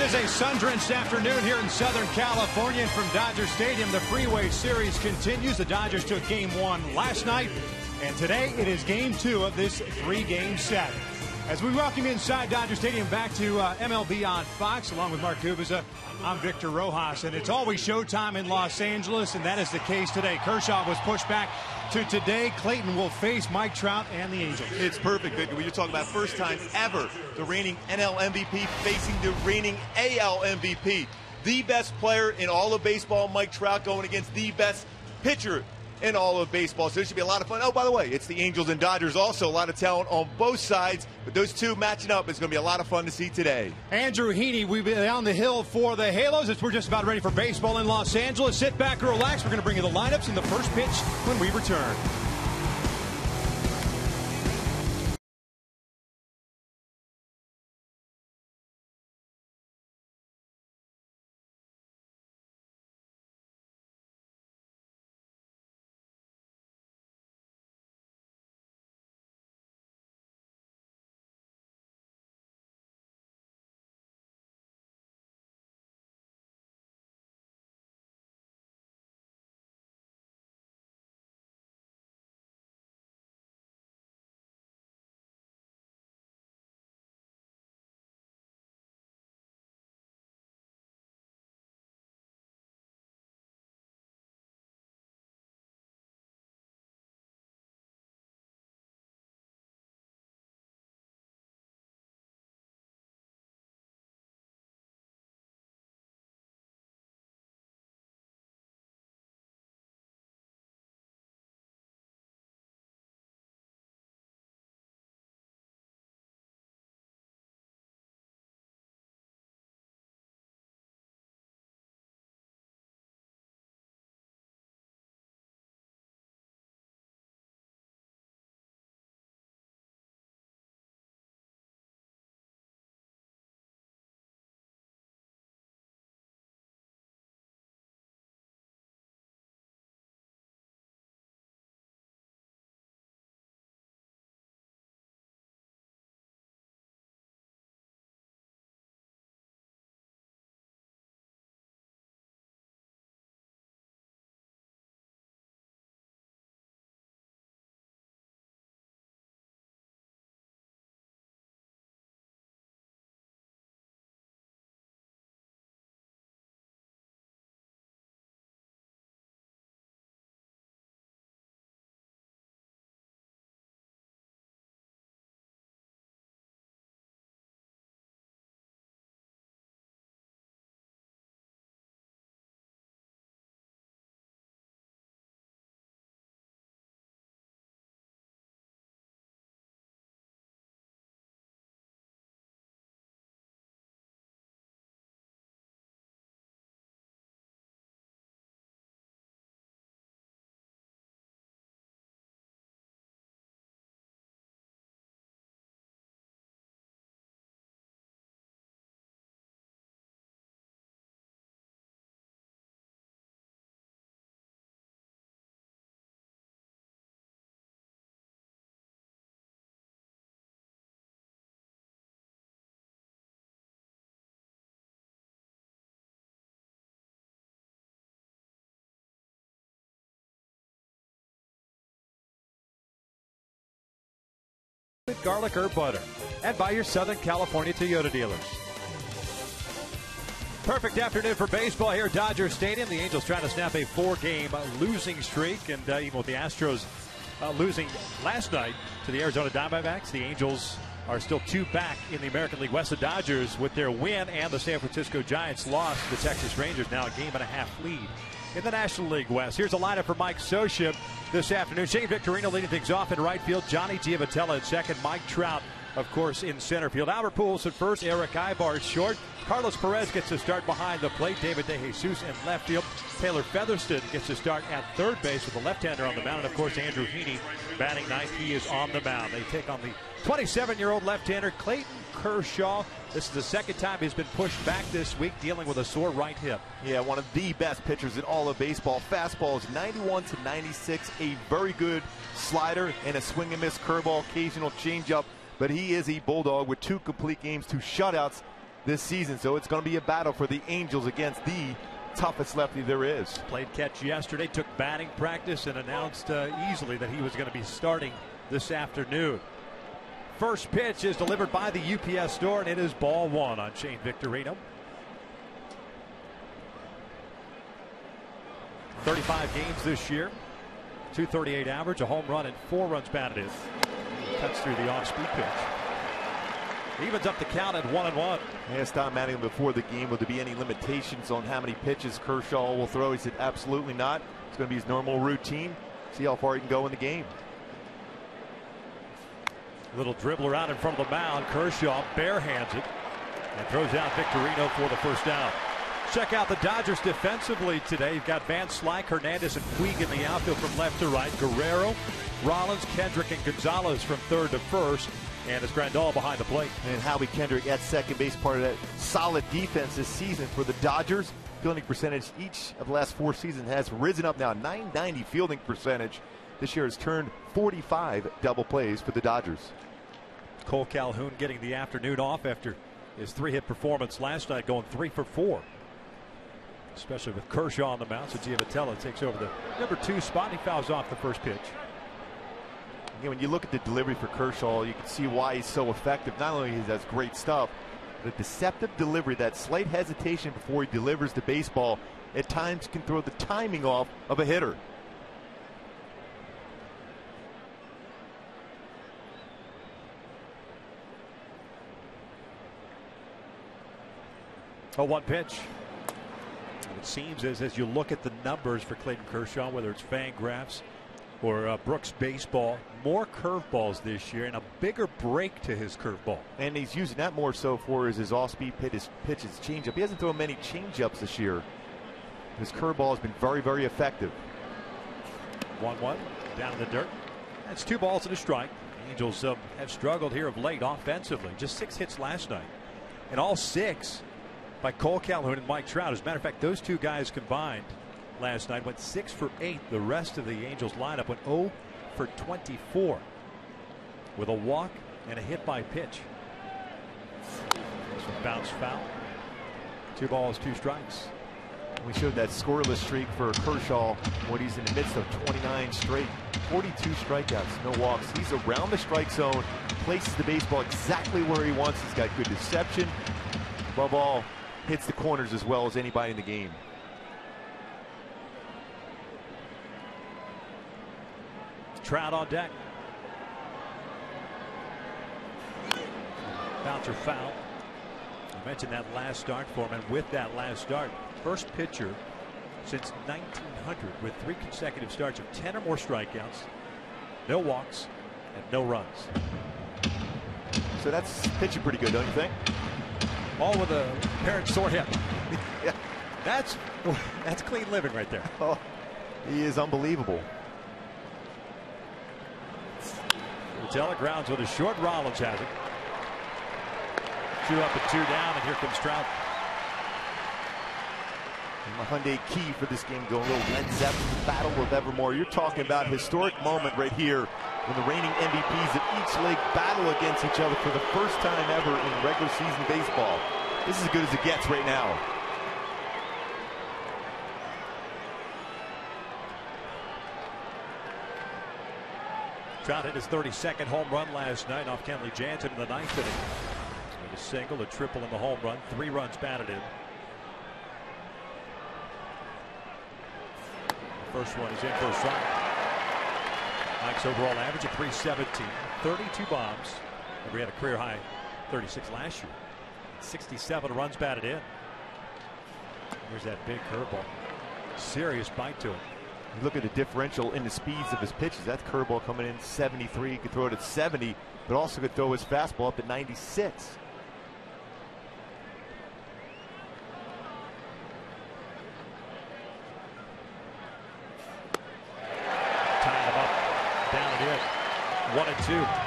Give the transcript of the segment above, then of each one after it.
is a sun-drenched afternoon here in Southern California, and from Dodger Stadium, the Freeway Series continues. The Dodgers took Game 1 last night, and today it is Game 2 of this 3-game set. As we welcome you inside Dodger Stadium, back to MLB on Fox, along with Mark Kubica, I'm Victor Rojas, and it's always showtime in Los Angeles, and that is the case today. Kershaw was pushed back to today. Clayton will face Mike Trout and the Angels. It's perfect, Victor. When you're talking about first time ever, the reigning NL MVP facing the reigning AL MVP. The best player in all of baseball, Mike Trout, going against the best pitcher in all of baseball. So it should be a lot of fun. Oh, by the way, it's the Angels and Dodgers also. A lot of talent on both sides. But those two matching up is going to be a lot of fun to see today. Andrew Heaney, we've been on the hill for the Halos. As we're just about ready for baseball in Los Angeles. Sit back and relax. We're going to bring you the lineups in the first pitch when we return. Garlic herb butter, and by your Southern California Toyota dealers. Perfect afternoon for baseball here at Dodger Stadium. The Angels trying to snap a 4-game losing streak, and even with the Astros losing last night to the Arizona Diamondbacks, the Angels are still 2 back in the American League West. The Dodgers, with their win and the San Francisco Giants loss to the Texas Rangers, now a 1.5-game lead in the National League West. Here's a lineup for Mike Socia this afternoon. Shane Victorino leading things off in right field. Johnny Giavotella in second. Mike Trout, of course, in center field. Albert Pujols at first. Eric Ibar short. Carlos Perez gets to start behind the plate. David DeJesus in left field. Taylor Featherston gets to start at third base with a left-hander on the mound. And, of course, Andrew Heaney batting ninth. He is on the mound. They take on the 27-year-old left-hander Clayton Kershaw. This is the second time he's been pushed back this week, dealing with a sore right hip. Yeah, one of the best pitchers in all of baseball. Fastball is 91 to 96. A very good slider and a swing and miss curveball, occasional changeup. But he is a bulldog with 2 complete games, 2 shutouts this season. So it's going to be a battle for the Angels against the toughest lefty there is. Played catch yesterday, took batting practice, and announced easily that he was going to be starting this afternoon. First pitch is delivered by the UPS store, and it is ball one on Shane Victorino. 35 games this year, 238 average, a home run, and 4 runs batted in. Cuts through the off-speed pitch. Evens up the count at 1-1. I asked Tom Mattingly before the game, will there be any limitations on how many pitches Kershaw will throw? He said absolutely not. It's going to be his normal routine. See how far he can go in the game. Little dribbler out in front of the mound. Kershaw barehands it and throws out Victorino for the first down. Check out the Dodgers defensively today. You've got Van Slyke, Hernandez, and Puig in the outfield from left to right. Guerrero, Rollins, Kendrick, and Gonzalez from third to first. And it's Grandal behind the plate. And Howie Kendrick at second base, part of that solid defense this season for the Dodgers. Fielding percentage each of the last 4 seasons has risen up now. .990 fielding percentage. This year has turned 45 double plays for the Dodgers. Cole Calhoun getting the afternoon off after his 3-hit performance last night, going 3 for 4. Especially with Kershaw on the mound, so Giavotella takes over the number 2 spot. And he fouls off the first pitch. Again, when you look at the delivery for Kershaw, you can see why he's so effective. Not only he has great stuff, but a deceptive delivery, that slight hesitation before he delivers the baseball, at times can throw the timing off of a hitter. A 1 pitch. It seems as you look at the numbers for Clayton Kershaw, whether it's Fangraphs or Brooks Baseball, more curveballs this year and a bigger break to his curveball. And he's using that more so for his off-speed pitch, his changeup. He hasn't thrown many changeups this year. His curveball has been very, very effective. 1-1 down in the dirt. That's 2 balls and a strike. The Angels have struggled here of late offensively. Just 6 hits last night, and all 6 by Cole Calhoun and Mike Trout. As a matter of fact, those 2 guys combined last night went 6 for 8. The rest of the Angels lineup went 0 for 24 with a walk and a hit by pitch. This one bounced foul. 2 balls, 2 strikes. We showed that scoreless streak for Kershaw when he's in the midst of 29 straight. 42 strikeouts, no walks. He's around the strike zone, places the baseball exactly where he wants. He's got good deception. Above all, hits the corners as well as anybody in the game. Trout on deck. Bouncer foul. I mentioned that last start for him, and with that last start, first pitcher since 1900 with 3 consecutive starts of 10 or more strikeouts, no walks, and no runs. So that's pitching pretty good, don't you think? All with a apparent sore hip. Yeah. That's clean living right there. Oh, he is unbelievable. Urtela grounds with a short. Rollins has it. 2 up and 2 down, and here comes Trout. And the Hyundai key for this game going a little Led Zeppelin battle with Evermore. You're talking about a historic moment right here when the reigning MVPs of each league battle against each other for the first time ever in regular season baseball. This is as good as it gets right now. Trout hit his 32nd home run last night off Kenley Jansen in the 9th inning. With a single, a triple, and the home run. 3 runs batted in. The first one is in for a strike. Mike's overall average of .317, 32 bombs. We had a career high 36 last year. 67 runs batted in. Here's that big curveball. Serious bite to it. You look at the differential in the speeds of his pitches. That curveball coming in 73. He could throw it at 70, but also could throw his fastball up at 96. Tying him up. Down and in. 1-2.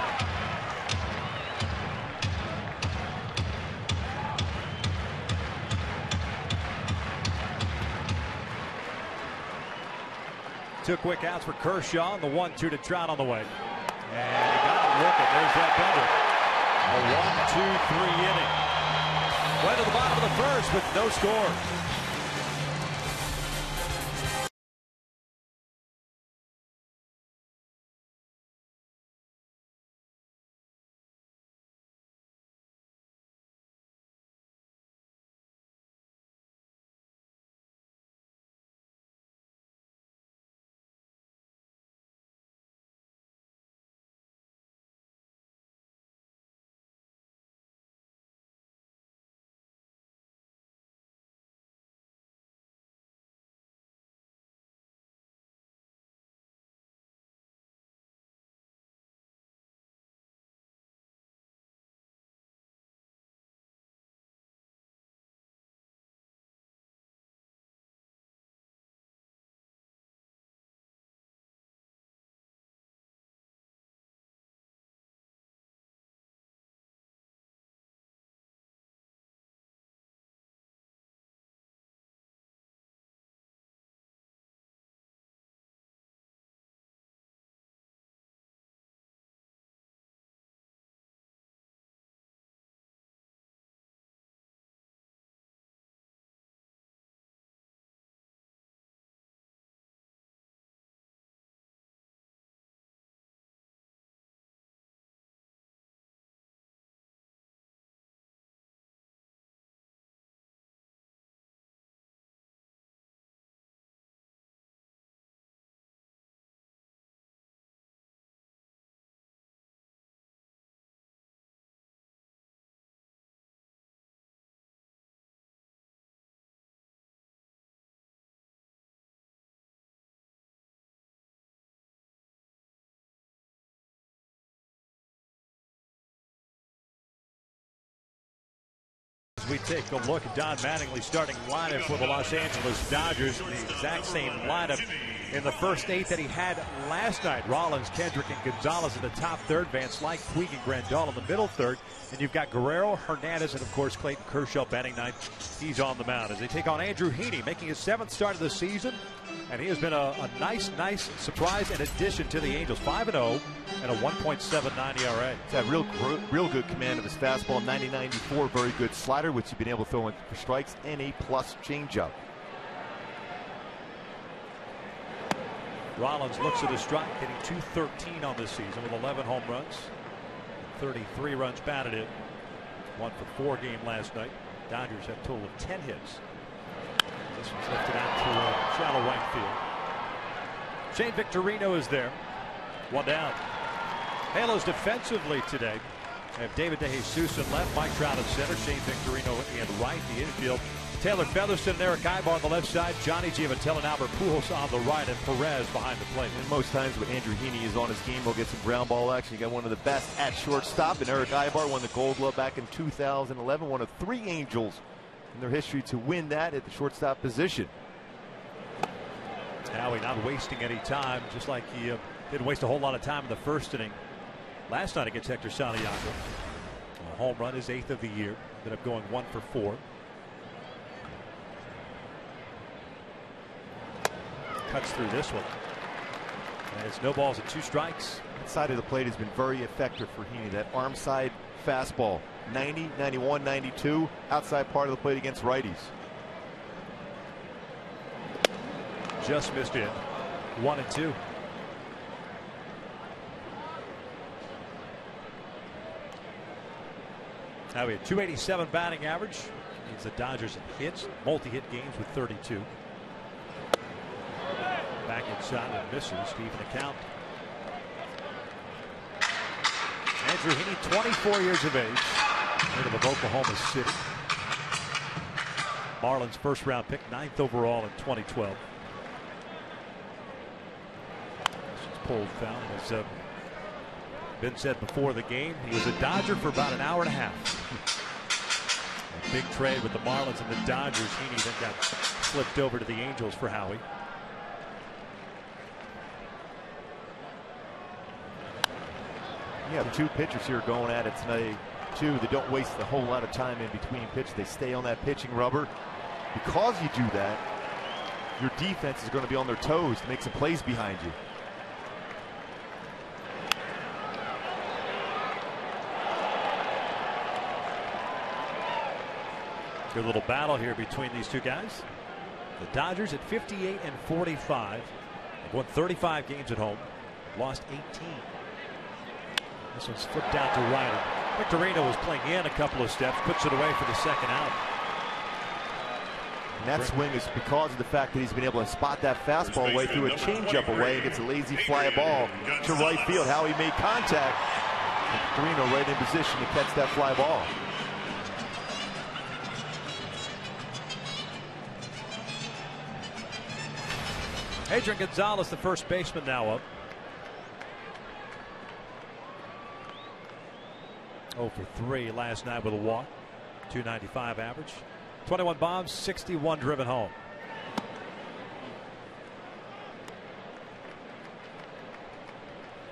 Two quick outs for Kershaw, and the 1-2 to Trout on the way. And he got him looking. There's that bender. A 1-2-3 inning. Went to the bottom of the first with no score. As we take a look at Don Mattingly's starting lineup for the Los Angeles Dodgers, the exact same lineup in the first 8 that he had last night. Rollins, Kendrick, and Gonzalez in the top third. Van Slyke, Puig, and Grandal in the middle third. And you've got Guerrero, Hernandez, and of course Clayton Kershaw batting ninth. He's on the mound as they take on Andrew Heaney, making his 7th start of the season. And he has been a nice surprise and addition to the Angels. 5-0 and a 1.79 ERA. He's had real good command of his fastball. 90-94, very good slider, which he's been able to throw in for strikes, and a plus changeup. Rollins looks at his strike, hitting .213 on this season with 11 home runs, 33 runs batted in. 1 for 4 game last night. Dodgers have a total of 10 hits. This one's lifted out to shallow right field. Shane Victorino is there. 1 down. Halos defensively today have David DeJesus in left, Mike Trout in center, Shane Victorino in right. The infield, Taylor Featherston and Eric Ibar on the left side, Johnny Giavatello and Albert Pujols on the right, and Perez behind the plate. And most times when Andrew Heaney is on his game, he'll get some ground ball action. You got one of the best at shortstop, and Eric Ibar won the Gold Glove back in 2011, one of 3 Angels in their history to win that at the shortstop position. Howie not wasting any time, just like he didn't waste a whole lot of time in the first inning last night against Hector Santiago. A home run, his 8th of the year. Ended up going 1 for 4. Cuts through this one. And it's no balls and 2 strikes. That side of the plate has been very effective for Heaney. That arm side fastball, 90, 91, 92, outside part of the plate against righties. Just missed it. 1-2. Now we have .287 batting average. Means the Dodgers have hits, multi-hit games with 32. Back inside and misses. Stephen account. Andrew Heaney, 24 years of age, native of Oklahoma City. Marlins first round pick, 9th overall in 2012. This is pulled foul. As been said before the game, he was a Dodger for about an hour and a half. A big trade with the Marlins and the Dodgers. Heaney then got flipped over to the Angels for Howie. You have 2 pitchers here going at it tonight, too, that don't waste a whole lot of time in between pitches. They stay on that pitching rubber. Because you do that, your defense is going to be on their toes to make some plays behind you. Good little battle here between these two guys. The Dodgers at 58 and 45. They've won 35 games at home, lost 18. This one's flipped out to right. Victorino was playing in a couple of steps, puts it away for the second out. And that swing is because of the fact that he's been able to spot that fastball away through a changeup away and gets a lazy fly ball to right field. How he made contact. And Victorino right in position to catch that fly ball. Adrian Gonzalez, the first baseman, now up. 0 for 3 last night with a walk. .295 average. 21 bombs, 61 driven home.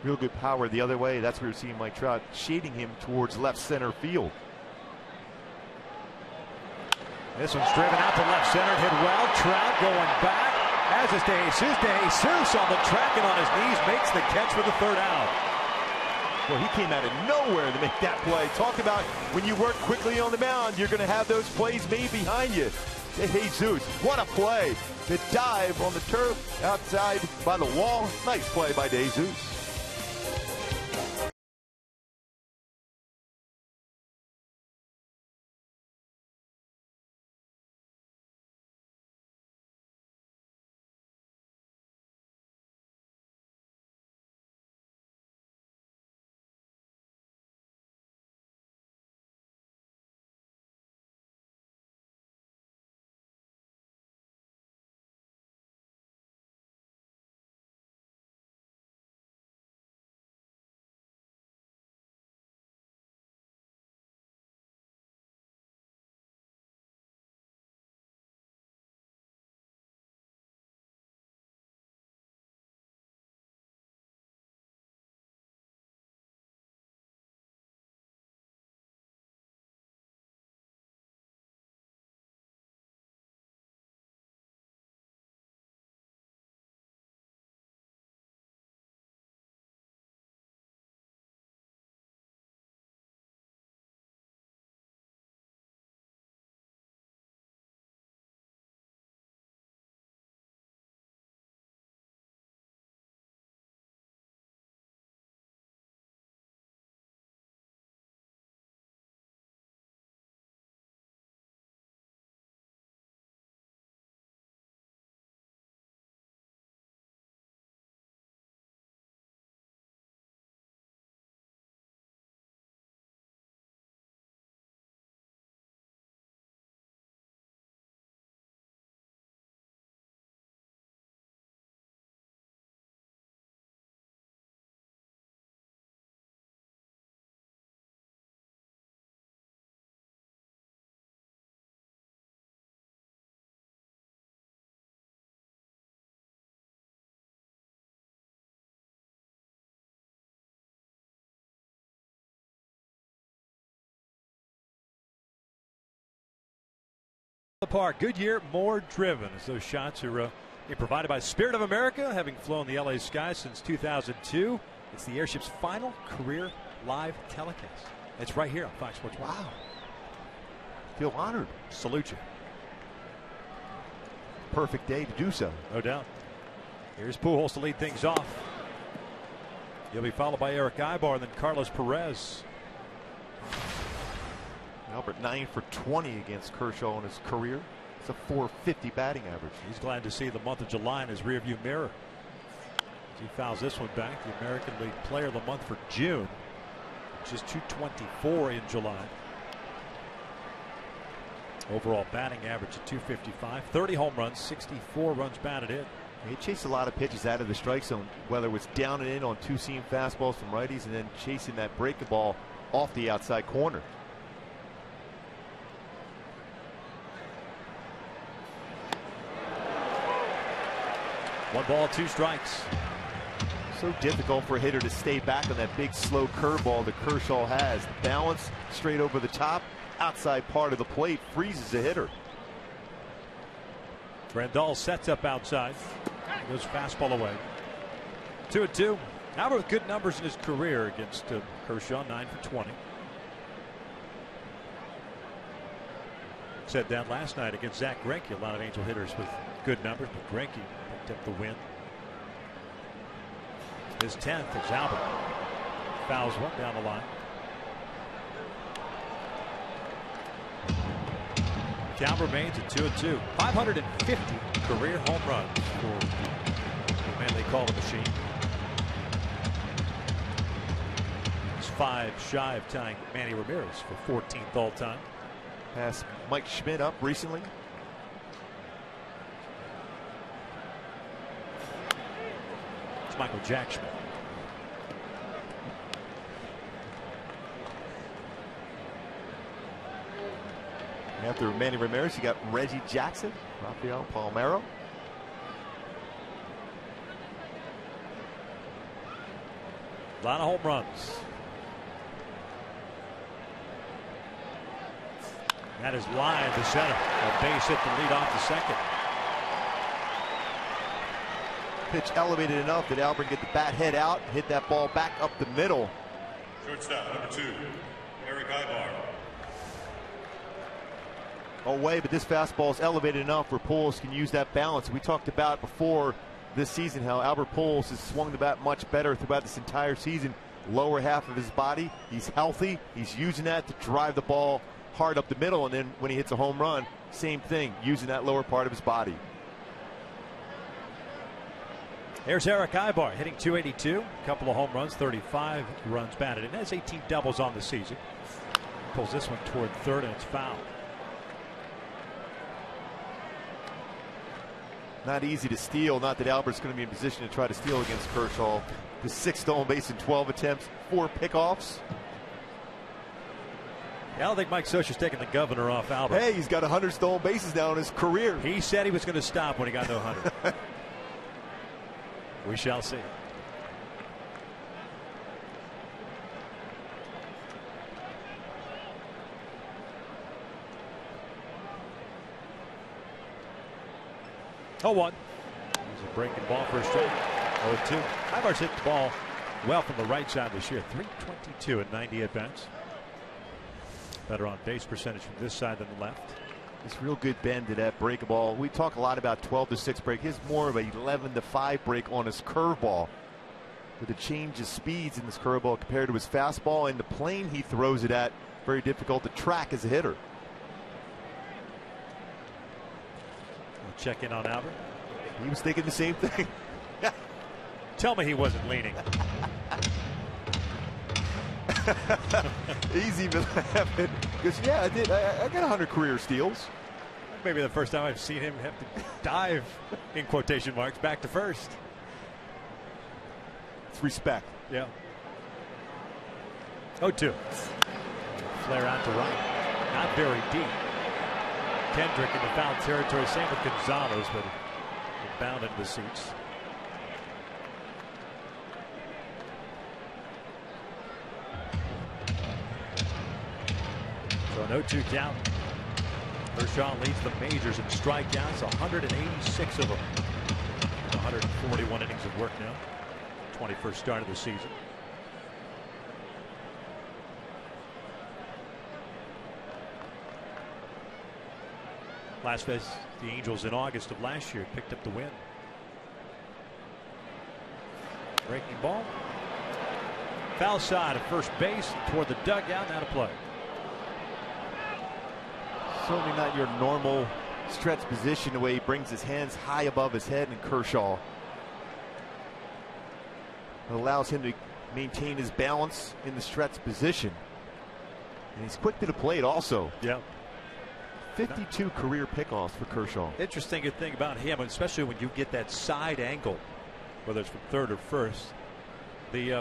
Real good power the other way. That's where you're seeing Mike Trout shading him towards left center field. This one's driven out to left center, hit well. Trout going back. As is DeJesus. DeJesus on the track and on his knees makes the catch for the third out. Well, he came out of nowhere to make that play. Talk about when you work quickly on the mound, you're going to have those plays made behind you. DeJesus, what a play. The dive on the turf outside by the wall. Nice play by DeJesus. The park. Good year, more driven, as those shots are provided by Spirit of America, having flown the LA skies since 2002. It's the airship's final career live telecast. It's right here on Fox Sports 1. Wow. Feel honored. Salute you. Perfect day to do so. No doubt. Here's Pujols to lead things off. He'll be followed by Eric Ibar and then Carlos Perez. Albert 9 for 20 against Kershaw in his career. It's a .450 batting average. He's glad to see the month of July in his rearview mirror. As he fouls this one back, the American League Player of the Month for June, which is .224 in July. Overall batting average at .255, 30 home runs, 64 runs batted in. He chased a lot of pitches out of the strike zone, whether it was down and in on two-seam fastballs from righties and then chasing that breaking ball off the outside corner. One ball, two strikes. So difficult for a hitter to stay back on that big slow curveball that Kershaw has. The balance straight over the top, outside part of the plate freezes a hitter. Grandal sets up outside. Goes fastball away. 2-2. Albert with good numbers in his career against Kershaw, 9 for 20. Said that last night against Zach Greinke. A lot of Angel hitters with good numbers, but Greinke picked up the win. His 10th is Albert. Fouls one down the line. Count remains at 2-2. 550 career home runs for the man they call the machine. He's 5 shy of tying Manny Ramirez for 14th all time. Passed Mike Schmidt up recently. It's Michael Jack Schmidt. After Manny Ramirez, you got Reggie Jackson, Rafael Palmeiro. A lot of home runs. That is line to center. A base hit to lead off the second. Pitch elevated enough that Albert get the bat head out, hit that ball back up the middle. Shortstop number 2, Eric Ibar. Away, but this fastball is elevated enough where Pujols can use that balance. We talked about before this season how Albert Pujols has swung the bat much better throughout this entire season. Lower half of his body, he's healthy. He's using that to drive the ball hard up the middle, and then when he hits a home run, same thing, using that lower part of his body. Here's Eric Ibar hitting .282, a couple of home runs, 35 runs batted, and has 18 doubles on the season. Pulls this one toward third, and it's foul. Not easy to steal. Not that Albert's going to be in position to try to steal against Kershaw. The 6th stolen base in 12 attempts, 4 pickoffs. I don't think Mike Scioscia's taking the governor off Albert. Hey, he's got 100 stolen bases now in his career. He said he was going to stop when he got to 100. We shall see. Oh, 1. He's a breaking ball for a strike. 0-2. Ibar's hit the ball well from the right side this year. .322 at 90 at bats. Better on base percentage from this side than the left. It's real good bend to that break ball. We talk a lot about 12-6 break. He's more of a 11-5 break on his curveball. With the change of speeds in this curveball compared to his fastball and the plane he throws it at, very difficult to track as a hitter. We'll check in on Albert. He was thinking the same thing. Tell me he wasn't leaning. He's even laughing because yeah, I did. I got 100 career steals. Maybe the first time I've seen him have to dive, in quotation marks, back to first. It's respect. Yeah. 0-2. Flare out to right. Not very deep. Kendrick in the foul territory. Same with Gonzalez, but bound into the seats. So an 0-2 count. Kershaw leads the majors in strikeouts, 186 of them. 141 innings of work now. 21st start of the season. Last face the Angels in August of last year picked up the win. Breaking ball. Foul side of first base toward the dugout. Now to play. Certainly not your normal stretch position, the way he brings his hands high above his head, and Kershaw. It allows him to maintain his balance in the stretch position. And he's quick to the plate also. Yeah. 52 career pickoffs for Kershaw. Interesting thing about him, especially when you get that side angle, whether it's from third or first, he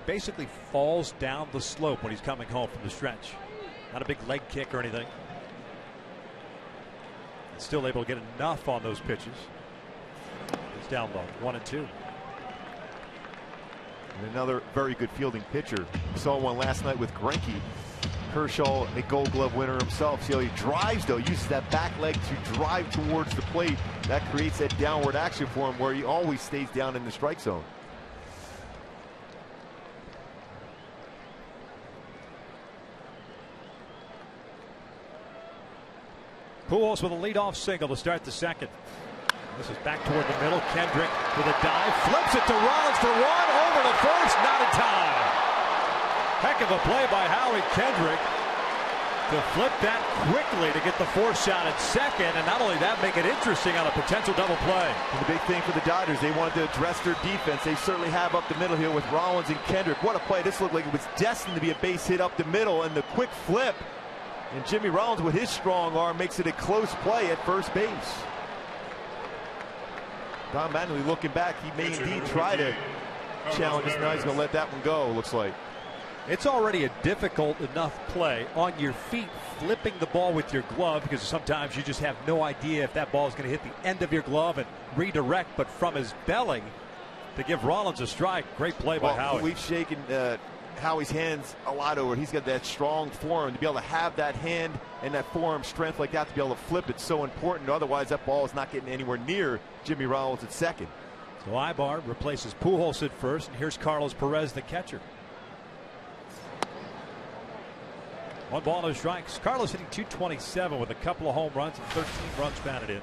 basically falls down the slope when he's coming home from the stretch. Not a big leg kick or anything. Still able to get enough on those pitches. He's down low, 1-2. And another very good fielding pitcher. We saw one last night with Greinke. Kershaw, a Gold Glove winner himself. See how he drives, though, uses that back leg to drive towards the plate. That creates that downward action for him where he always stays down in the strike zone. Pujols with a leadoff single to start the second. This is back toward the middle. Kendrick with a dive, flips it to Rollins for one, over to first, not in time. Heck of a play by Howie Kendrick to flip that quickly to get the force shot at second, and not only that, make it interesting on a potential double play. And the big thing for the Dodgers, they wanted to address their defense. They certainly have up the middle here with Rollins and Kendrick. What a play. This looked like it was destined to be a base hit up the middle, and the quick flip. And Jimmy Rollins with his strong arm makes it a close play at first base. Don Mattingly looking back, he may indeed try to challenge this. Now he's going to let that one go, looks like. It's already a difficult enough play on your feet, flipping the ball with your glove, because sometimes you just have no idea if that ball is going to hit the end of your glove and redirect. But from his belly to give Rollins a strike, great play by Howie. We've shaken Howie's hands a lot over it. He's got that strong forearm. To be able to have that hand and that forearm strength like that, to be able to flip it's so important. Otherwise, that ball is not getting anywhere near Jimmy Rollins at second. So Ibar replaces Pujols at first, and here's Carlos Perez, the catcher. 1 ball, no strikes. Carlos hitting .227 with a couple of home runs and 13 runs batted in.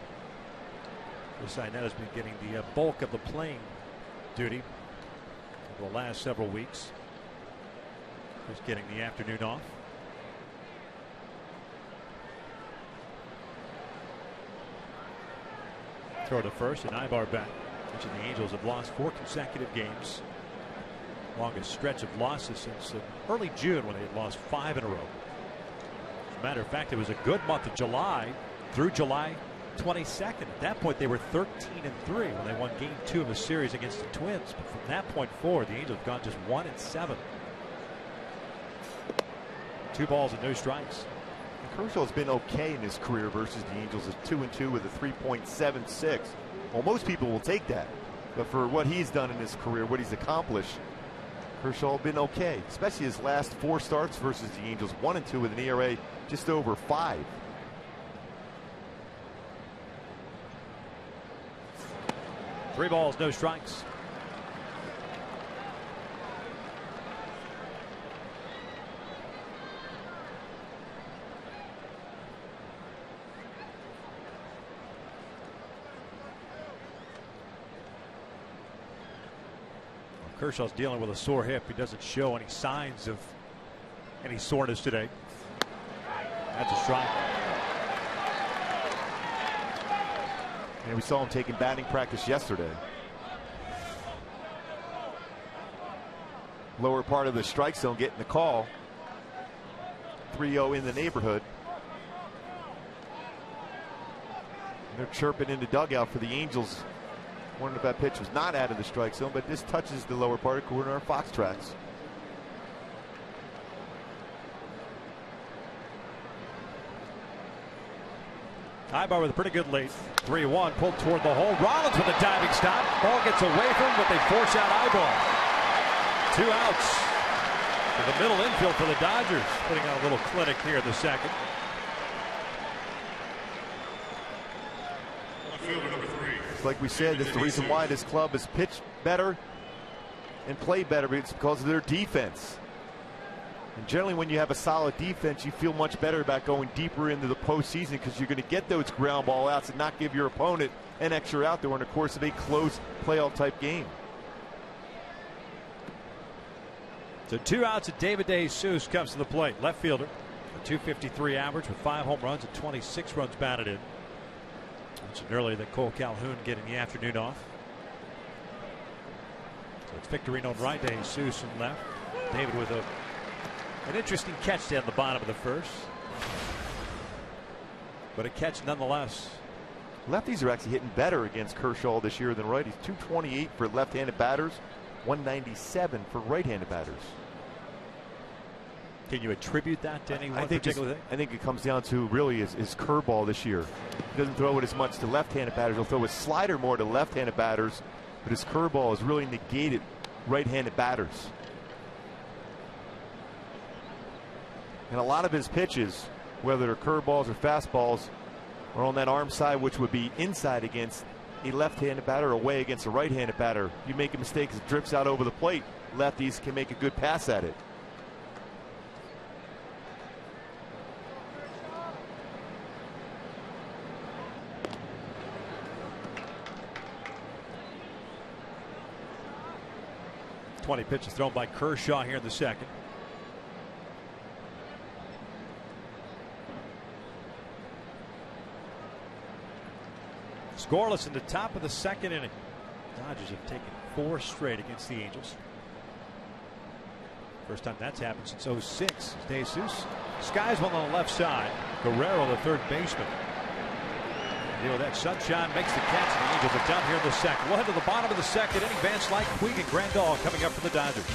Cincinnati has been getting the bulk of the playing duty over the last several weeks. Just getting the afternoon off. Throw to first, and Ibar back. The Angels have lost 4 consecutive games. Longest stretch of losses since early June, when they had lost 5 in a row. As a matter of fact, it was a good month of July through July 22nd. At that point, they were 13-3 when they won Game 2 of the series against the Twins. But from that point forward, the Angels have gone just 1-7. 2 balls and no strikes. Kershaw has been okay in his career versus the Angels. Is 2-2 with a 3.76. Well, most people will take that, but for what he's done in his career, what he's accomplished, Kershaw has been okay, especially his last 4 starts versus the Angels. 1-2 with an ERA just over 5. Three balls, no strikes. Kershaw's dealing with a sore hip. He doesn't show any signs of any soreness today. That's a strike. And we saw him taking batting practice yesterday. Lower part of the strike zone getting the call. 3-0 in the neighborhood. And they're chirping in the dugout for the Angels. Wondering if that pitch was not out of the strike zone, but this touches the lower part according to our Fox tracks. Ibar with a pretty good lead. 3-1, pulled toward the hole. Rollins with a diving stop. Ball gets away from him, but they force out Ibar. 2 outs to the middle infield for the Dodgers. Putting on a little clinic here in the second. Like we said, that's the reason why this club has pitched better and played better. It's because of their defense. And generally, when you have a solid defense, you feel much better about going deeper into the postseason, because you're going to get those ground ball outs and not give your opponent an extra out during the course of a close playoff type game. So 2 outs, and David DeJesus comes to the plate. Left fielder, a .253 average with 5 home runs and 26 runs batted in. Mentioned earlier that Cole Calhoun getting the afternoon off. So it's Victorino on right, DeJesus on left. David with an interesting catch down the bottom of the first, but a catch nonetheless. Lefties are actually hitting better against Kershaw this year than righties. 228 for left-handed batters, 197 for right-handed batters. Can you attribute that to any one particular thing? I think it comes down to really his curveball this year. He doesn't throw it as much to left-handed batters. He'll throw his slider more to left-handed batters, but his curveball has really negated right-handed batters. And a lot of his pitches, whether they're curveballs or fastballs, are on that arm side, which would be inside against a left-handed batter, away against a right-handed batter. You make a mistake, it drifts out over the plate. Lefties can make a good pass at it. 20 pitches thrown by Kershaw here in the second. Scoreless in the top of the second inning. Dodgers have taken 4 straight against the Angels. First time that's happened since '06. Jesus skies one on the left side. Guerrero, the third baseman. Deal with that. Sunshine makes the catch, and the Angels are down here in the second. We'll head to the bottom of the second inning. Van Slyke, Puig, and Grandal coming up for the Dodgers.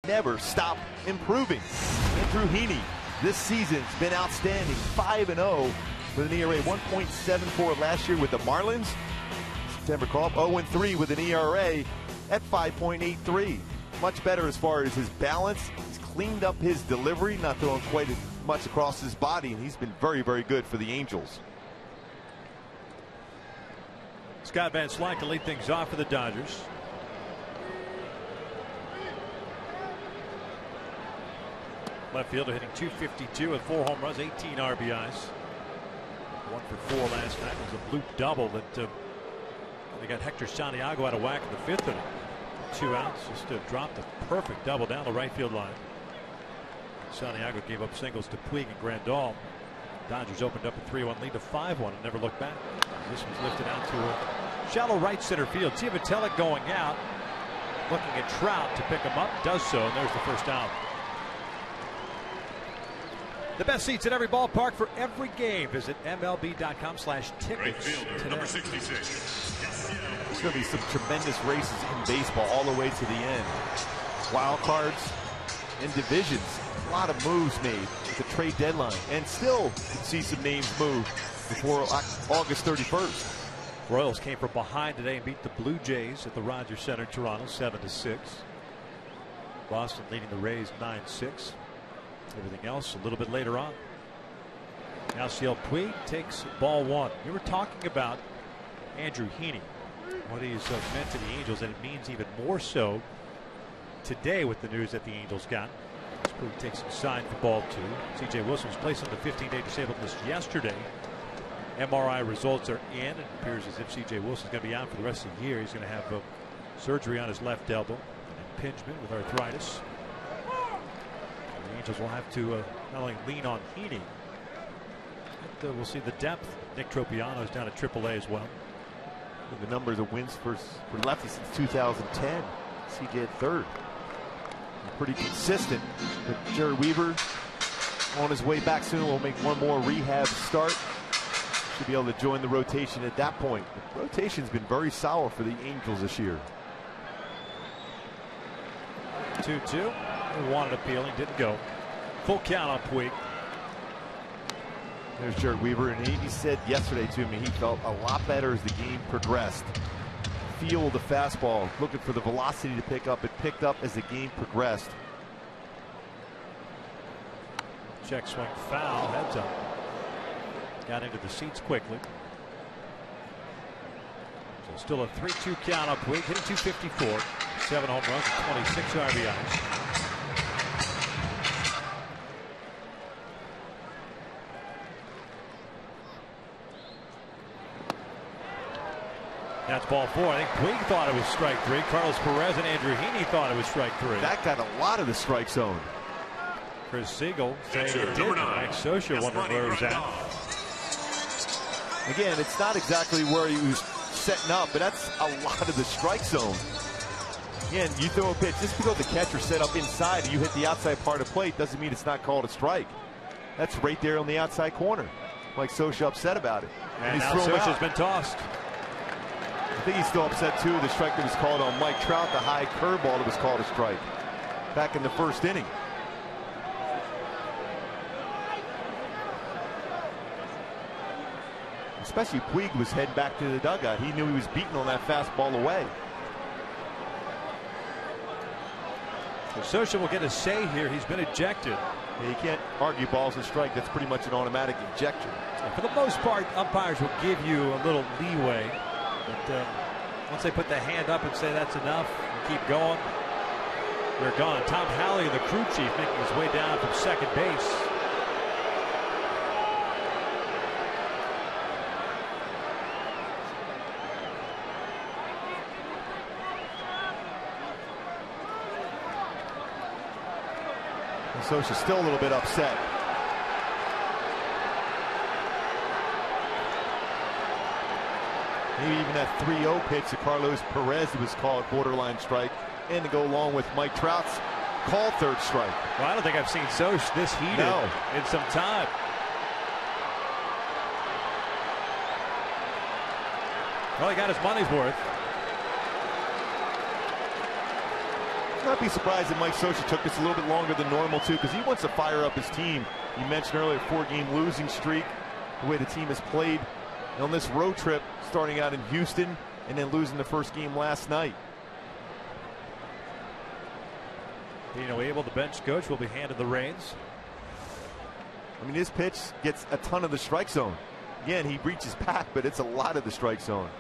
Never stop improving. Andrew Heaney this season's been outstanding. 5-0 with an ERA 1.74 last year with the Marlins. September call-up 0-3 with an ERA at 5.83. Much better as far as his balance. He's cleaned up his delivery, not throwing quite as much across his body, and he's been very, very good for the Angels. Scott Van Slyke to lead things off for the Dodgers. Left fielder hitting .252 with 4 home runs, 18 RBIs. 1 for 4 last night. It was a bloop double that they got Hector Santiago out of whack in the 5th inning. 2 outs, just dropped a perfect double down the right field line. Santiago gave up singles to Puig and Grandal. Dodgers opened up a 3-1 lead to 5-1 and never looked back. This was lifted out to a shallow right center field. Ciavatelli going out, looking at Trout to pick him up, does so, and there's the first out. The best seats at every ballpark for every game. Visit MLB.com/tickets today. Number 66. There's going to be some tremendous races in baseball all the way to the end. Wild cards and divisions. A lot of moves made at the trade deadline. And still you see some names move before August 31st. Royals came from behind today and beat the Blue Jays at the Rogers Center in Toronto 7-6. Boston leading the Rays 9-6. Everything else a little bit later on. Yasiel Puig takes ball 1. We were talking about Andrew Heaney, what he's meant to the Angels, and it means even more so today with the news that the Angels got. Puig takes some sign for ball 2. C.J. Wilson was placed on the 15-day disabled list yesterday. MRI results are in. It appears as if C.J. Wilson's going to be out for the rest of the year. He's going to have surgery on his left elbow, impingement with arthritis. The Angels will have to not only lean on Heaney, but we'll see the depth. Nick Tropiano is down at AAA as well. And the numbers of wins for lefty since 2010. CJ at third. Pretty consistent with Jerry Weaver on his way back soon. We'll make one more rehab start. Should be able to join the rotation at that point. The rotation's been very solid for the Angels this year. 2-2. He wanted appealing, didn't go. Full count on Puig. There's Jared Weaver, and he said yesterday to me he felt a lot better as the game progressed. Feel the fastball, looking for the velocity to pick up. It picked up as the game progressed. Check swing foul, heads up. Got into the seats quickly. So still a 3-2 count on Puig, hitting 254. 7 home runs and 26 RBIs. That's ball 4. I think Puig thought it was strike 3. Carlos Perez and Andrew Heaney thought it was strike 3. That got a lot of the strike zone. Chris Siegel saying it did. Mike Scioscia wondering where he was at. Again, it's not exactly where he was setting up, but that's a lot of the strike zone. Again, you throw a pitch, just because the catcher set up inside and you hit the outside part of the plate doesn't mean it's not called a strike. That's right there on the outside corner. Mike Scioscia upset about it. And now Scioscia's been tossed. I think he's still upset too. The strike that was called on Mike Trout, the high curveball that was called a strike back in the first inning. Especially Puig was heading back to the dugout. He knew he was beating on that fastball away. So Scioscia will get a say here. He's been ejected. Yeah, you can't argue balls and strike. That's pretty much an automatic ejection. For the most part, umpires will give you a little leeway. But once they put the hand up and say that's enough and keep going, they're gone. Tom Halley, the crew chief, making his way down from second base. Scioscia's still a little bit upset. Maybe even that 3-0 pitch to Carlos Perez was called borderline strike, and to go along with Mike Trout's called third strike. Well, I don't think I've seen Scioscia this heated in some time. Well, he got his money's worth. Not be surprised that Mike Scioscia took this a little bit longer than normal too, because he wants to fire up his team. You mentioned earlier, 4-game losing streak, the way the team has played on this road trip, starting out in Houston and then losing the first game last night. Dino Abel, the bench coach, will be handed the reins. I mean, his pitch gets a ton of the strike zone. Again, he reaches back, but it's a lot of the strike zone.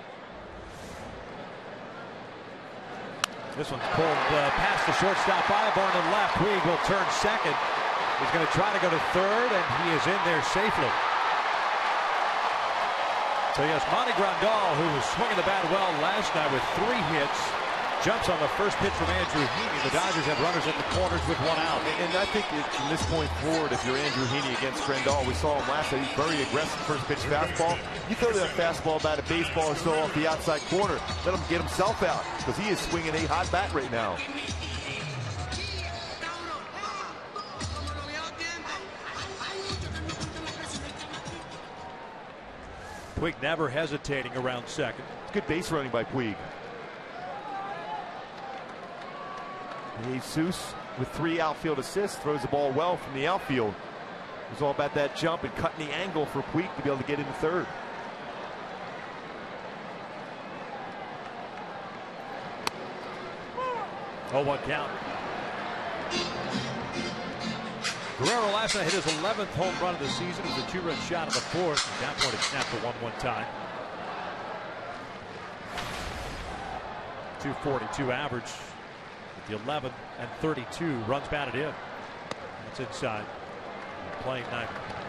This one's pulled past the shortstop. Eyeborn to left. Puig will turn second. He's going to try to go to third, and he is in there safely. So yes, Monty Grandal, who was swinging the bat well last night with 3 hits, jumps on the first pitch from Andrew Heaney. The Dodgers have runners in the corners with 1 out. And I think from this point forward, if you're Andrew Heaney against Grandal, we saw him last night. He's very aggressive first pitch fastball. You throw that fastball about a baseball or so off the outside corner, let him get himself out, because he is swinging a hot bat right now. Puig never hesitating around second. It's good base running by Puig. Jesus with 3 outfield assists, throws the ball well from the outfield. It was all about that jump and cutting the angle for Puig to be able to get into third. Oh, 1 count. Guerrero last night hit his 11th home run of the season. It was a 2-run shot in the 4th. Down point it snapped to 1-1 tie. 242 average with the 11 and 32 runs batted in. That's inside. Playing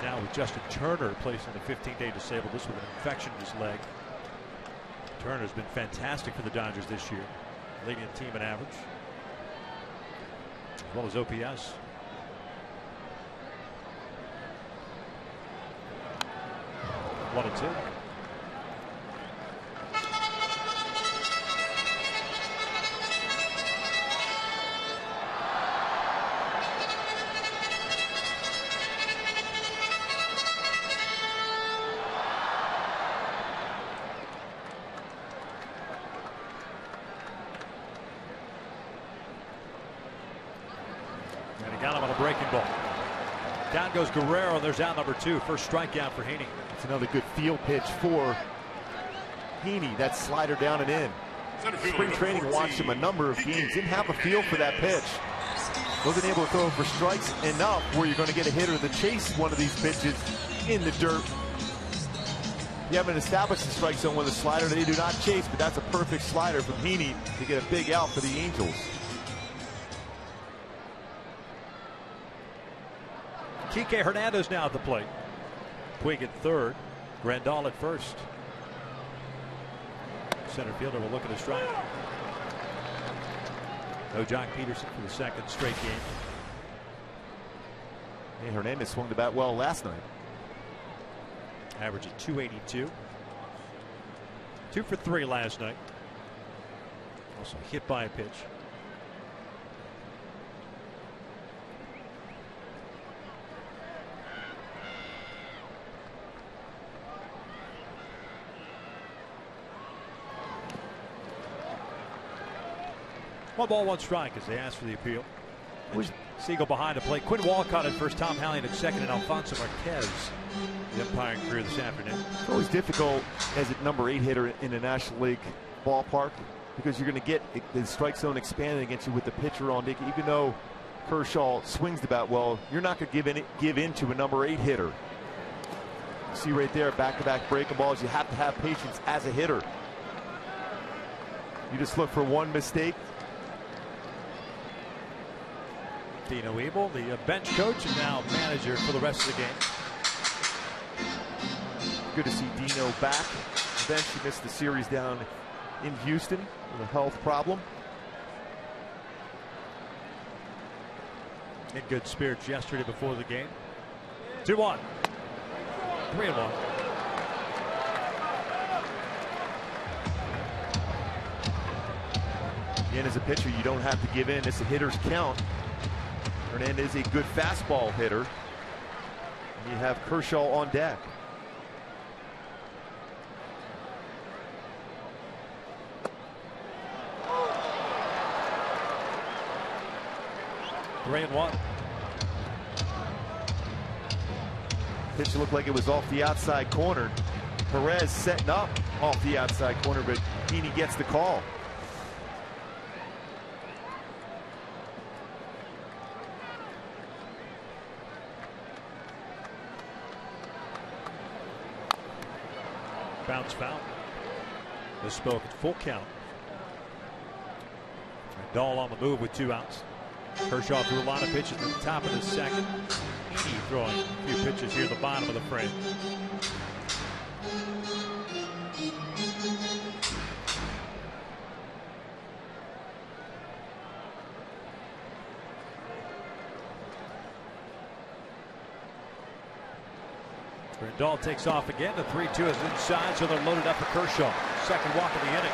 now with Justin Turner, placed in the 15-day disabled. This with an infection in his leg. Turner's been fantastic for the Dodgers this year, leading the team in average as well as OPS. One and 2. breaking ball. Down goes Guerrero, and there's out number 2. First strikeout for Heaney. It's another good field pitch for Heaney. That slider down and in. Spring training, watched him a number of games. Didn't have a feel for that pitch. Wasn't able to throw for strikes enough where you're going to get a hitter to chase one of these pitches in the dirt. You haven't established the strike zone with a slider. They do not chase, but that's a perfect slider from Heaney to get a big out for the Angels. Kike Hernandez now at the plate. Puig at third. Grandal at first. Center fielder will look at a strike. No Jock Peterson for the second straight game. And Hernandez swung the bat well last night. Average of 282. 2 for 3 last night. Also hit by a pitch. One ball, one strike as they ask for the appeal. Siegel behind the plate. Quinn Walcott at first. Tom Hallion at second, and Alfonso Marquez, the umpiring career this afternoon. It's always difficult as a number 8 hitter in a National League ballpark because you're going to get the strike zone expanded against you with the pitcher on deck. Even though Kershaw swings the bat well, you're not going to give in to a number 8 hitter. You see right there, back-to-back breaking balls. You have to have patience as a hitter. You just look for one mistake. Dino Ebel, the bench coach and now manager for the rest of the game. Good to see Dino back. The bench, he missed the series down in Houston with a health problem. In good spirits yesterday before the game. 2-1. 3-1. Again, as a pitcher, you don't have to give in. It's a hitter's count. Hernandez is a good fastball hitter. And you have Kershaw on deck. Three and one. Pitch looked like it was off the outside corner. Perez setting up off the outside corner, but Heaney gets the call. Bounce foul. This spoke at full count. Dahl on the move with 2 outs. Kershaw threw a lot of pitches at the top of the second. Heaney throwing a few pitches here at the bottom of the frame. Dahl takes off again. The 3-2 is inside, so they're loaded up for Kershaw. Second walk of the inning.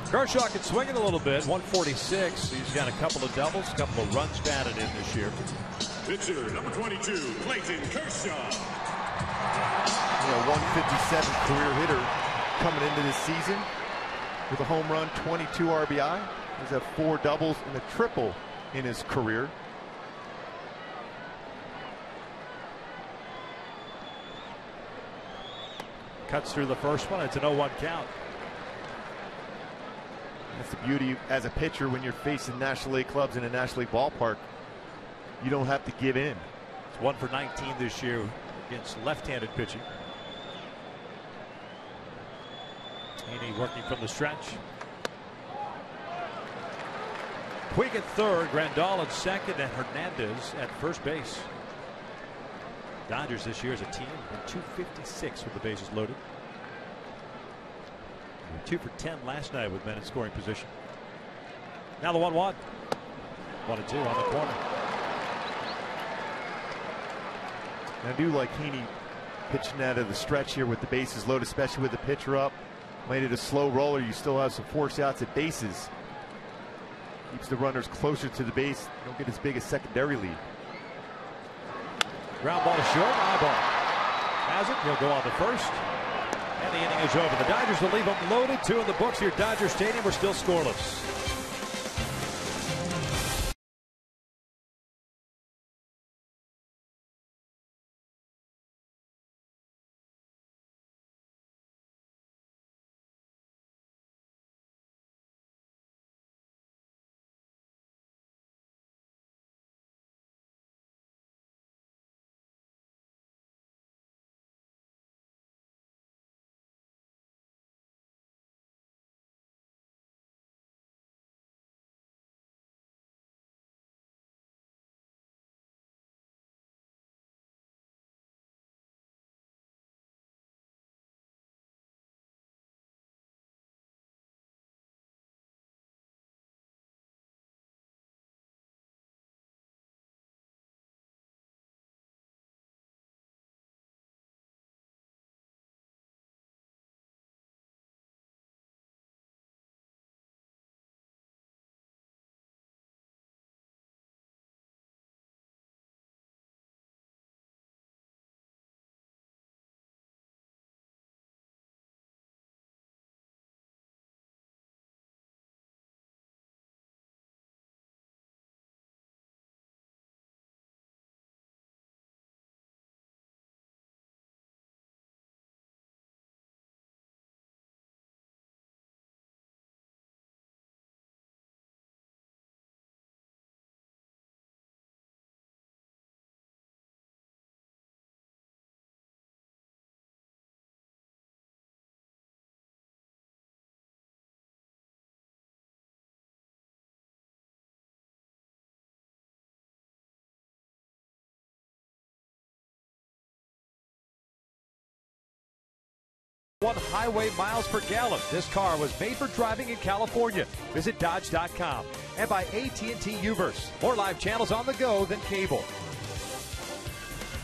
Kershaw can swing it a little bit. 146. He's got a couple of doubles, a couple of runs batted in this year. Pitcher number 22, Clayton Kershaw. 157 career hitter coming into this season with a home run, 22 RBI. He's had 4 doubles and a triple in his career. Cuts through the first one. It's an 0-1 count. That's the beauty as a pitcher when you're facing National League clubs in a National League ballpark. You don't have to give in. It's 1 for 19 this year against left-handed pitching. Heaney working from the stretch. Puig at third, Grandal at second, and Hernandez at first base. Dodgers this year as a team in 256 with the bases loaded. 2 for 10 last night with men in scoring position. Now the 1-1. 1-2 on the corner. And I do like Heaney pitching out of the stretch here with the bases loaded, especially with the pitcher up. Made it a slow roller. You still have some force outs at bases. Keeps the runners closer to the base. Don't get as big a secondary lead. Ground ball to short. High ball. Has it. He'll go on to first. And the inning is over. The Dodgers will leave them loaded. 2 in the books here at Dodger Stadium. We're still scoreless. Highway miles per gallon. This car was made for driving in California. Visit Dodge.com. And by AT&T U-verse. More live channels on the go than cable.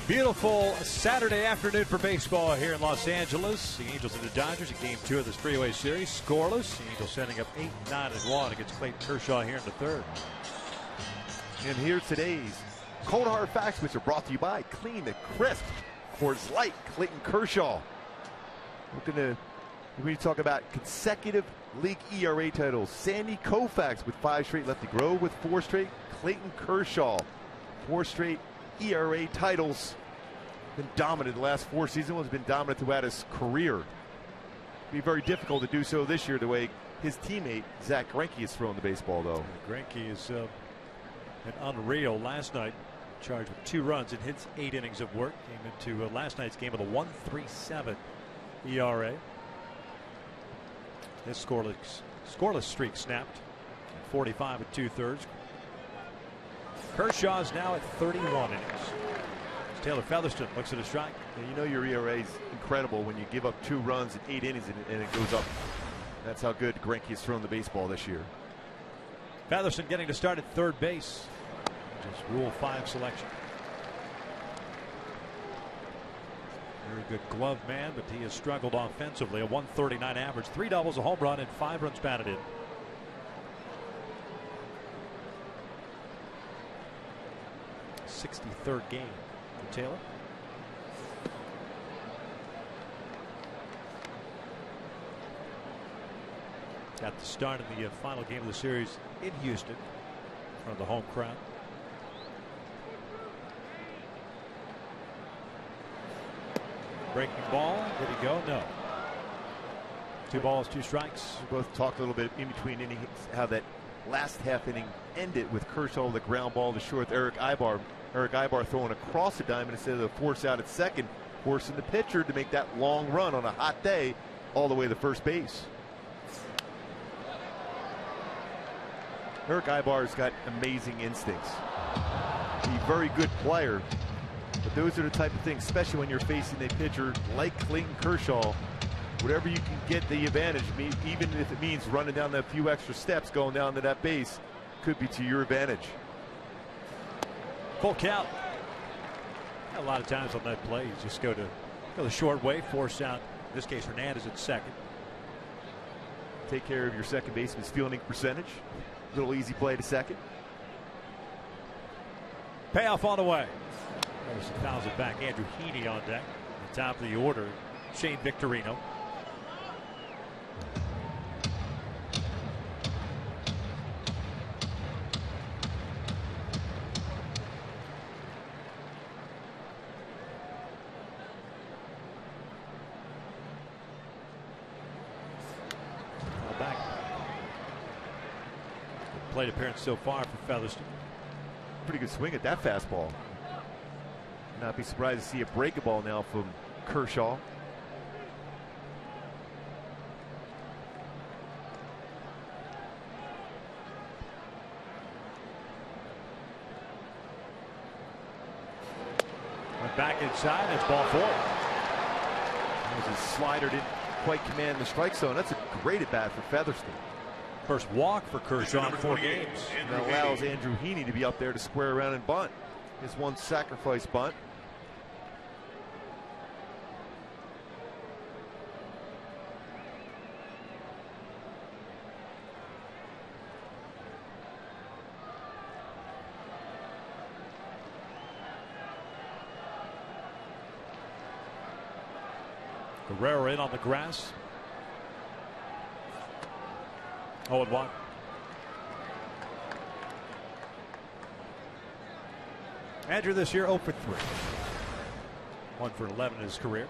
Beautiful Saturday afternoon for baseball here in Los Angeles. The Angels and the Dodgers in Game 2 of this three-way series. Scoreless. The Angels setting up 8-9-1 against Clayton Kershaw here in the third. And here's today's Cold Hard Facts, which are brought to you by Clean the Crisp. Coors Light, Clayton Kershaw. We're going to talk about consecutive league ERA titles. Sandy Koufax with 5 straight. Lefty Grove with 4 straight. Clayton Kershaw, 4 straight ERA titles. Been dominant the last 4 seasons. Has been dominant throughout his career. It'll be very difficult to do so this year the way his teammate Zach Greinke is throwing the baseball, though. Greinke is an unreal last night. Charged with 2 runs in his 8 innings of work. Came into last night's game with a 1.37 ERA. This scoreless streak snapped. 45 2/3. Kershaw's now at 31 innings. Taylor Featherston looks at a strike. And you know your ERA is incredible when you give up 2 runs in 8 innings and it goes up. That's how good Greinke has thrown the baseball this year. Featherston getting to start at third base. Just Rule 5 selection. Very good glove man, but he has struggled offensively. A 139 average, 3 doubles, a home run, and 5 runs batted in. '63rd game for Taylor. Got the start in the final game of the series in Houston in front of the home crowd. Breaking ball. Did he go? No. 2 balls, 2 strikes. We both talked a little bit in between innings how that last half inning ended with Kershaw with a ground ball to short. Eric Ibar throwing across the diamond instead of the force out at second, forcing the pitcher to make that long run on a hot day all the way to first base. Eric Ibar's got amazing instincts. He's a very good player. But those are the type of things, especially when you're facing a pitcher like Clayton Kershaw, whatever you can get the advantage, even if it means running down a few extra steps going down to that base, could be to your advantage. Full count. A lot of times on that play, you just go the short way, force out, in this case, Hernandez at second. Take care of your second baseman's fielding percentage. Little easy play to second. Payoff on the way. Fouls it back. Andrew Heaney on deck. At the top of the order, Shane Victorino. plate appearance so far for Featherston. Pretty good swing at that fastball. Not be surprised to see a breaking ball now from Kershaw. Went back inside. It's ball 4. That was a slider, didn't quite command the strike zone. That's a great at bat for Featherston. First walk for Kershaw in 4 games. That allows Andrew Heaney to be up there to square around and bunt. His one sacrifice bunt. Guerrero in on the grass. 0-1. Andrew this year 0 for 3. 1 for 11 in his career.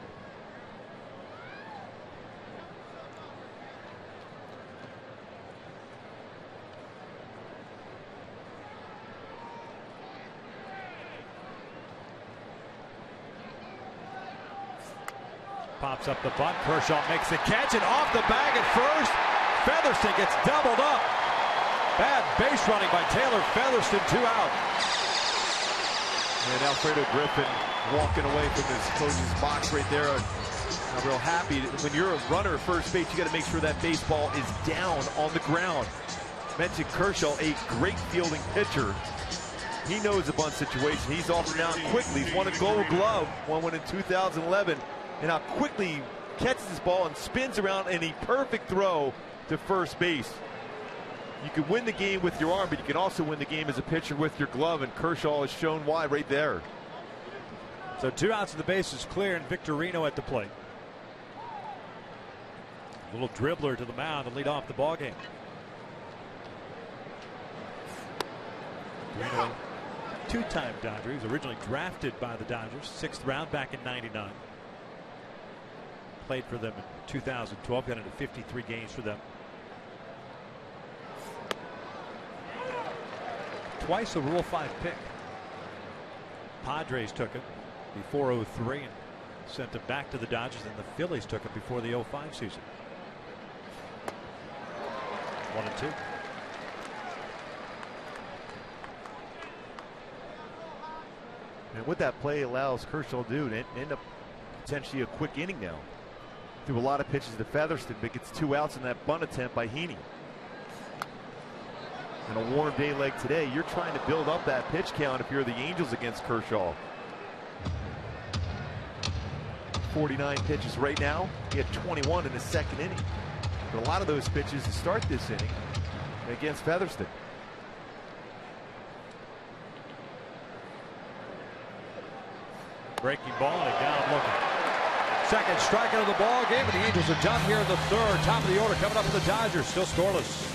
Pops up the bunt. Kershaw makes the catch and off the bag at first. Featherston gets doubled up. Bad base running by Taylor Featherston. 2 out. And Alfredo Griffin walking away from his coach's box right there. Not real happy. When you're a runner at first base, you got to make sure that baseball is down on the ground. Mentioned Kershaw, a great fielding pitcher. He knows the bunt situation. He's off and down quickly. He's won a Gold Glove. Won in 2011. And how quickly he catches this ball and spins around in a perfect throw to first base. You can win the game with your arm, but you can also win the game as a pitcher with your glove, and Kershaw has shown why right there. So 2 outs and the base is clear, and Victorino at the plate. A little dribbler to the mound to lead off the ball game. Victorino, 2-time Dodger. He was originally drafted by the Dodgers, 6th round back in '99. Played for them in 2012, got into 53 games for them. Twice a Rule 5 pick. Padres took him before '03 and sent him back to the Dodgers, and the Phillies took him before the '05 season. 1-2. And what that play allows Kershaw to do, and end up potentially a quick inning now. Threw a lot of pitches to Featherston, but gets 2 outs in that bunt attempt by Heaney. And a warm day like today, you're trying to build up that pitch count if you're the Angels against Kershaw. 49 pitches right now. He had 21 in the 2nd inning. But a lot of those pitches to start this inning against Featherston. Breaking ball and down looking. Second strikeout of the ball game, and the Angels are done here in the 3rd. Top of the order coming up for the Dodgers. Still scoreless.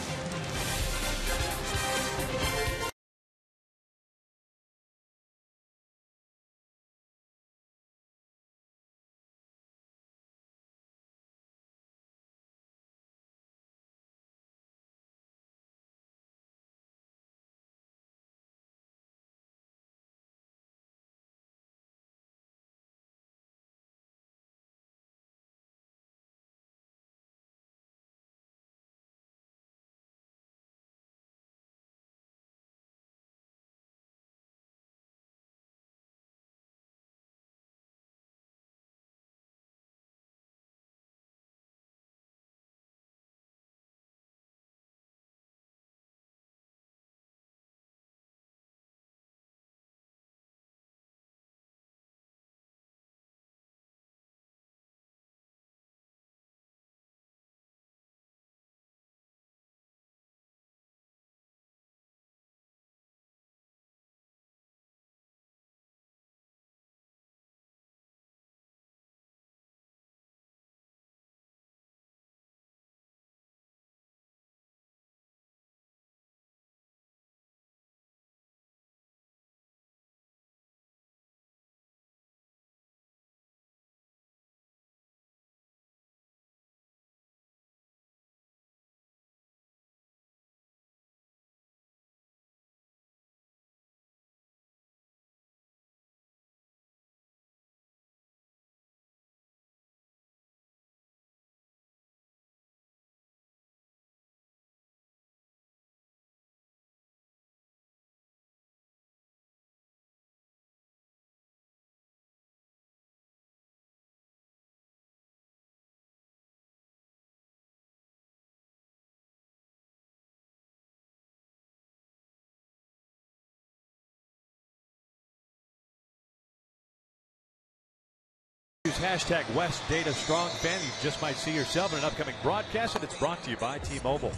Use hashtag West Data Strong Fan. You just might see yourself in an upcoming broadcast, and it's brought to you by T-Mobile.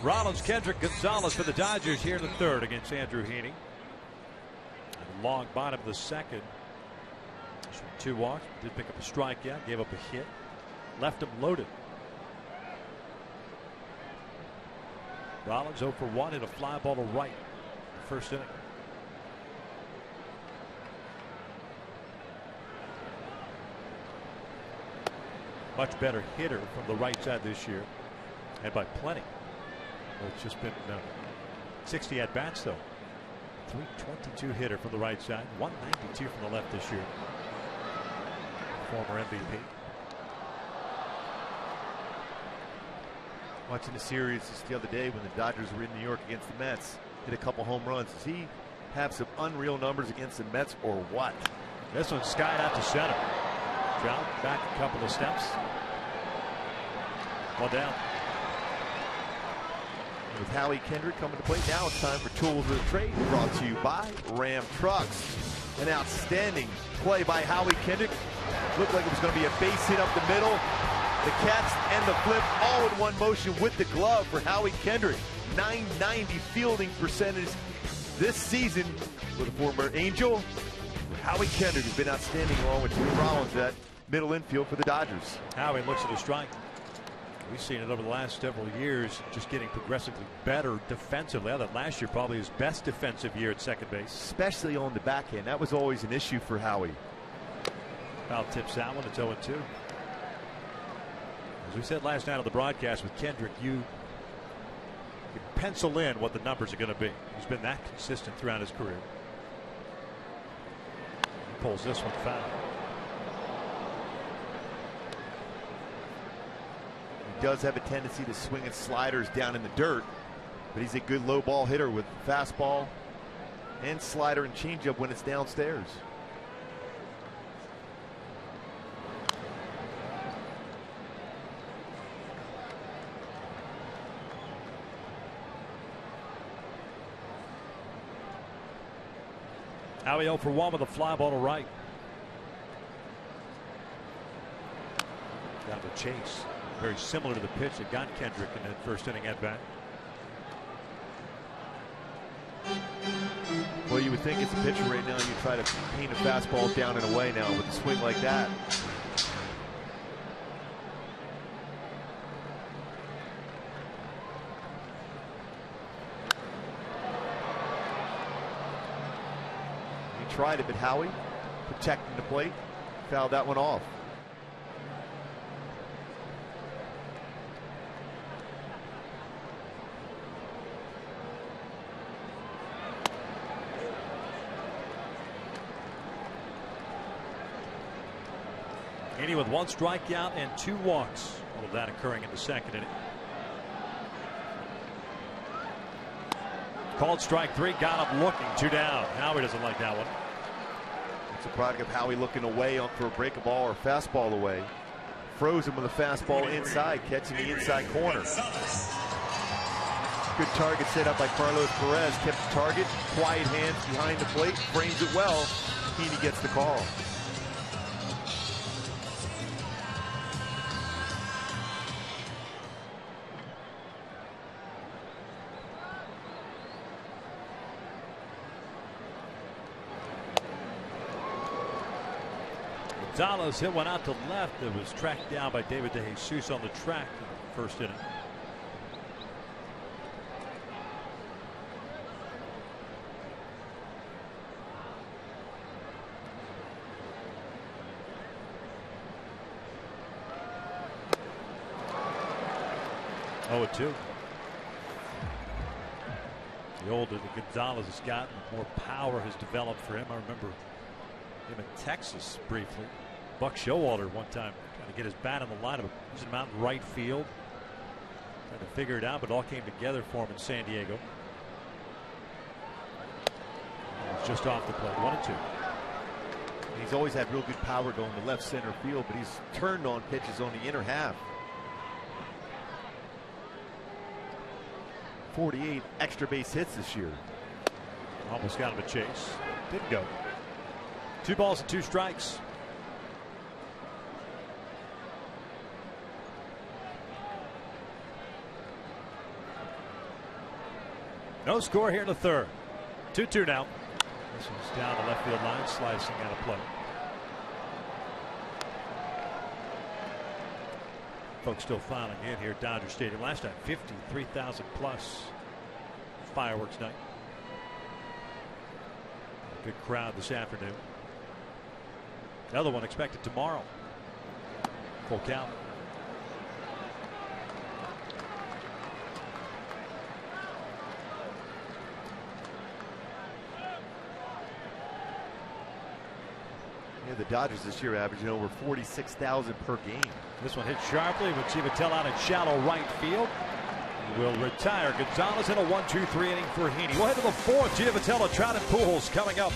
Rollins, Kendrick, Gonzalez for the Dodgers here in the third against Andrew Heaney. Long bottom of the second. 2 walks. Did pick up a strikeout. Gave up a hit. Left him loaded. Rollins 0 for 1 hit a fly ball to right. First inning. Much better hitter from the right side this year, and by plenty. Well, it's just been 60 at bats though. 322 hitter from the right side, 192 from the left this year. Former MVP. Watching the series just the other day when the Dodgers were in New York against the Mets, hit a couple home runs. Does he have some unreal numbers against the Mets or what? This one skied out to center. Trout back a couple of steps. 1 down. With Howie Kendrick coming to play, now it's time for Tools of the Trade, brought to you by Ram Trucks. An outstanding play by Howie Kendrick. Looked like it was going to be a base hit up the middle. The catch and the flip all in one motion with the glove for Howie Kendrick. .990 fielding percentage this season with a former Angel. Howie Kendrick has been outstanding along with Jimmy Rollins at middle infield for the Dodgers. Howie looks at a strike. We've seen it over the last several years, just getting progressively better defensively. I thought last year probably his best defensive year at second base. Especially on the back end. That was always an issue for Howie. Foul tips that one. It's 0-2. As we said last night on the broadcast with Kendrick, you pencil in what the numbers are going to be. He's been that consistent throughout his career. He pulls this one foul. He does have a tendency to swing his sliders down in the dirt, but he's a good low ball hitter with fastball and slider and changeup when it's downstairs. Howie 0 for 1 with a fly ball to right. Got the chase. Very similar to the pitch that got Kendrick in that first inning at bat. Well, you would think it's a pitcher right now. You try to paint a fastball down and away now with a swing like that. He tried it, but Howie protecting the plate, fouled that one off. Heaney with 1 strikeout and 2 walks. All of that occurring in the second inning. Called strike 3, got him looking, 2 down. Howie doesn't like that one. It's a product of Howie looking away for a break ball or fastball away. Froze him with a fastball inside, catching the inside corner. Good target set up by Carlos Perez. Kept the target, quiet hands behind the plate, frames it well. Heaney gets the call. Gonzalez hit one out to left that was tracked down by David DeJesus on the track in the first inning. Oh, 2. The older that Gonzalez has gotten, the more power has developed for him. I remember him in Texas briefly. Buck Showalter one time trying to get his bat in the lineup. He's in mountain right field. Trying to figure it out, but it all came together for him in San Diego. It's just off the plate. 1-2. He's always had real good power going to left center field, but he's turned on pitches on the inner half. 48 extra base hits this year. Almost got him a chase. Didn't go. 2 balls and 2 strikes. No score here in the third. 2-2 now. This one's down the left field line, slicing out of play. Folks still filing in here at Dodger Stadium. Last night, 53,000 plus fireworks night. Good crowd this afternoon. Another one expected tomorrow. Full count. Yeah, the Dodgers this year averaging over 46,000 per game. This one hit sharply with Givatella out in shallow right field. He will retire. Gonzalez in a 1-2-3 inning for Heaney. We'll head to the fourth. Givatella, Trout, and Pujols coming up.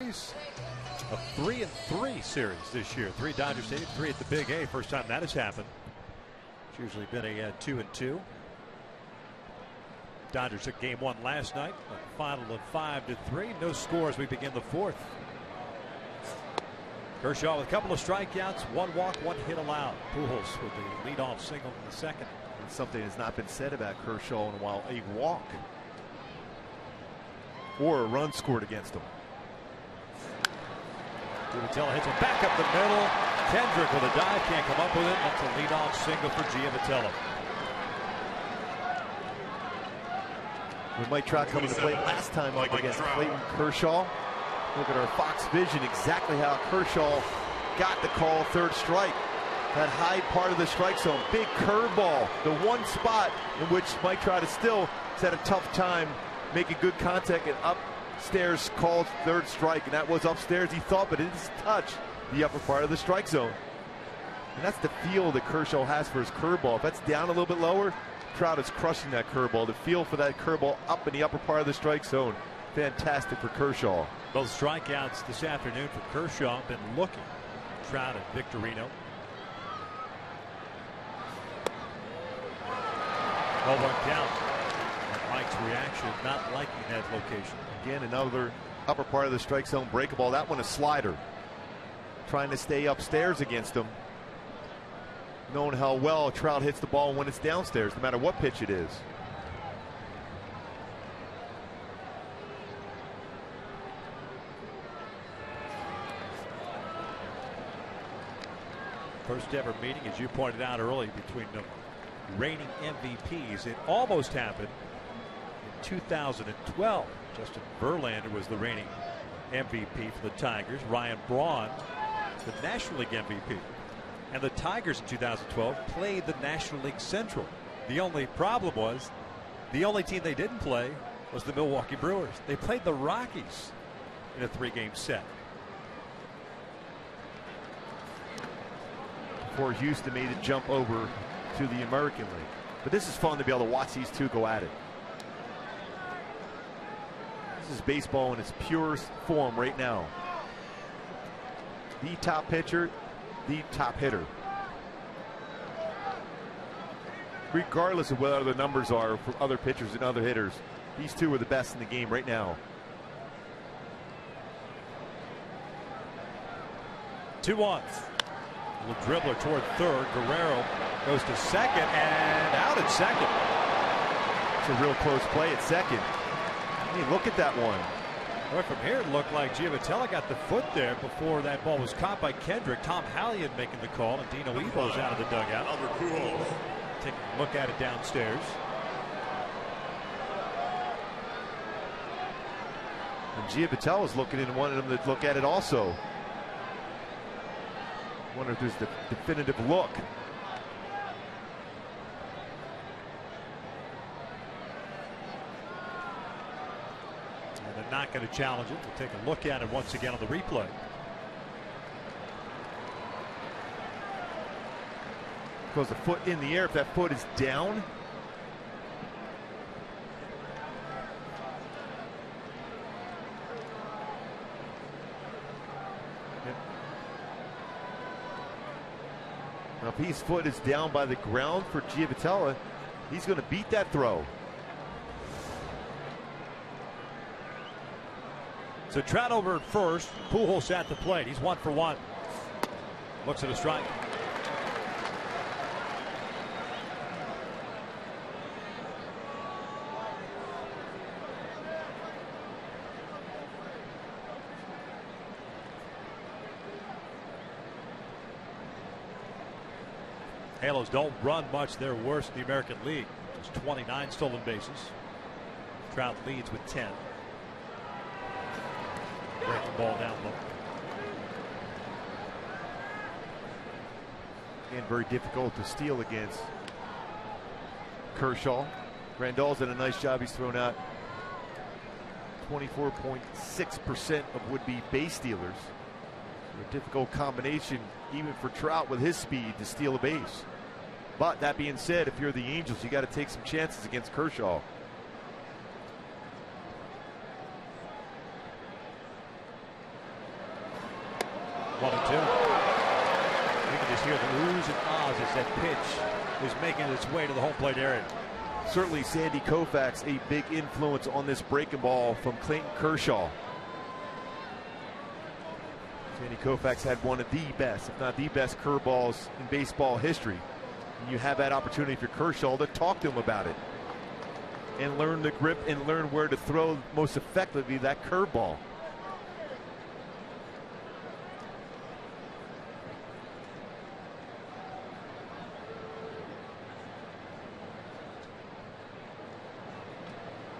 A 3-3 series this year. 3 Dodger Stadium, 3 at the Big A. First time that has happened. It's usually been a 2-2. Dodgers took game 1 last night. A final of 5-3. No score as we begin the fourth. Kershaw with a couple of strikeouts, 1 walk, 1 hit allowed. Pujols with the leadoff single in the second. And something has not been said about Kershaw in a while. A walk or a run scored against him. Givatella hits it back up the middle. Kendrick with a dive, can't come up with it. That's a leadoff single for Givatella. With Mike Trout coming to play last time up against Clayton Kershaw. Look at our Fox Vision, exactly how Kershaw got the call, third strike. That high part of the strike zone, big curveball, the one spot in which Mike Trout has still had a tough time making good contact, and upstairs called third strike, and that was upstairs, he thought, but it didn't touch the upper part of the strike zone. And that's the feel that Kershaw has for his curveball. If that's down a little bit lower, Trout is crushing that curveball. The feel for that curveball up in the upper part of the strike zone, fantastic for Kershaw. Both strikeouts this afternoon for Kershaw. Been looking. Trout and Victorino. 0-1 count. And Mike's reaction, not liking that location. Again, another upper part of the strike zone breakable. That one a slider. Trying to stay upstairs against him. Knowing how well Trout hits the ball when it's downstairs, no matter what pitch it is. First ever meeting, as you pointed out early, between the reigning MVPs. It almost happened in 2012. Justin Verlander was the reigning MVP for the Tigers. Ryan Braun, the National League MVP. And the Tigers in 2012 played the National League Central. The only problem was the only team they didn't play was the Milwaukee Brewers. They played the Rockies in a 3-game set. Before Houston made a jump over to the American League. But this is fun to be able to watch these two go at it. This is baseball in its purest form right now. The top pitcher, the top hitter. Regardless of what other numbers are for other pitchers and other hitters, these two are the best in the game right now. 2-1. Little dribbler toward third. Guerrero goes to second and out at second. It's a real close play at second. I mean, look at that one. Well, from here, it looked like Giavotella got the foot there before that ball was caught by Kendrick. Tom Hallion making the call, and Dino Evo's out of the dugout. Taking a look at it downstairs. And Giavotella looking in, wanted him to look at it also. Wonder if there's the definitive look. And they're not going to challenge it. We'll take a look at it once again on the replay. Goes a foot in the air. If that foot is down, now if his foot is down by the ground for Giavotella, he's going to beat that throw. So Trout over at first. Pujols at the plate. He's 1 for 1. Looks at a strike. Halos don't run much. They're worse in the American League. Just 29 stolen bases. Trout leads with 10. Breaking ball down low. And very difficult to steal against Kershaw. Grandal's done a nice job. He's thrown out 24.6% of would-be base stealers. A difficult combination even for Trout with his speed to steal a base. But that being said, if you're the Angels, you got to take some chances against Kershaw. One and two. You can just hear the oohs and ahs as that pitch is making its way to the home plate area. Certainly Sandy Koufax a big influence on this breaking ball from Clayton Kershaw. Sandy Koufax had one of the best, if not the best, curveballs in baseball history. And you have that opportunity for Kershaw to talk to him about it and learn the grip and learn where to throw most effectively that curveball.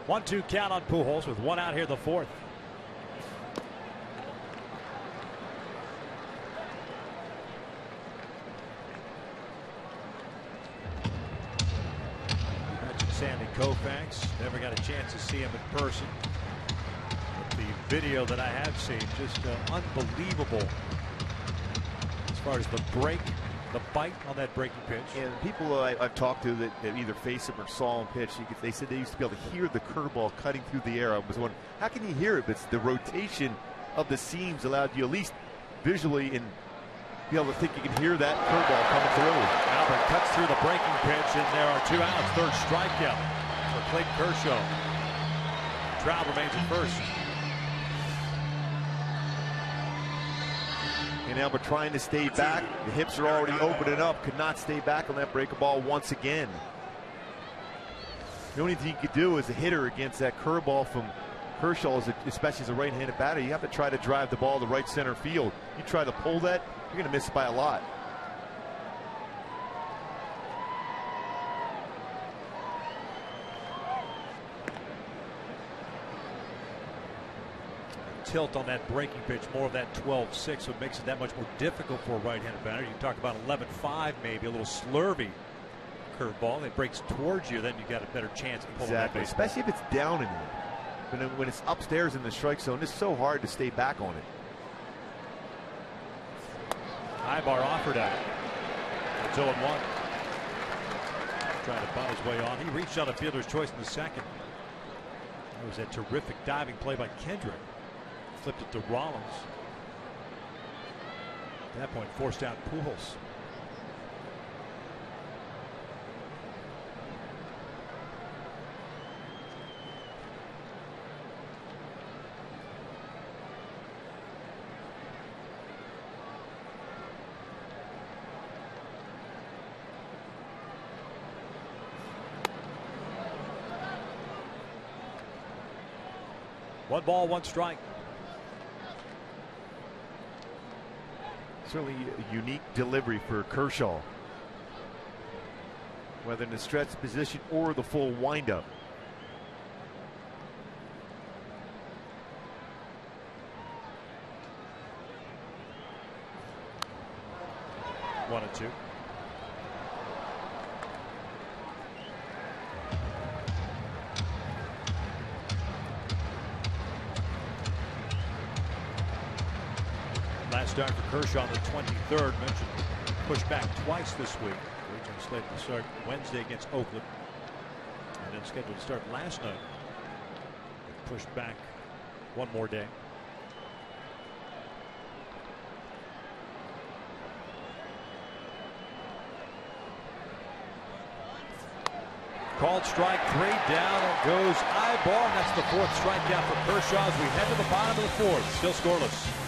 One-two count on Pujols with one out here in the fourth. You mentioned Sandy Koufax. Never got a chance to see him in person. But the video that I have seen, just unbelievable as far as the break, the bite on that breaking pitch. And people I've talked to that either faced him or saw him pitch, they said they used to be able to hear the curveball cutting through the air. I was wondering, how can you hear it? But it's the rotation of the seams allowed you at least visually and be able to think you can hear that curveball coming through. Albert cuts through the breaking pitch, and there are 2 outs. Third strikeout for Clayton Kershaw. Trout remains at first. And Albert trying to stay back. The hips are already opening up. Could not stay back on that breaking ball once again. The only thing you could do as a hitter against that curveball from Kershaw, especially as a right-handed batter, you have to try to drive the ball to right center field. You try to pull that, you're going to miss it by a lot. tilt on that breaking pitch, more of that 12-6, so it makes it that much more difficult for a right-handed batter. You talk about 11-5, maybe a little slurvy curveball. It breaks towards you, then you got a better chance of pulling that baseball. Especially if it's down in you. When it's upstairs in the strike zone, it's so hard to stay back on it. Ibar offered at it. It's 0-1. Trying to bunt his way on. He reached out a fielder's choice in the second. That was a terrific diving play by Kendrick. Flipped it to Rollins. At that point, forced out Pujols. One ball, one strike. Certainly a unique delivery for Kershaw. Whether in the stretch position or the full windup. One and two. Last start for Kershaw on the 23rd. Mentioned pushed back twice this week. Originally slated to start Wednesday against Oakland, and then scheduled to start last night. Pushed back one more day. Called strike three, down and goes Ibar, and that's the fourth strikeout for Kershaw as we head to the bottom of the fourth. Still scoreless.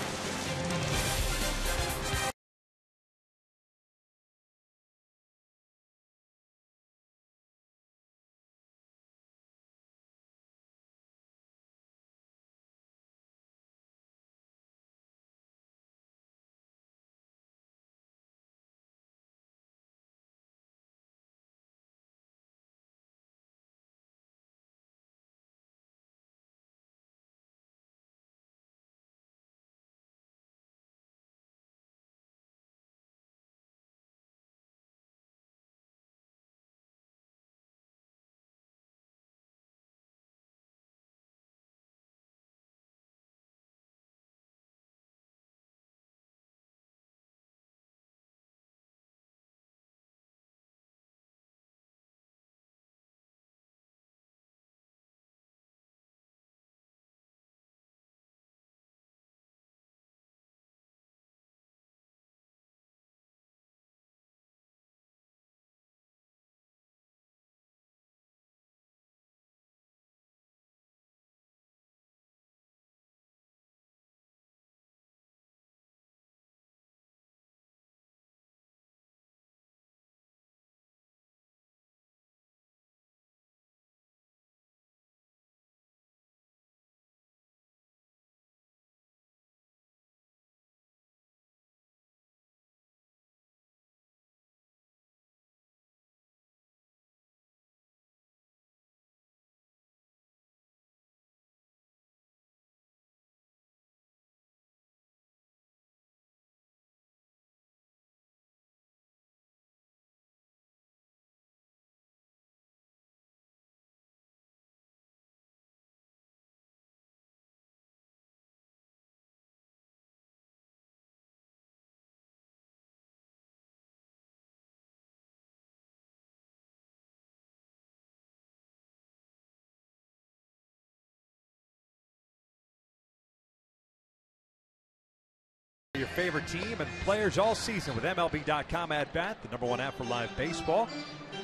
Your favorite team and players all season with MLB.com At Bat, the #1 app for live baseball.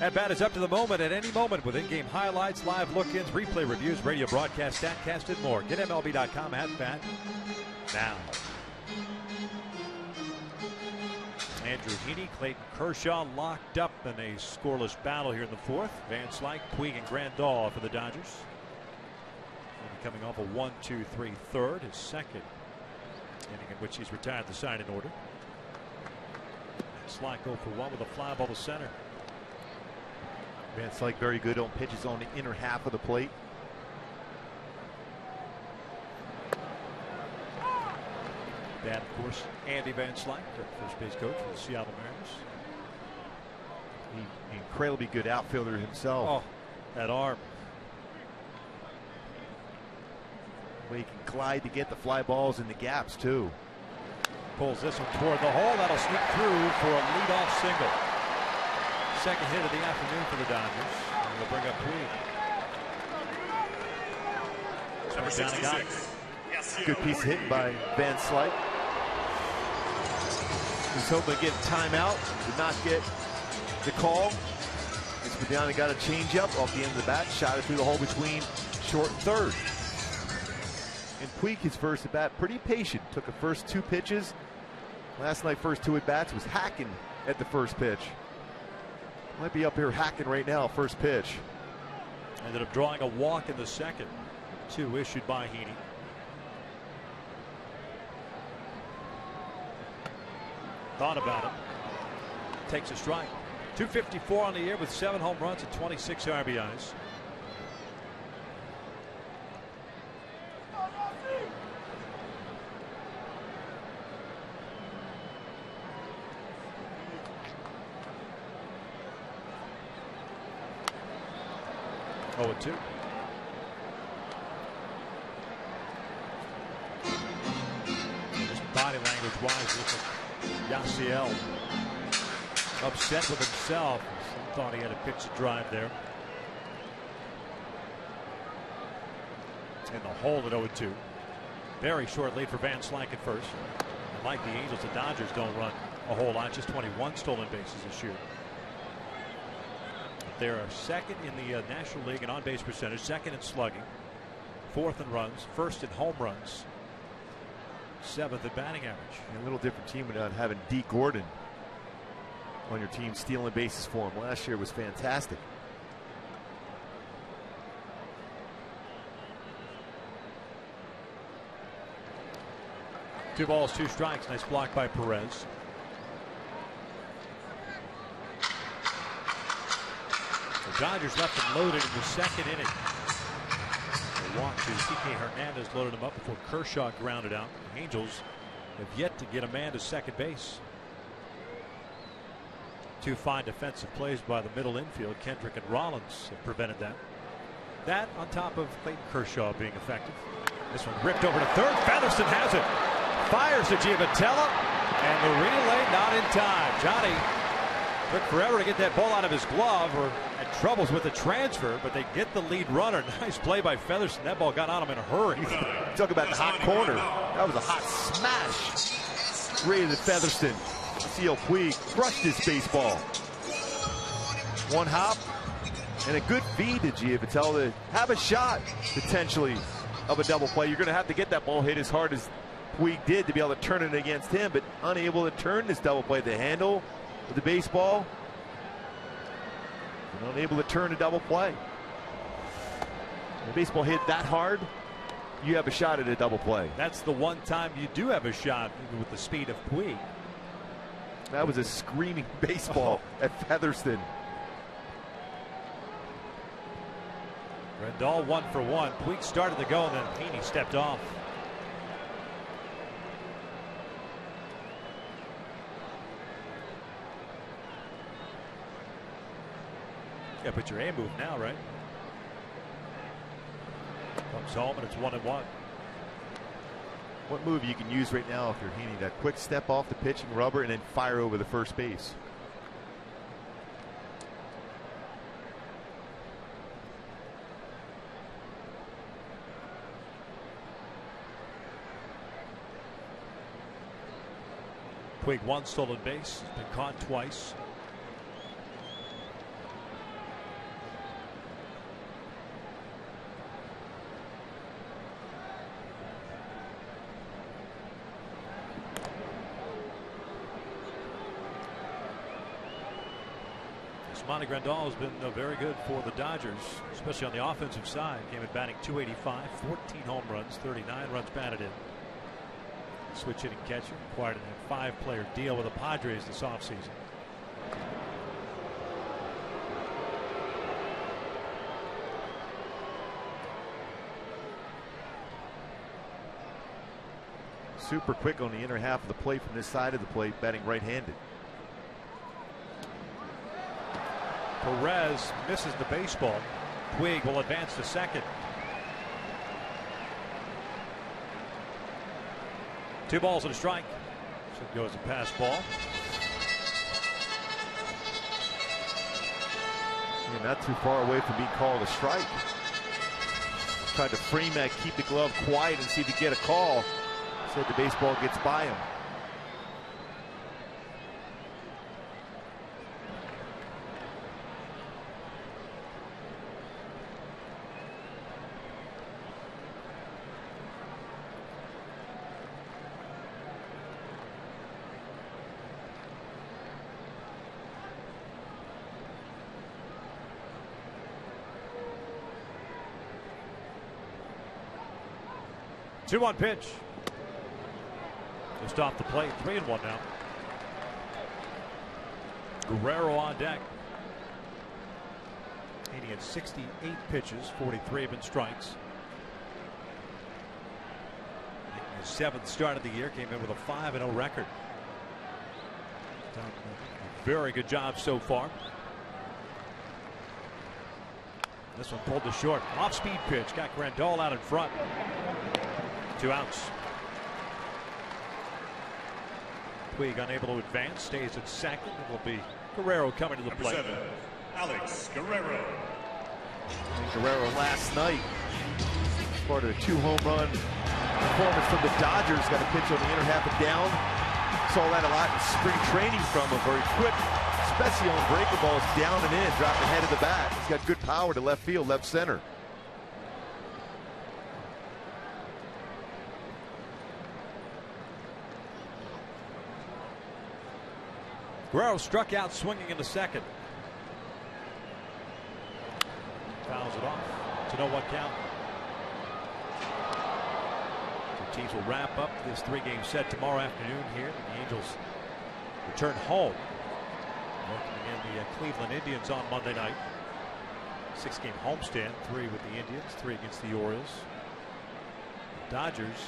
At Bat is up to the moment at any moment with in-game highlights, live look-ins, replay reviews, radio broadcast, StatCast, and more. Get MLB.com At Bat now. Andrew Heaney, Clayton Kershaw locked up in a scoreless battle here in the fourth. Van Slyke, Puig, and Grandal for the Dodgers. And coming off a 1-2-3 third, his second inning in which he's retired the signing order. Slyke 0 for 1 with a fly ball to center. Van Slyke very good on pitches on the inner half of the plate. Dad, of course, Andy Van Slyke, first base coach for the Seattle Mariners. He incredibly good outfielder himself. Oh, that arm. Well, he can glide to get the fly balls in the gaps too. Pulls this one toward the hole. That'll sneak through for a leadoff single. Second hit of the afternoon for the Dodgers. And they'll bring up Puig. Number 66. Good piece of hitting by Van Slyke. He's hoping to get a timeout. Did not get the call. Espadana got a changeup off the end of the bat. Shot it through the hole between short and third. And Puig, his first at bat, pretty patient. Took the first 2 pitches. Last night, first 2 at bats was hacking at the first pitch. Might be up here hacking right now, first pitch. Ended up drawing a walk in the second. 2 issued by Heaney. Thought about it. Takes a strike. 254 on the year with 7 home runs and 26 RBIs. Oh, 2. Just body language wise, look at Yasiel upset with himself. Some thought he had a pitch to drive there. In the hole at 0-2. Very short lead for Van Slyke at first. And like the Angels, the Dodgers don't run a whole lot, just 21 stolen bases this year. They're second in the National League in on-base percentage, second in slugging, 4th in runs, 1st in home runs, 7th in batting average. A little different team without having D. Gordon on your team stealing bases for him. Last year was fantastic. Two balls, 2 strikes. Nice block by Perez. The Dodgers left him loaded in the second inning. They walked to Kike Hernandez, loaded him up before Kershaw grounded out. The Angels have yet to get a man to second base. 2 fine defensive plays by the middle infield. Kendrick and Rollins have prevented that. That on top of Clayton Kershaw being effective. This one ripped over to third. Featherston has it. Fires to Giavotella, and the relay not in time. Johnny took forever to get that ball out of his glove, or had troubles with the transfer, but they get the lead runner. Nice play by Featherston. That ball got on him in a hurry. Talk about the hot corner. That was a hot smash. Rated Featherston. C.L. Puig crushed his baseball. 1 hop and a good feed to Giavotella to have a shot potentially of a double play. You're going to have to get that ball hit as hard as Puig did to be able to turn it against him, but unable to turn this double play. The handle with the baseball and unable to turn a double play. The baseball hit that hard, you have a shot at a double play. That's the one time you do have a shot with the speed of Puig. That was a screaming baseball at Featherston. Rendall 1 for 1. Puig started to go, and then Heaney stepped off. Yeah, put your A move now, right? Comes home, and it's 1-1. What move you can use right now if you're Heaney? That quick step off the pitching rubber and then fire over the first base. Puig 1 stolen base, has been caught twice. Monty Grandal has been very good for the Dodgers, especially on the offensive side. Came in batting .285, 14 home runs, 39 runs batted in. Switch hitting catcher, acquired a 5-player deal with the Padres this offseason. Super quick on the inner half of the plate from this side of the plate, batting right-handed. Perez misses the baseball. Puig will advance to second. 2 balls and a strike. So it goes a pass ball. Yeah, not too far away from being called a strike. Tried to frame that, keep the glove quiet and see if he get a call. Said the baseball gets by him. Two-one pitch. Just off the plate. 3-1 now. Guerrero on deck. And he had 68 pitches. 43 have been strikes. Making his 7th start of the year. Came in with a 5-0 record. Done a very good job so far. This one pulled to short. Off-speed pitch. Got Grandal out in front. 2 outs. Puig unable to advance, stays at second. It will be Guerrero coming to the plate. 7, Alex Guerrero. And Guerrero last night, part of a 2-home run performance from the Dodgers. Got a pitch on the inner half of down. Saw that a lot in spring training from him. Very quick, especially on breaking balls down and in, dropping head of the bat. He's got good power to left field, left center. Guerrero struck out swinging in the second. Fouls it off. To no one count. The teams will wrap up this 3-game set tomorrow afternoon here. The Angels return home. Welcoming in the Cleveland Indians on Monday night. 6-game homestand. 3 with the Indians, 3 against the Orioles. The Dodgers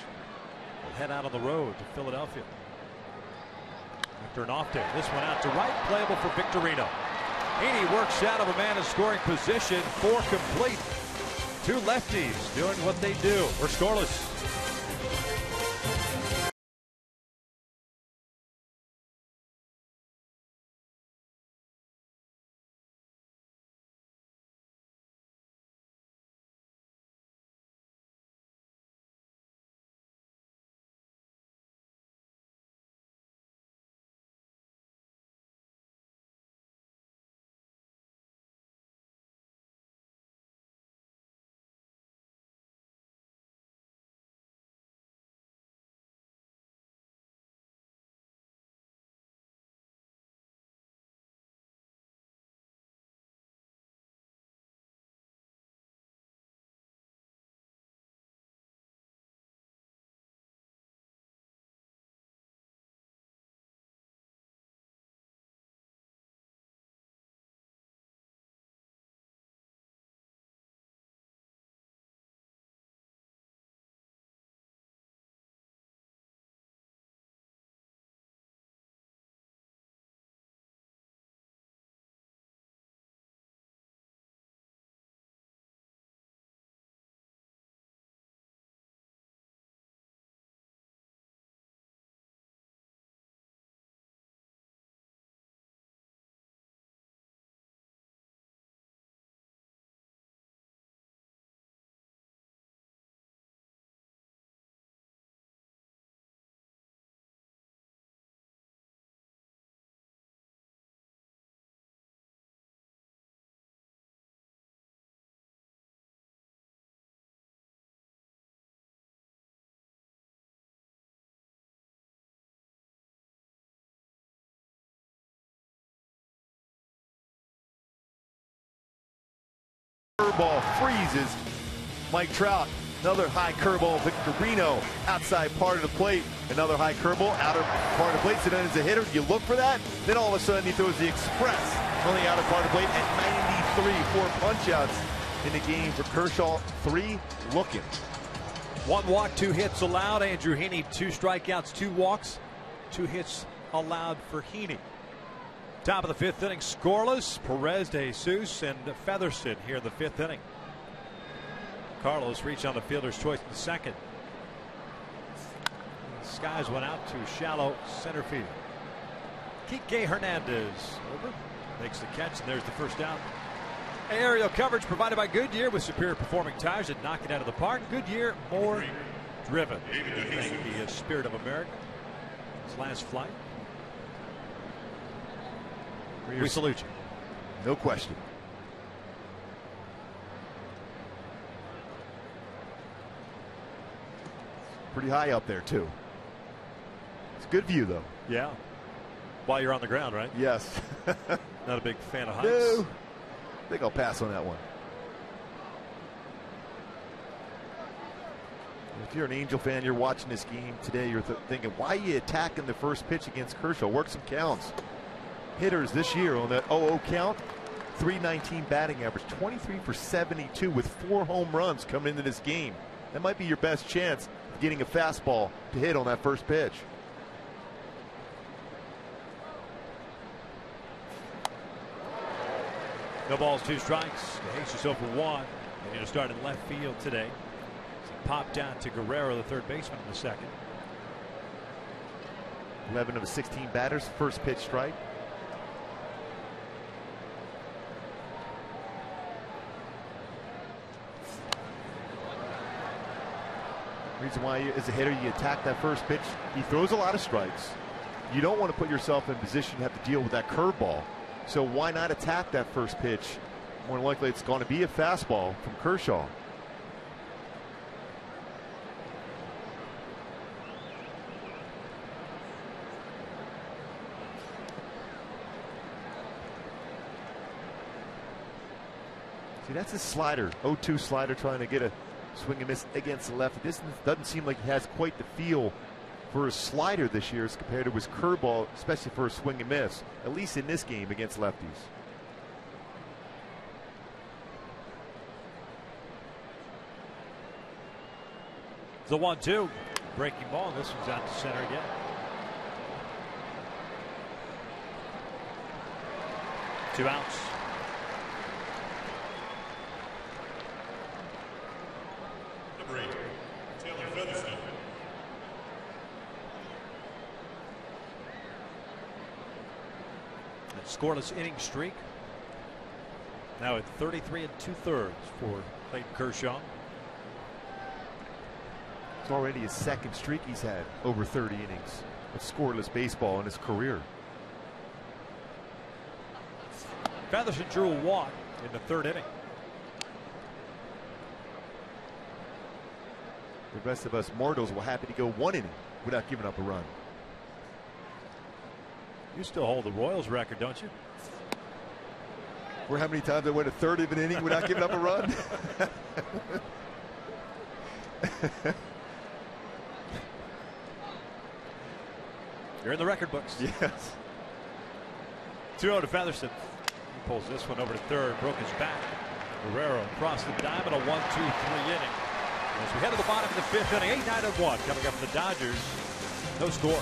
will head out on the road to Philadelphia. After an off day, this one out to right, playable for Victorino. Heaney works out of a man in scoring position, 4 complete. 2 lefties doing what they do. We're scoreless. Curveball freezes Mike Trout. Another high curveball, Victorino, outside part of the plate. Another high curveball, outer part of the plate. So then as a hitter, you look for that. Then all of a sudden he throws the express on the outer part of the plate at 93. 4 punch outs in the game for Kershaw. 3 looking. 1 walk, 2 hits allowed. Andrew Heaney, 2 strikeouts, 2 walks, 2 hits allowed for Heaney. Top of the 5th inning, scoreless. Perez, De Jesus, and Featherston here in the 5th inning. Carlos reached on the fielder's choice in the 2nd. Skies went out to shallow center field. Kike Hernandez over, makes the catch, and there's the first down. Aerial coverage provided by Goodyear with superior performing tires that knock it out of the park. Goodyear, more driven. Thank the Spirit of America. His last flight. We salute you. No question. Pretty high up there, too. It's a good view, though. Yeah. While you're on the ground, right? Yes. Not a big fan of heights. No. I think I'll pass on that one. If you're an Angel fan, you're watching this game today, you're thinking, why are you attacking the first pitch against Kershaw? Work some counts. Hitters this year on that 0-0 count, .319 batting average, 23 for 72 with 4 home runs coming into this game. That might be your best chance of getting a fastball to hit on that first pitch. No balls, 2 strikes. Jesus over 1. And going to start in left field today. Popped down to Guerrero, the third baseman, in the 2nd. 11 of the 16 batters, first pitch strike. Reason why, as a hitter, you attack that first pitch. He throws a lot of strikes. You don't want to put yourself in a position to have to deal with that curveball. So why not attack that first pitch? More than likely, it's going to be a fastball from Kershaw. See, that's his slider, 0-2 slider, trying to get a swing and miss against the left. This doesn't seem like he has quite the feel for his slider this year as compared to his curveball, especially for a swing and miss, at least in this game against lefties. The 1-2. Breaking ball. This one's out to center again. Two outs. Scoreless inning streak. Now at 33 2/3 for Clayton Kershaw. It's already his 2nd streak he's had over 30 innings of scoreless baseball in his career. Featherston drew a walk in the 3rd inning. The rest of us mortals were happy to go 1 inning without giving up a run. You still hold the Royals record, don't you? For how many times I went a 1/3 of an inning without giving up a run? You're in the record books. Yes. 2-0 to Featherston. He pulls this one over to 3rd, broke his back. Guerrero across the diamond, a 1-2-3 inning. As we head to the bottom of the 5th inning, 8-9-1 coming up from the Dodgers. No score.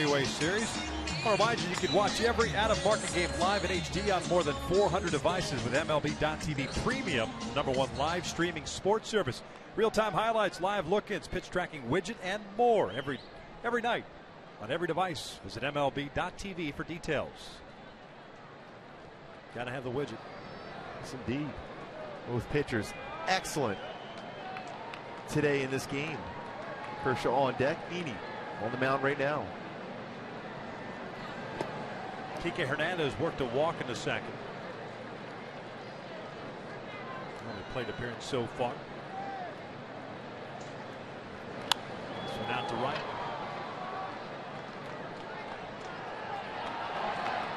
Three-way series. I'll remind you, you can watch every out-of-market game live in HD on more than 400 devices with MLB.TV Premium, #1 live streaming sports service. Real-time highlights, live look-ins, pitch tracking widget, and more every night on every device. Visit MLB.TV for details. Got to have the widget. Yes, indeed. Both pitchers excellent today in this game. Kershaw on deck, Heaney on the mound right now. Kike Hernandez worked a walk in the second. Only plate appearance so far. This one out to right.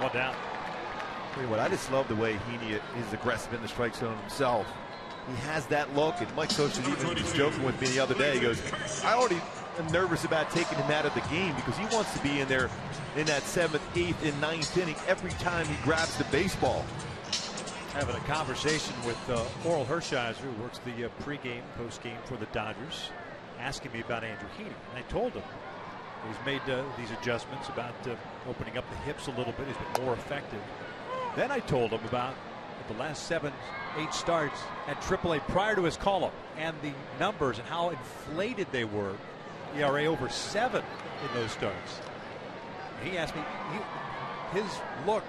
One down. Tell you what, I just love the way Heaney is aggressive in the strike zone himself. He has that look, and Mike Scioscia even was joking with me the other day. He goes, I already am nervous about taking him out of the game because he wants to be in there in that 7th, 8th, and 9th inning every time he grabs the baseball. Having a conversation with Oral Hershiser, who works the pregame, postgame for the Dodgers, asking me about Andrew Heaney. And I told him he's made these adjustments about opening up the hips a little bit. He's been more effective. Then I told him about the last 7, 8 starts at AAA prior to his call-up and the numbers and how inflated they were. ERA over 7 in those starts. He asked me, his look,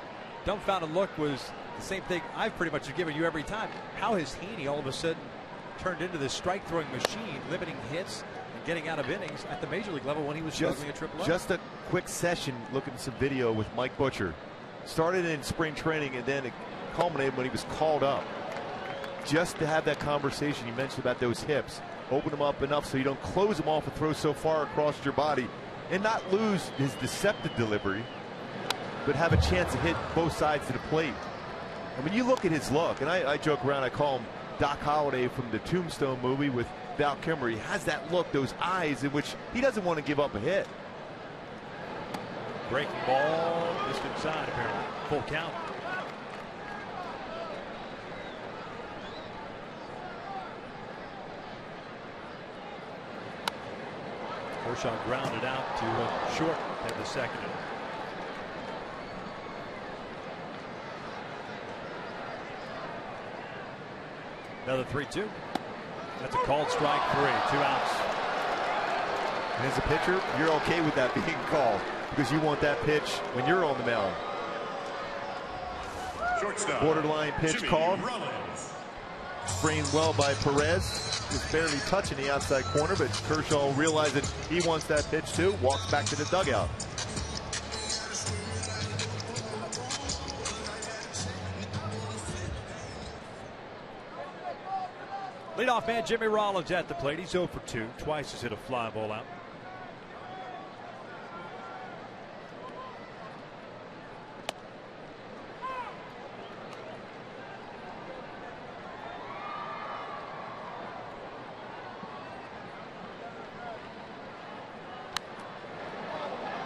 dumbfounded look, was the same thing I've pretty much given you every time. How has Heaney all of a sudden turned into this strike-throwing machine, limiting hits and getting out of innings at the major league level when he was struggling at AAA? Just a quick session, looking at some video with Mike Butcher. Started in spring training and then it culminated when he was called up. Just to have that conversation you mentioned about those hips, open them up enough so you don't close them off and throw so far across your body and not lose his deceptive delivery, but have a chance to hit both sides of the plate. I mean, you look at his look, and I joke around, I call him Doc Holliday from the Tombstone movie with Val Kilmer. He has that look, those eyes in which he doesn't want to give up a hit. Breaking ball, just inside apparently. Full count. Kershaw grounded out to short at the second. Another 3-2. That's a called strike 3. 2 outs. And as a pitcher, you're okay with that being called because you want that pitch when you're on the mound. Shortstop, Borderline pitch Jimmy called. Rollins. Framed well by Perez. Just barely touching the outside corner, but Kershaw realizing he wants that pitch too. Walks back to the dugout. Leadoff man Jimmy Rollins at the plate. He's 0 for 2. Twice has hit a fly ball out.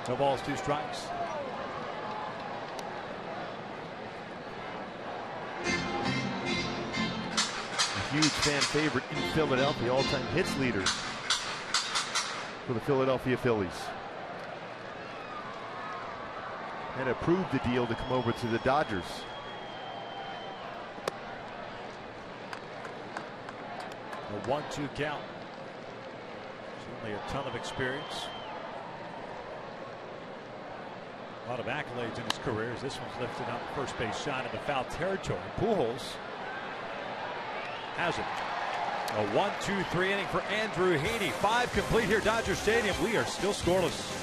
No balls, 2 strikes. Huge fan favorite in Philadelphia, all-time hits leader for the Philadelphia Phillies. And approved the deal to come over to the Dodgers. A 1-2 count. Certainly a ton of experience. A lot of accolades in his career as this one's lifted up. First base shot into foul territory. Pujols has it. A 1-2-3 inning for Andrew Heaney. 5 complete here, Dodger Stadium. We are still scoreless.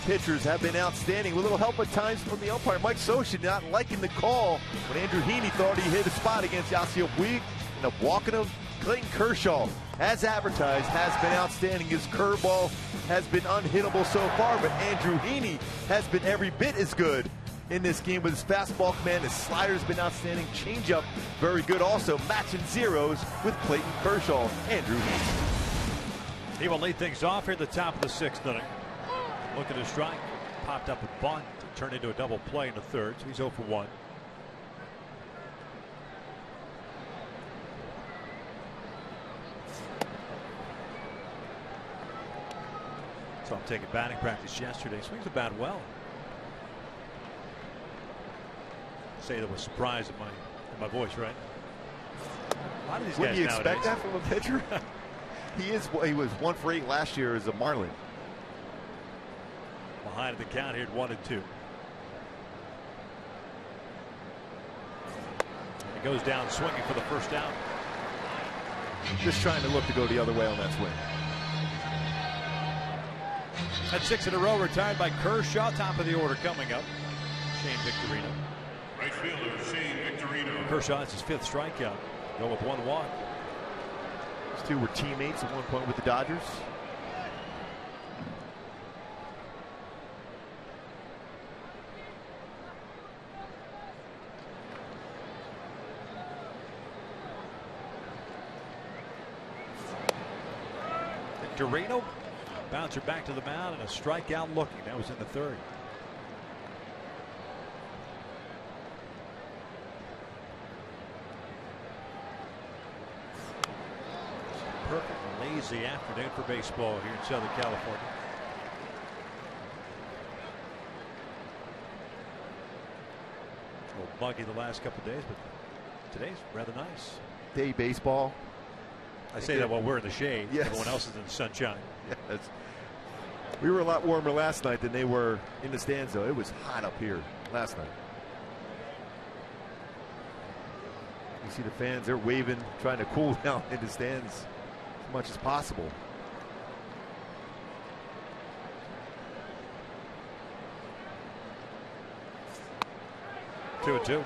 pitchers have been outstanding with a little help at times from the umpire. Mike Scioscia not liking the call when Andrew Heaney thought he hit a spot against Yasiel Puig. Ended up walking him. Clayton Kershaw, as advertised, has been outstanding. His curveball has been unhittable so far, but Andrew Heaney has been every bit as good in this game with his fastball command. His slider's been outstanding. Changeup, very good also. Matching zeros with Clayton Kershaw. Andrew Heaney. He will lead things off here at the top of the 6th inning. Look at his strike. Popped up a bunt. Turned into a double play in the 3rd, so he's 0 for 1. So I'm taking batting practice yesterday. Swings the bat well. Say there was surprise in my voice, right? A lot of these guys Wouldn't you expect nowadays. that from a pitcher? He was 1 for 8 last year as a Marlin. Behind the count here at 1-2. He goes down swinging for the first out. Just trying to look to go the other way on that swing. That's 6 in a row retired by Kershaw. Top of the order coming up. Shane Victorino. Right fielder Shane Victorino. Kershaw has his 5th strikeout. Go with 1 walk. These two were teammates at one point with the Dodgers. Victorino. Bouncer back to the mound and a strikeout looking. That was in the 3rd. Perfect lazy afternoon for baseball here in Southern California. A little buggy the last couple of days, but today's rather nice. Day baseball. I say that while we're in the shade. Yes. Everyone else is in the sunshine. Yes. We were a lot warmer last night than they were in the stands, though. It was hot up here last night. You see the fans, they're waving, trying to cool down in the stands as much as possible. Two and two.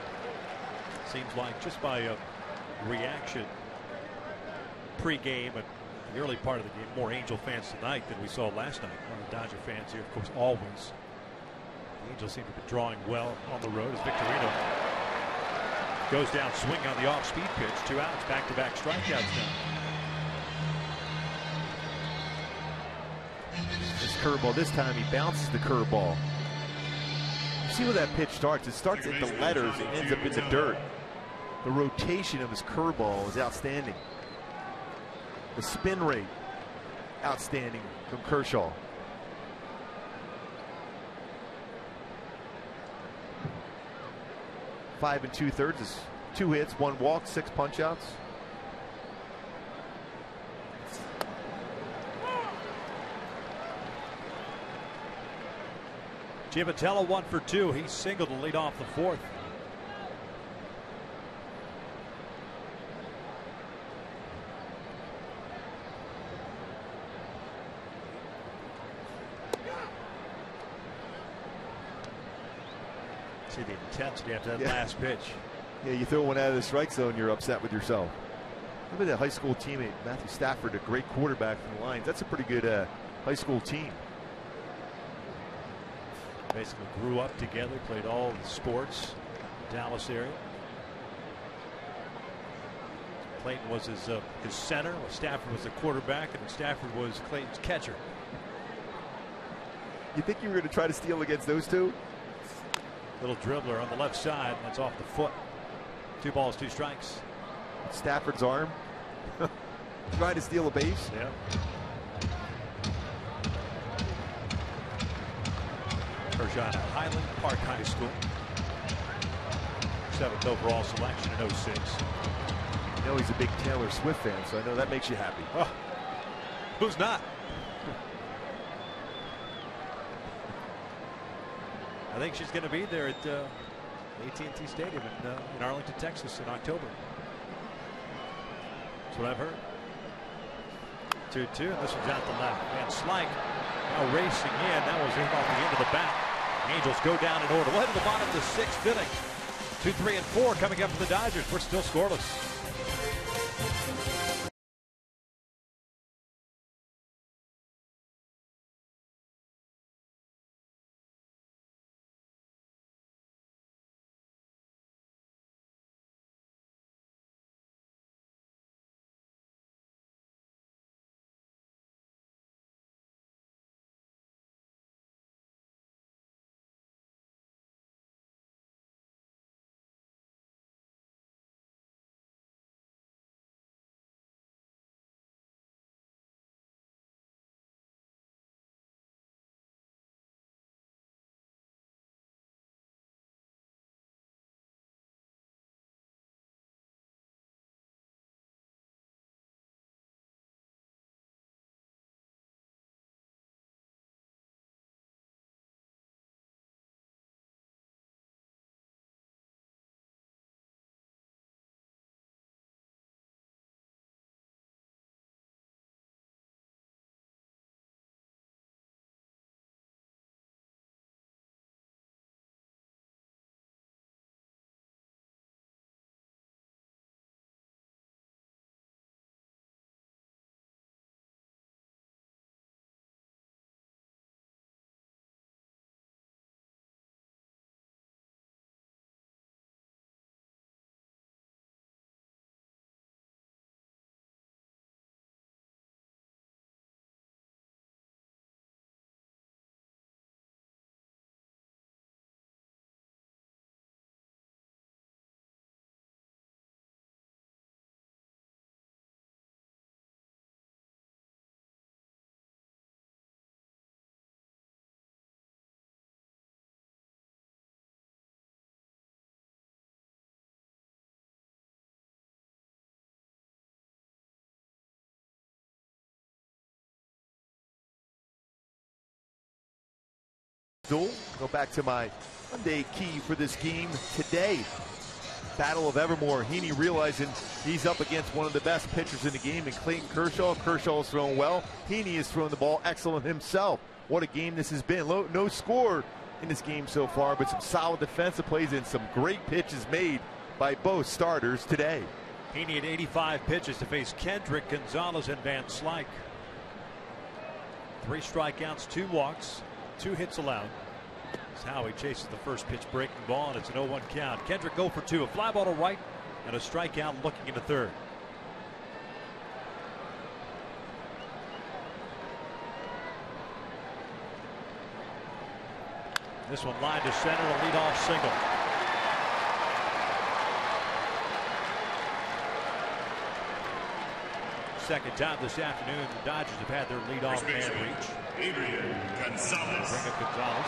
Seems like just by a reaction pre-game and the early part of the game, more Angel fans tonight than we saw last night. The Dodger fans here, of course, always. The Angels seem to be drawing well on the road as Victorino goes down swinging on the off-speed pitch. 2 outs, back-to-back strikeouts now. This curveball, this time he bounces the curveball. See where that pitch starts. It starts at the letters. It ends up in the dirt. The rotation of his curveball is outstanding. The spin rate, outstanding from Kershaw. Five and 2/3 is 2 hits, 1 walk, 6 punchouts. Giavatello 1 for 2. He singled to lead off the 4th. See the intensity after that last pitch. Yeah, you throw one out of the strike zone, you're upset with yourself. Look at that high school teammate, Matthew Stafford, a great quarterback from the Lions. That's a pretty good high school team. Basically grew up together, played all the sports in the Dallas area. Clayton was his center, Stafford was the quarterback, and Stafford was Clayton's catcher. You think you were going to try to steal against those two? Little dribbler on the left side, that's off the foot. 2 balls, 2 strikes. Stafford's arm. Trying to steal a base. Yeah. Kershaw at Highland Park High School. 7th overall selection in 06. You know he's a big Taylor Swift fan, so I know that makes you happy. Oh, who's not? I think she's going to be there at AT&T Stadium in Arlington, Texas in October. That's what I've heard. 2-2, and this one's out the left. Van Slyke now racing in. That was in off the end of the bat. The Angels go down in order. We'll head to the bottom of the 6th inning. 2, 3, and 4 coming up for the Dodgers. We're still scoreless. Go back to my Monday key for this game today. Battle of Evermore. Heaney realizing he's up against one of the best pitchers in the game in Clayton Kershaw. Kershaw is throwing well. Heaney is throwing the ball excellent himself. What a game this has been. No score in this game so far, but some solid defensive plays and some great pitches made by both starters today. Heaney had 85 pitches to face Kendrick, Gonzalez, and Van Slyke. 3 strikeouts, 2 walks, 2 hits allowed. As Howie chases the first pitch breaking ball, and it's an 0-1 count. Kendrick 0 for 2, a fly ball to right, and a strikeout looking into third. This one line to center, a leadoff single. Second time this afternoon, the Dodgers have had their leadoff man reach. Adrian Gonzalez. Bring up Gonzalez.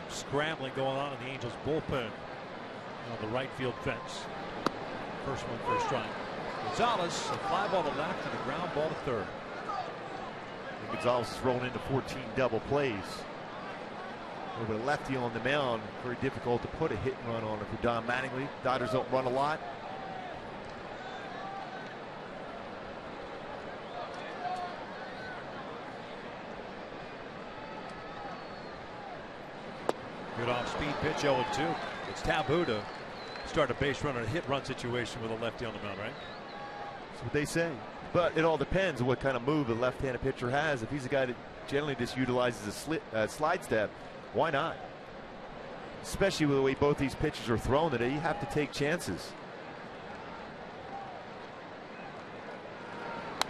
Scrambling going on in the Angels bullpen on the right field fence. First one for a strike. Gonzalez, a fly ball to left and a ground ball to third. And Gonzalez is rolling into 14 double plays. With a lefty on the mound, very difficult to put a hit and run on it for Don Mattingly. Dodgers don't run a lot. Good off-speed pitch, 0-2. It's taboo to start a base run or a hit run situation with a lefty on the mound, right? That's what they say. But it all depends on what kind of move the left-handed pitcher has. If he's a guy that generally just utilizes a slide step, why not? Especially with the way both these pitchers are thrown today, you have to take chances.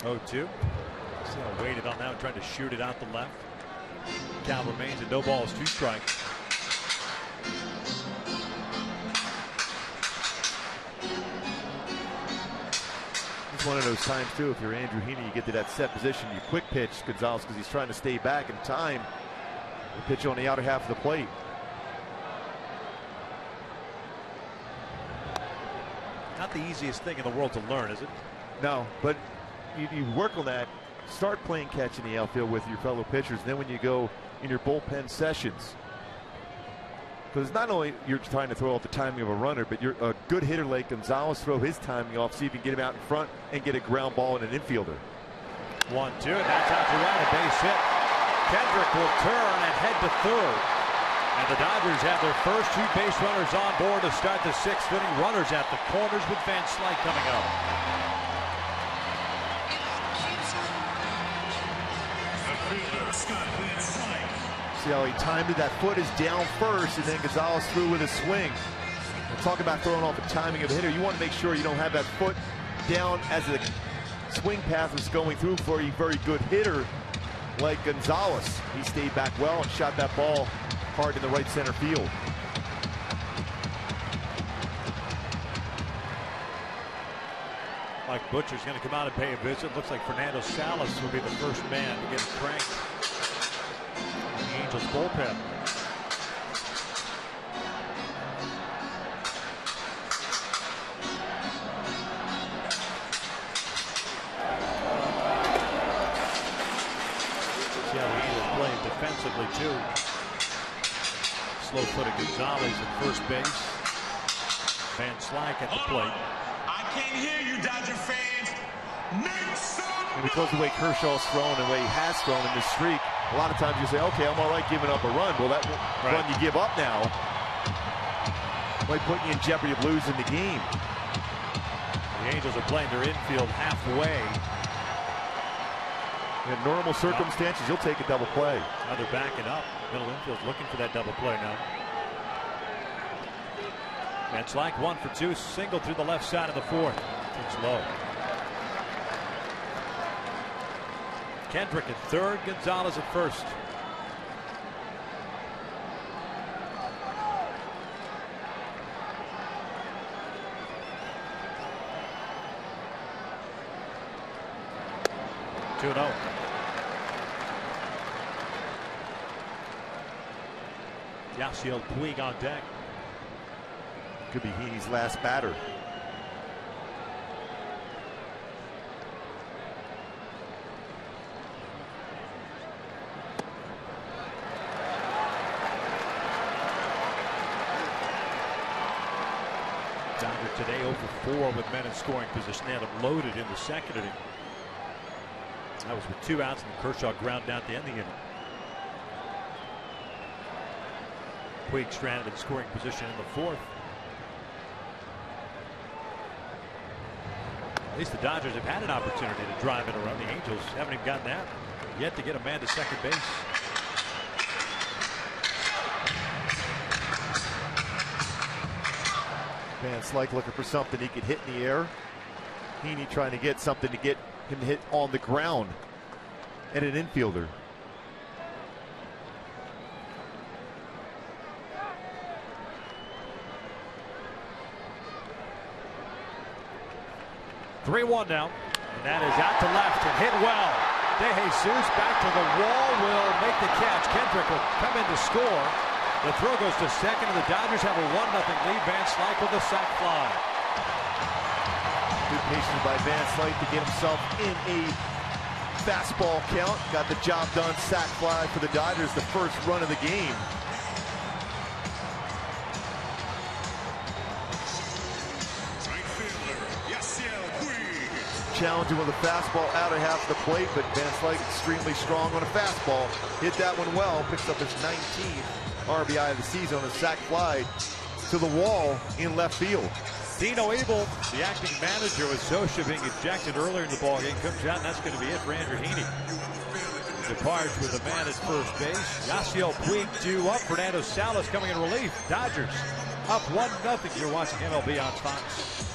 0-2. See how weighted on that one, trying to shoot it out the left. Count remains at no balls, 2 strikes. It's one of those times too, if you're Andrew Heaney, you get to that set position, you quick pitch Gonzalez because he's trying to stay back in time. The pitch on the outer half of the plate. Not the easiest thing in the world to learn, is it? No, but you work on that. Start playing catch in the outfield with your fellow pitchers. Then when you go in your bullpen sessions, because not only you're trying to throw off the timing of a runner, but you're a good hitter like Gonzalez, throw his timing off, see if you can get him out in front and get a ground ball in an infielder. 1-2, and that's out to right, a base hit. Kendrick will turn and head to third. And the Dodgers have their first 2 base runners on board to start the 6th inning. Runners at the corners with Van Slyke coming up. See how he timed it? That foot is down first, and then Gonzalez threw with a swing. We'll talk about throwing off the timing of a hitter. You want to make sure you don't have that foot down as the swing path is going through for a very good hitter like Gonzalez. He stayed back well and shot that ball hard in the right center field. Mike Butcher's going to come out and pay a visit. Looks like Fernando Salas will be the first man to get cranked in the Angels bullpen. See how he is playing defensively too. Slow-footed Gonzalez at first base. Van Slyke at the plate. I can't hear you, Dodger fans. Make some And because of the way Kershaw's thrown and the way he has thrown in this streak, a lot of times you say, okay, I'm all right giving up a run. Well, that run you give up now might put you in jeopardy of losing the game. The Angels are playing their infield halfway. In normal circumstances, you'll take a double play. Now they're backing up. Middle infield's looking for that double play now. Van Slyke 1 for 2, single through the left side of the 4th. It's low. Kendrick at third, Gonzalez at first. Two and 0. Yasiel Puig on deck. Could be Heaney's last batter. Dodgers today 0 for 4 with men in scoring position. They had them loaded in the 2nd inning. That was with 2 outs, and Kershaw ground out to end the inning. Puig stranded in scoring position in the 4th. At least the Dodgers have had an opportunity to drive it around. The Angels haven't even gotten that yet to get a man to second base. Van Slyke looking for something he could hit in the air. Heaney trying to get something to get him hit on the ground. And an infielder. Three-1 now, and that is out to left and hit well. De Jesus back to the wall, will make the catch. Kendrick will come in to score. The throw goes to second, and the Dodgers have a 1-0 lead. Van Slyke with a sac fly. Good patience by Van Slyke to get himself in a fastball count. Got the job done. Sac fly for the Dodgers, the first run of the game. Challenging with a fastball out of half the plate, but Van Slyke extremely strong on a fastball. Hit that one well. Picks up his 19th RBI of the season on a sac fly to the wall in left field. Dino Abel, the acting manager, with Scioscia being ejected earlier in the ballgame, comes out, and that's going to be it for Andrew Heaney. Departs with a man at first base. Yasiel Puig due up. Fernando Salas coming in relief. Dodgers up 1-0. You're watching MLB on Fox.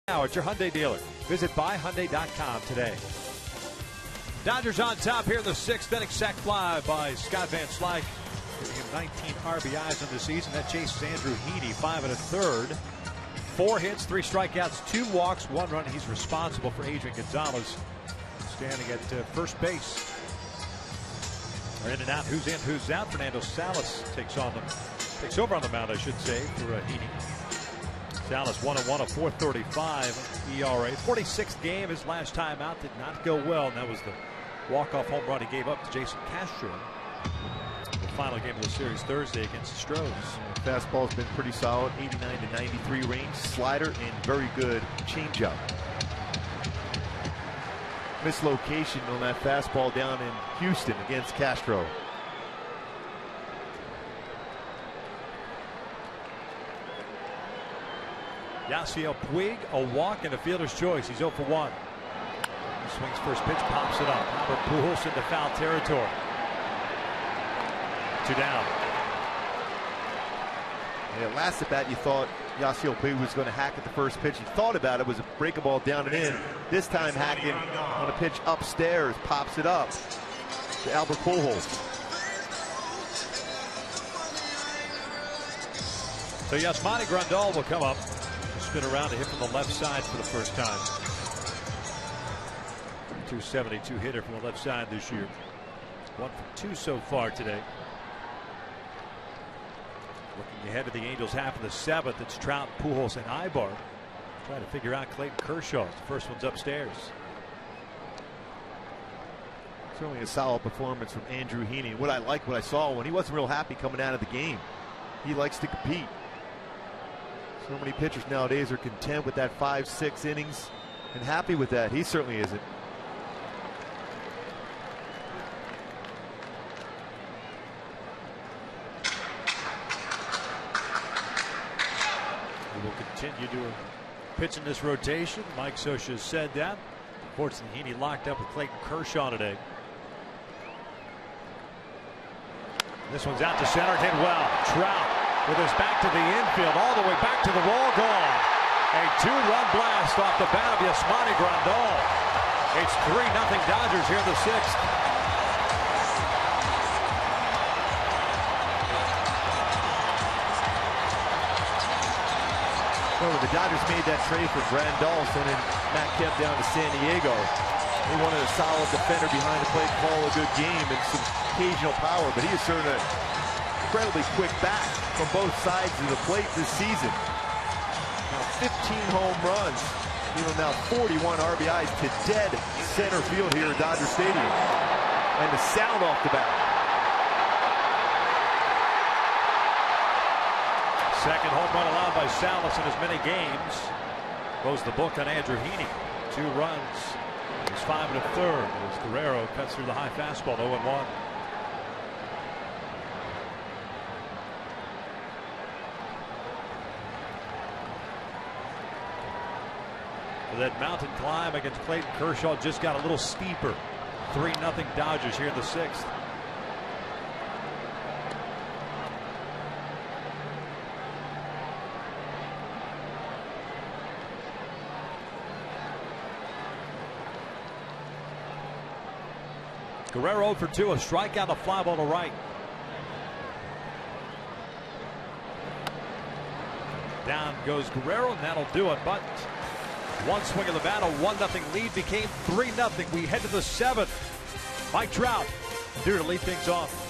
Now at your Hyundai dealer. Visit buyhyundai.com today. Dodgers on top here in the 6th inning. Sac fly by Scott Van Slyke. Giving him 19 RBIs in the season. That chases Andrew Heaney, 5 1/3. 4 hits, 3 strikeouts, 2 walks, 1 run. He's responsible for Adrian Gonzalez standing at first base. They're in and out. Who's in, who's out? Fernando Salas takes over on the mound, I should say, for Heaney. Salas 1-1, a 4.35 ERA. 46th game, his last time out did not go well, and that was the walk-off home run he gave up to Jason Castro. The final game of the series Thursday against the Astros. Fastball's been pretty solid, 89 to 93 range. Slider and very good changeup. Mislocation on that fastball down in Houston against Castro. Yasiel Puig, a walk and a fielder's choice. He's 0 for 1. He swings first pitch, pops it up. Albert Pujols into foul territory. 2 down. Yeah, last at bat, you thought Yasiel Puig was going to hack at the first pitch. He thought about it, was a break ball down and in. This time hacking on a pitch upstairs, pops it up to Albert Pujols. So Yasmani Grandal will come up. Spin around to hit from the left side for the first time. 272 hitter from the left side this year. 1 for 2 so far today. Looking ahead to the Angels half of the 7th, it's Trout, Pujols, and Ibar. Trying to figure out Clayton Kershaw. The first one's upstairs. Certainly a solid performance from Andrew Heaney. What I saw when he wasn't real happy coming out of the game. He likes to compete. So many pitchers nowadays are content with that 5-6 innings and happy with that. He certainly isn't. He will continue to pitch in this rotation. Mike Scioscia has said that. Unfortunately, Heaney locked up with Clayton Kershaw today. This one's out to center, hit well. Trout with his back to the infield, all the way back to the wall, gone. A 2-run blast off the bat of Yasmani Grandal. It's 3-0 Dodgers here in the 6th. Well, when the Dodgers made that trade for Grandal, sending Matt Kemp down to San Diego, they wanted a solid defender behind the plate, call a good game, and some occasional power, but he is certainly an incredibly quick bat from both sides of the plate this season. Now 15 home runs, now 41 RBIs to dead center field here at Dodger Stadium. And the sound off the bat. Second home run allowed by Salas in as many games. Goes the book on Andrew Heaney. 2 runs. He's 5 1/3 as Guerrero cuts through the high fastball, 0-1. That mountain climb against Clayton Kershaw just got a little steeper. 3-0 Dodgers here in the 6th. Guerrero 0 for 2, a strikeout, a fly ball to right. Down goes Guerrero, and that'll do it. But one swing of the bat, a 1-0 lead became 3-0. We head to the 7th. Mike Trout here to lead things off.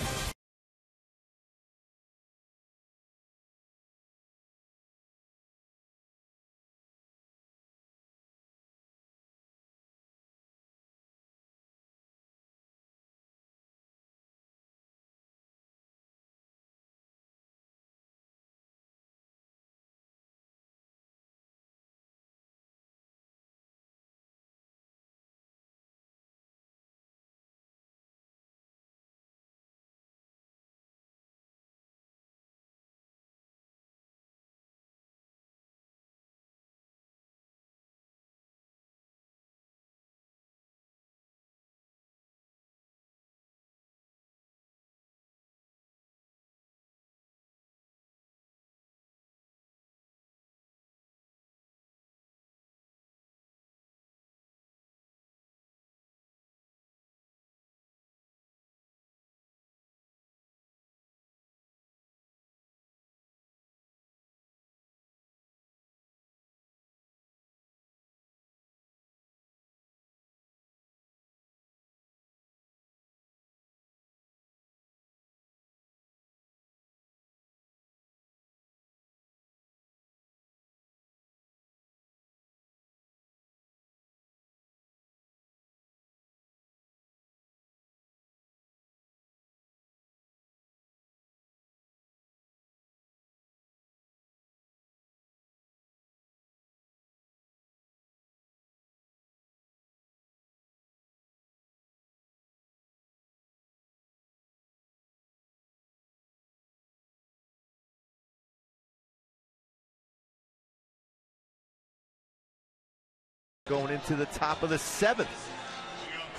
Going into the top of the 7th.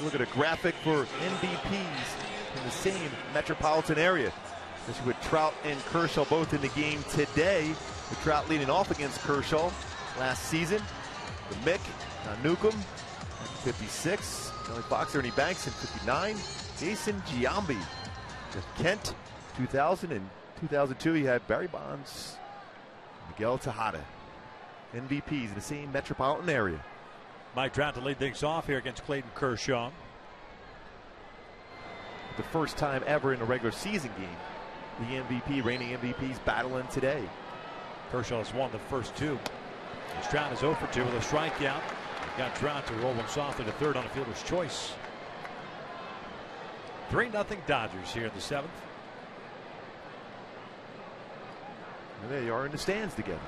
Look at a graphic for MVPs in the same metropolitan area. This with Trout and Kershaw both in the game today. The Trout leading off against Kershaw last season. The Mick, Newcomb, 56. Johnny Fox, Ernie Banks in 59. Jason Giambi with Kent, 2000 and 2002. He had Barry Bonds, Miguel Tejada. MVPs in the same metropolitan area. Mike Trout to lead things off here against Clayton Kershaw. The first time ever in a regular season game. The MVP, reigning MVPs battling today. Kershaw has won the first two. As Trout is 0 for 2 with a strikeout. Got Trout to roll one softly to third on a fielder's choice. 3-0 Dodgers here in the 7th. And they are in the stands together.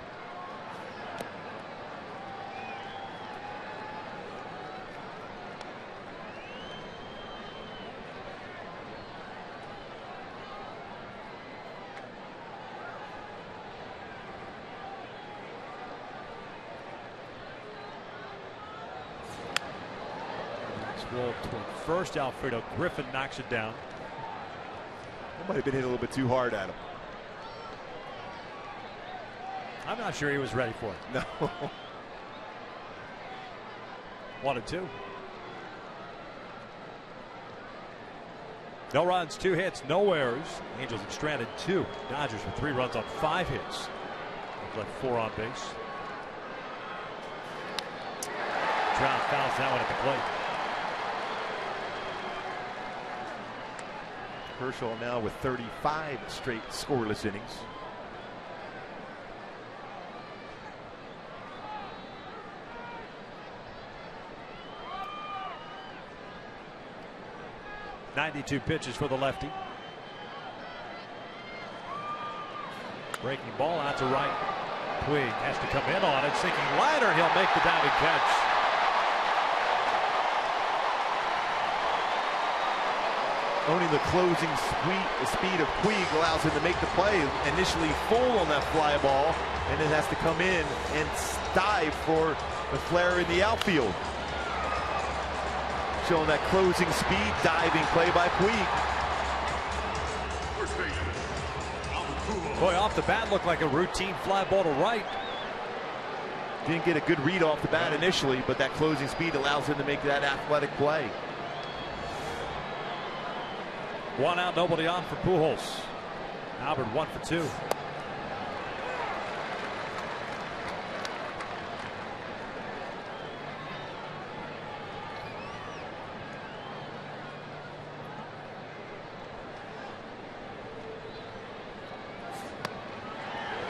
Roll toward first. Alfredo Griffin knocks it down. That might have been hit a little bit too hard at him. I'm not sure he was ready for it. No. 1-2. No runs, 2 hits, no errors. Angels have stranded 2. Dodgers with 3 runs on 5 hits. They've left 4 on base. Trout fouls that one at the plate. Kershaw now with 35 straight scoreless innings. .92 pitches for the lefty. Breaking ball out to right. Puig has to come in on it. Sinking liner. He'll make the diving catch. Only the closing speed of Puig allows him to make the play. Initially full on that fly ball, and then has to come in and dive for the flare in the outfield. Showing that closing speed, diving play by Puig. Boy, off the bat looked like a routine fly ball to right. Didn't get a good read off the bat initially, but that closing speed allows him to make that athletic play. 1 out, nobody on for Pujols. Albert 1 for 2.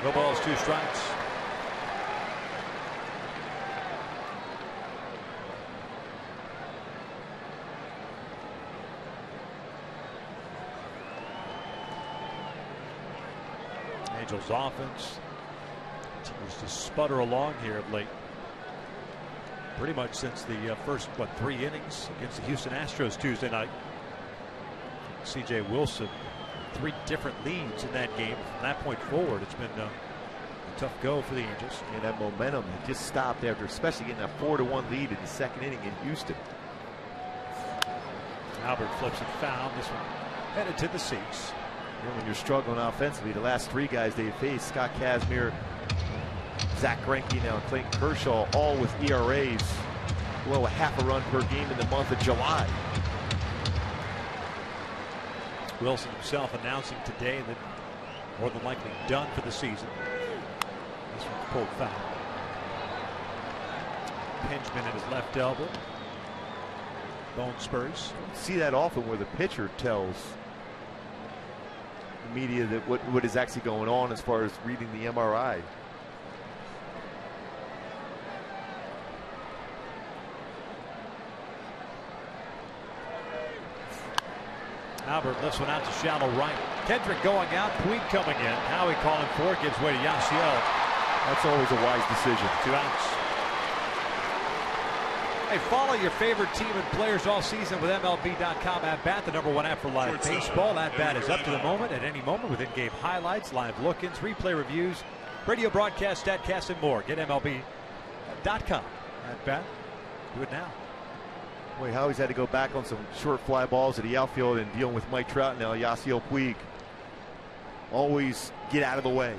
No balls, 2 strikes. Angels offense continues to sputter along here of late. Pretty much since the first, 3 innings against the Houston Astros Tuesday night. C.J. Wilson, 3 different leads in that game. From that point forward, it's been a tough go for the Angels. And that momentum had just stopped after, especially getting that 4-1 lead in the 2nd inning in Houston. Albert flips it foul. This one headed to the seats. When you're struggling offensively, the last 3 guys they faced, Scott Kazmir, Zach Greinke, now Clayton Kershaw, all with ERAs below a half a run per game in the month of July. Wilson himself announcing today that more than likely done for the season. This one's pulled foul. Pinchman at his left elbow. Bone spurs. See that often where the pitcher tells the media that what is actually going on as far as reading the MRI. Albert lifts one out to shallow right. Kendrick going out. Puig coming in. Howie calling for it. Gives way to Yasiel. That's always a wise decision. 2 outs. Hey, follow your favorite team and players all season with MLB.com At Bat, the #1 app for live baseball. At Bat is up to the moment at any moment with in-game highlights, live look-ins, replay reviews, radio broadcast, statcasts, and more. Get MLB.com At Bat Do it now. Boy, Howie's had to go back on some short fly balls at the outfield and dealing with Mike Trout now. Yasiel Puig. Always get out of the way.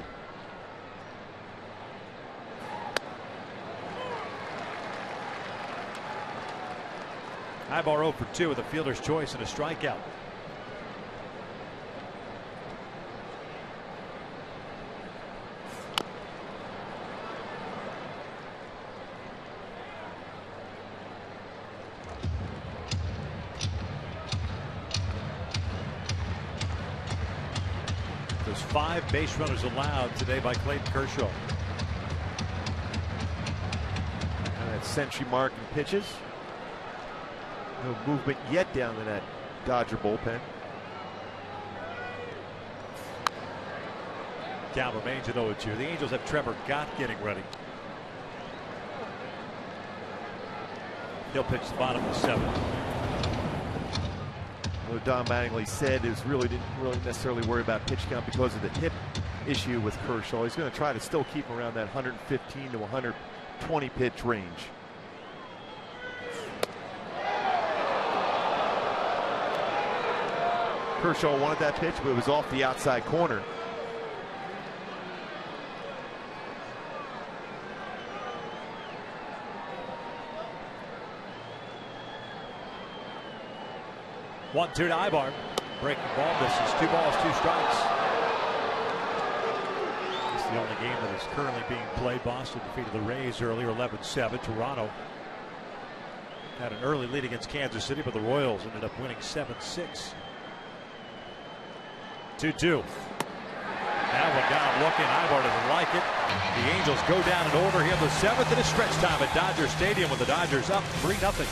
Ibar 0 for 2 with a fielder's choice and a strikeout. There's 5 base runners allowed today by Clayton Kershaw. And that century mark in pitches. No movement yet down in that Dodger bullpen. Count remains at 0-2. The Angels have Trevor Gott getting ready. He'll pitch the bottom of the 7th. Well, Don Mattingly said didn't really necessarily worry about pitch count because of the hip issue with Kershaw. He's going to try to still keep him around that 115 to 120 pitch range. Kershaw wanted that pitch, but it was off the outside corner. One, 2 to Ibar. Breaking ball misses. 2 balls, 2 strikes. It's the only game that is currently being played. Boston defeated the Rays earlier, 11-7. Toronto had an early lead against Kansas City, but the Royals ended up winning 7-6. 2-2. Now one down looking. Ibar doesn't like it. The Angels go down in order here. The 7th in a stretch time at Dodger Stadium with the Dodgers up 3-0.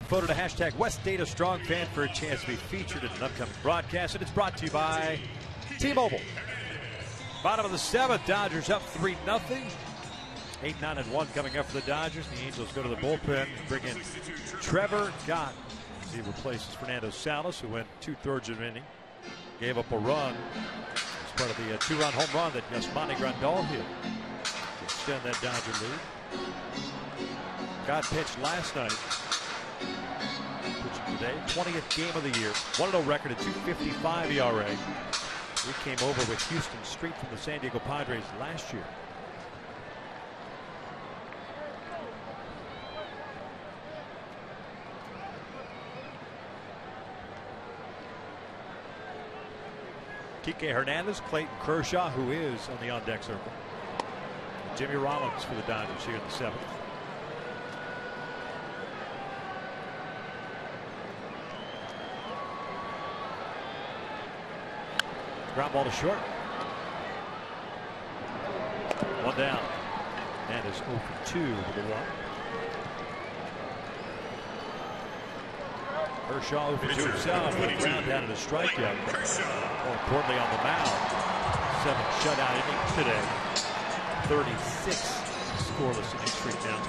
Photo to hashtag West Data Strong Fan for a chance to be featured in an upcoming broadcast. And it's brought to you by T-Mobile. Bottom of the 7th, Dodgers up 3-0. 8-9-1 coming up for the Dodgers. The Angels go to the bullpen, bring in Trevor Gott as he replaces Fernando Salas, who went 2/3 of an inning. Gave up a run as part of the 2-run home run that Yasmani Grandal hit to extend that Dodger lead. Gott pitched last night. Pitching today, 20th game of the year. 1-0 record at 2.55 ERA. He came over with Houston Street from the San Diego Padres last year. Kike Hernandez, Clayton Kershaw, who is on the on-deck circle. Jimmy Rollins for the Dodgers here in the 7th. Ground ball to short. One down. And is 0 for 2 with a walk. Kershaw 0 for 2 himself. With a ground down and a strikeout. More importantly on the mound. 7 shutout innings today. 36 scoreless inning streak now.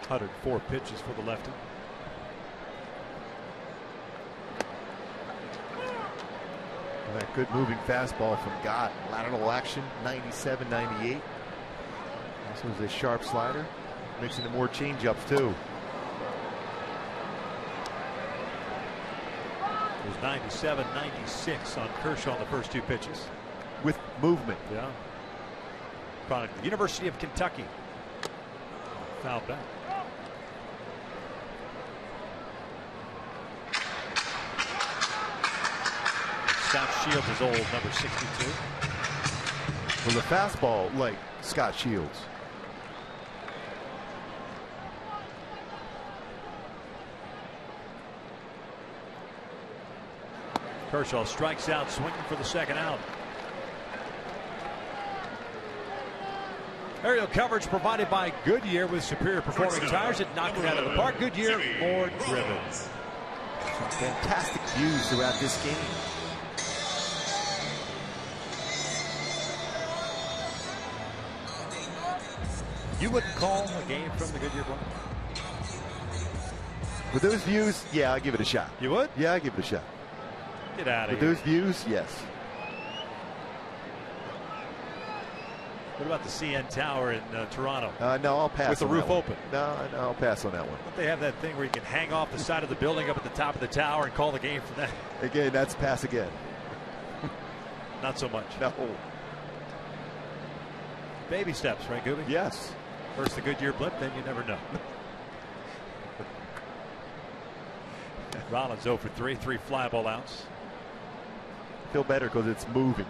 Uttered 4 pitches for the lefty. That good moving fastball from Gott. Lateral action, 97, 98. This was a sharp slider. Mixing in more changeups too. It was 97, 96 on Kershaw on the first 2 pitches. With movement. Yeah. Product of the University of Kentucky. Foul back. Scott Shields is old, number 62. With a fastball like Scott Shields. Kershaw strikes out, swinging for the second out. Aerial coverage provided by Goodyear with superior performing tires that knock it out of the park. Goodyear, more driven. Some fantastic views throughout this game. You wouldn't call a game from the Goodyear Park? With those views, yeah, I'll give it a shot. You would? Yeah, I'll give it a shot. Get out of With here. those views, yes. What about the CN Tower in Toronto? No, I'll pass. With the on roof that one. open. No, I'll pass on that one. Don't they have that thing where you can hang off the side of the building up at the top of the tower and call the game from that? Again, that's pass again. Not so much. No. Baby steps, right, Gooby? Yes. First the Goodyear blip, then you never know. Rollins 0 for 3, 3 fly ball outs. Feel better because it's moving.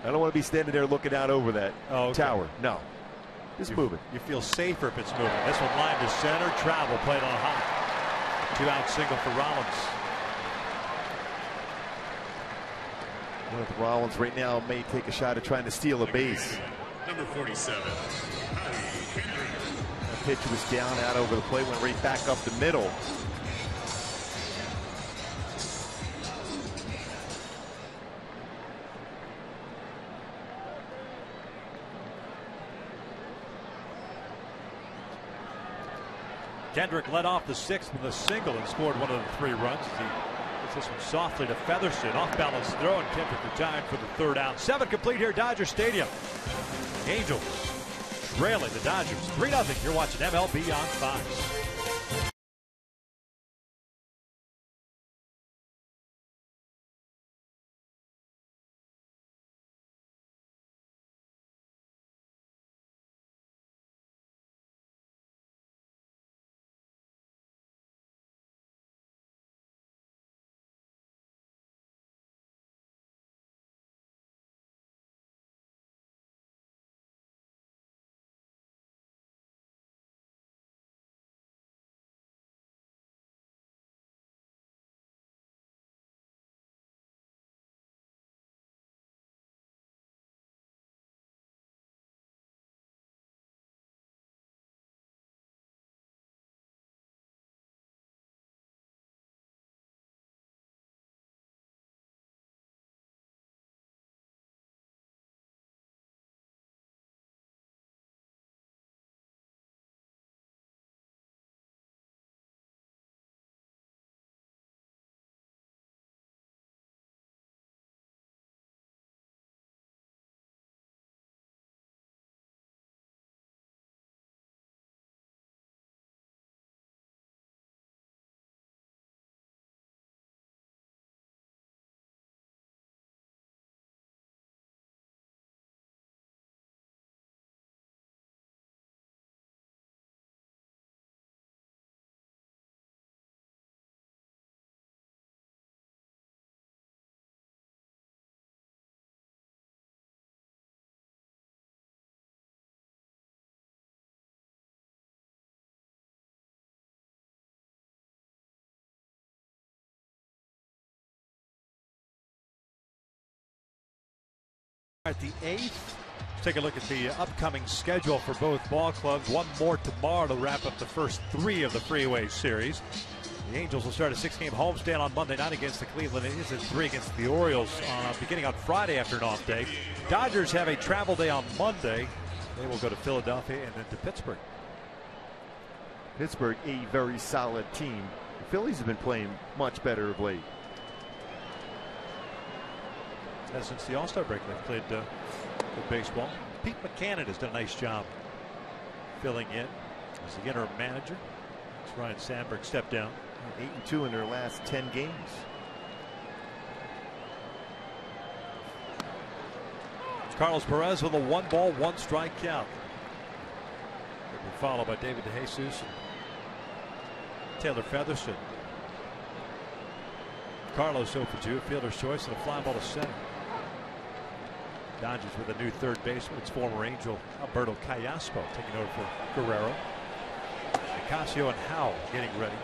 I don't want to be standing there looking out over that tower. No. Just moving. You feel safer if it's moving. This one line to center. Travel played on high. 2 out single for Rollins. Well, Rollins right now may take a shot at trying to steal a base. Number 47. That pitch was down out over the plate, went right back up the middle. Kendrick led off the 6th with a single and scored one of the 3 runs. He hits this one softly to Featherston. Off balance throw, and Kendrick retired for the 3rd out. 7 complete here at Dodger Stadium. Angels trailing the Dodgers 3-0. You're watching MLB on Fox. At the 8th, let's take a look at the upcoming schedule for both ball clubs. One more tomorrow to wrap up the first 3 of the Freeway Series. The Angels will start a 6-game homestand on Monday night against the Cleveland Indians and 3 against the Orioles beginning on Friday after an off day. Dodgers have a travel day on Monday. They will go to Philadelphia and then to Pittsburgh. Pittsburgh, a very solid team. The Phillies have been playing much better of late. Since the All-Star break, they've played good baseball. Pete Buchanan has done a nice job filling in as the interim manager. As Ryan Sandberg stepped down. 8-2 in their last 10 games. Carlos Perez with a 1-ball, 1-strike count. He'll be followed by David DeJesus and Taylor Featherston. Carlos 0 for 2, fielder's choice, and a fly ball to center. Dodgers with a new third baseman. It's former Angel Alberto Callaspo taking over for Guerrero. Nicasio and Howell getting ready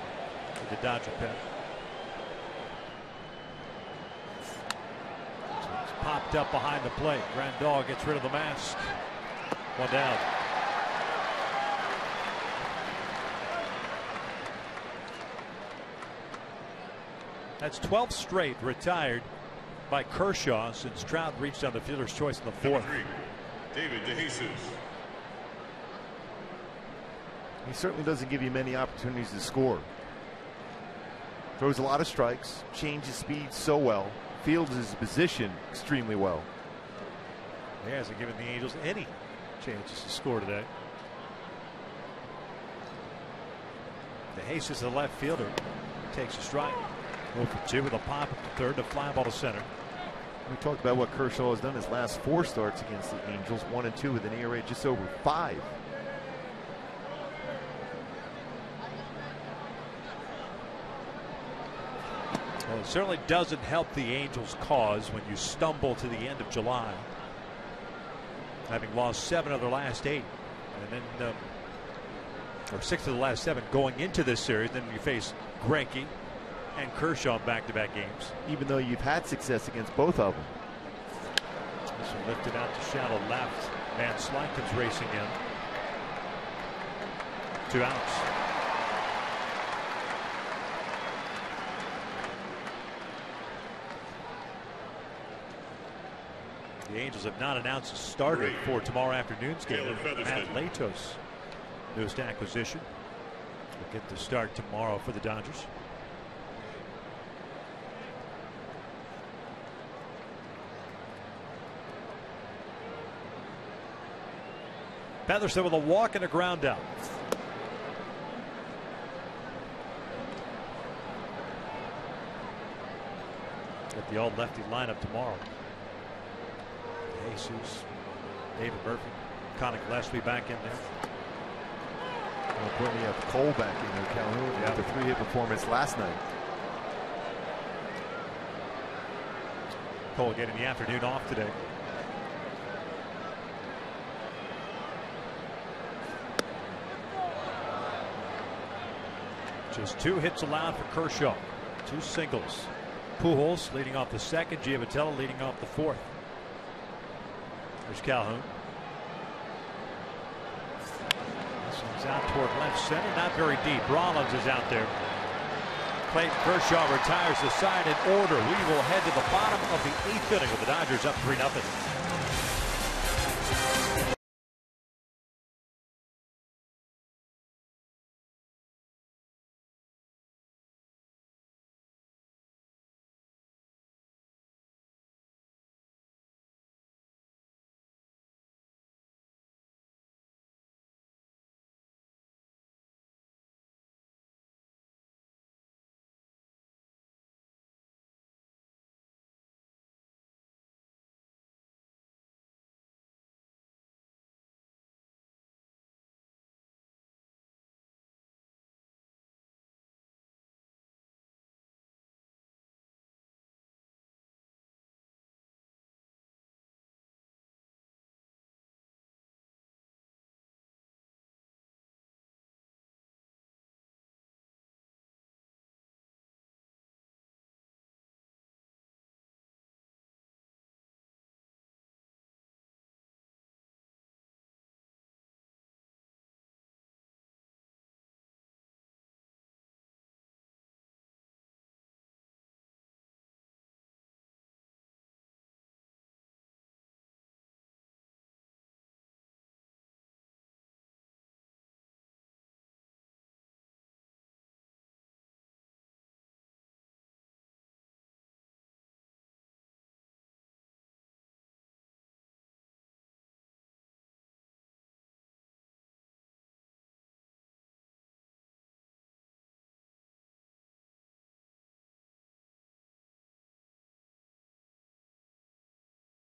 for the Dodger pen. So it's popped up behind the plate. Grandal gets rid of the mask. 1 down. That's 12 straight retired by Kershaw since Trout reached on the fielder's choice in the 4th. David DeJesus. He certainly doesn't give you many opportunities to score. Throws a lot of strikes, changes speed so well, fields his position extremely well. He hasn't given the Angels any chances to score today. DeJesus, the left fielder, takes a strike. 0 for 2 with a pop at the 3rd, a fly ball to center. We talked about what Kershaw has done his last 4 starts against the Angels, 1-2 with an ERA just over 5. Well, it certainly doesn't help the Angels' cause when you stumble to the end of July, having lost 7 of their last 8, and then or 6 of the last 7 going into this series. Then you face Greinke and Kershaw back-to-back games. Even though you've had success against both of them. This one lifted out to shallow left. Van Slyken's racing in. 2 outs. The Angels have not announced a starter for tomorrow afternoon's game. Matt Latos, newest acquisition, will get the start tomorrow for the Dodgers. Featherston with a walk and a ground out. Got the old lefty lineup tomorrow. Jesus, David Murphy, Connick Gillespie back in there. Well, putting you have Cole back in there, Calhoun, after 3-hit performance last night. Cole getting the afternoon off today. Just 2 hits allowed for Kershaw. 2 singles. Pujols leading off the 2nd. Giavotella leading off the 4th. There's Calhoun. This one's out toward left center. Not very deep. Rollins is out there. Clayton Kershaw retires the side in order. We will head to the bottom of the 8th inning with the Dodgers up 3-0.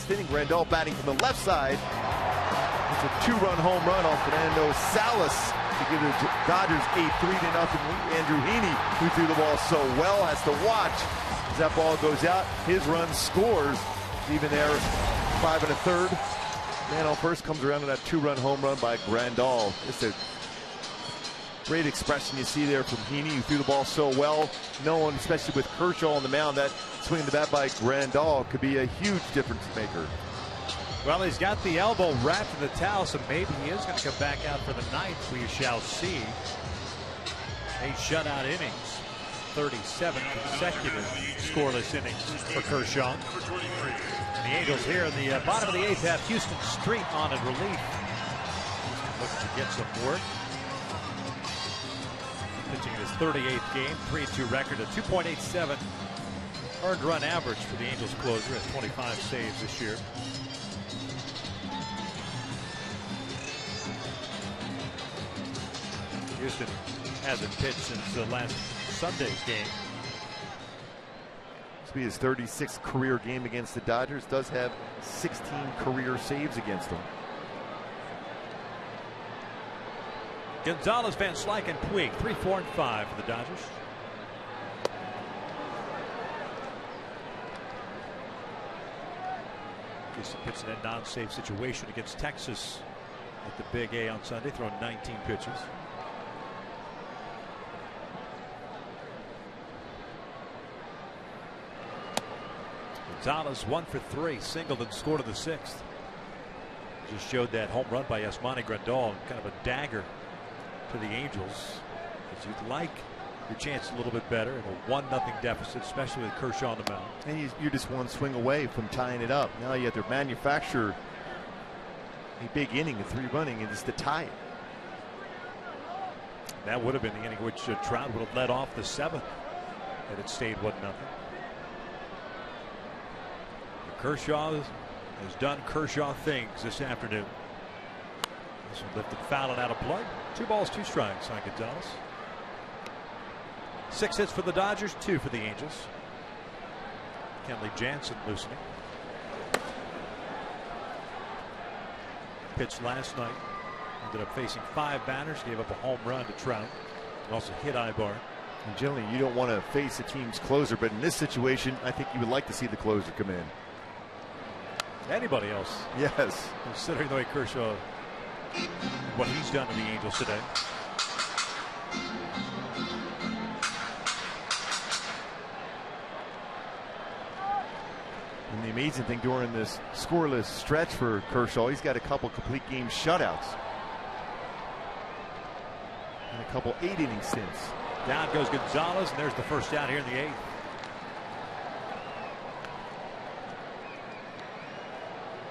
6th inning. Grandal batting from the left side. It's a 2-run home run off Fernando Salas to give the Dodgers a 3-0 lead. Andrew Heaney, who threw the ball so well, has to watch as that ball goes out. His run scores. Even there, 5 1/3. Man on first comes around to that 2-run home run by Grandal. It's a great expression you see there from Heaney, who threw the ball so well. No one, especially with Kershaw on the mound, that swing of the bat by Grandal could be a huge difference maker. Well, he's got the elbow wrapped in the towel, so maybe he is going to come back out for the ninth. We shall see. 8 shutout innings, 37 consecutive scoreless innings for Kershaw. And the Angels here in the bottom of the 8th have Houston Street on in relief. Looking to get some work. Pitching in his 38th game, 3-2 record, a 2.87 earned run average for the Angels closer at 25 saves this year. Houston hasn't pitched since last Sunday's game. This will be his 36th career game against the Dodgers. Does have 16 career saves against them. Gonzalez, Van Slyke, and Puig, 3, 4, and 5 for the Dodgers. Houston pitched in a non-save situation against Texas at the Big A on Sunday, throwing 19 pitches. Gonzalez 1 for 3, singled and scored in the 6th. Just showed that home run by Yasmani Grandal, kind of a dagger to the Angels, because you'd like your chance a little bit better in a 1-0 deficit, especially with Kershaw on the mound. And you're just one swing away from tying it up. Now you have to manufacture a big inning, a 3-running, and just to tie it. That would have been the inning which Trout would have led off the 7th had it stayed 1-0. Kershaw has done Kershaw things this afternoon. This one lifted foul and out of play. 2 balls, 2 strikes on Gonzalez. 6 hits for the Dodgers, 2 for the Angels. Kenley Jansen loosening. Pitched last night. Ended up facing 5 batters. Gave up a home run to Trout. And also hit Ibar. And generally, you don't want to face a team's closer, but in this situation, I think you would like to see the closer come in. Anybody else? Yes. Considering the way Kershaw, what he's done to the Angels today. And the amazing thing during this scoreless stretch for Kershaw, he's got a couple complete game shutouts. And a couple 8-inning stints. Down goes Gonzalez, and there's the first out here in the 8th.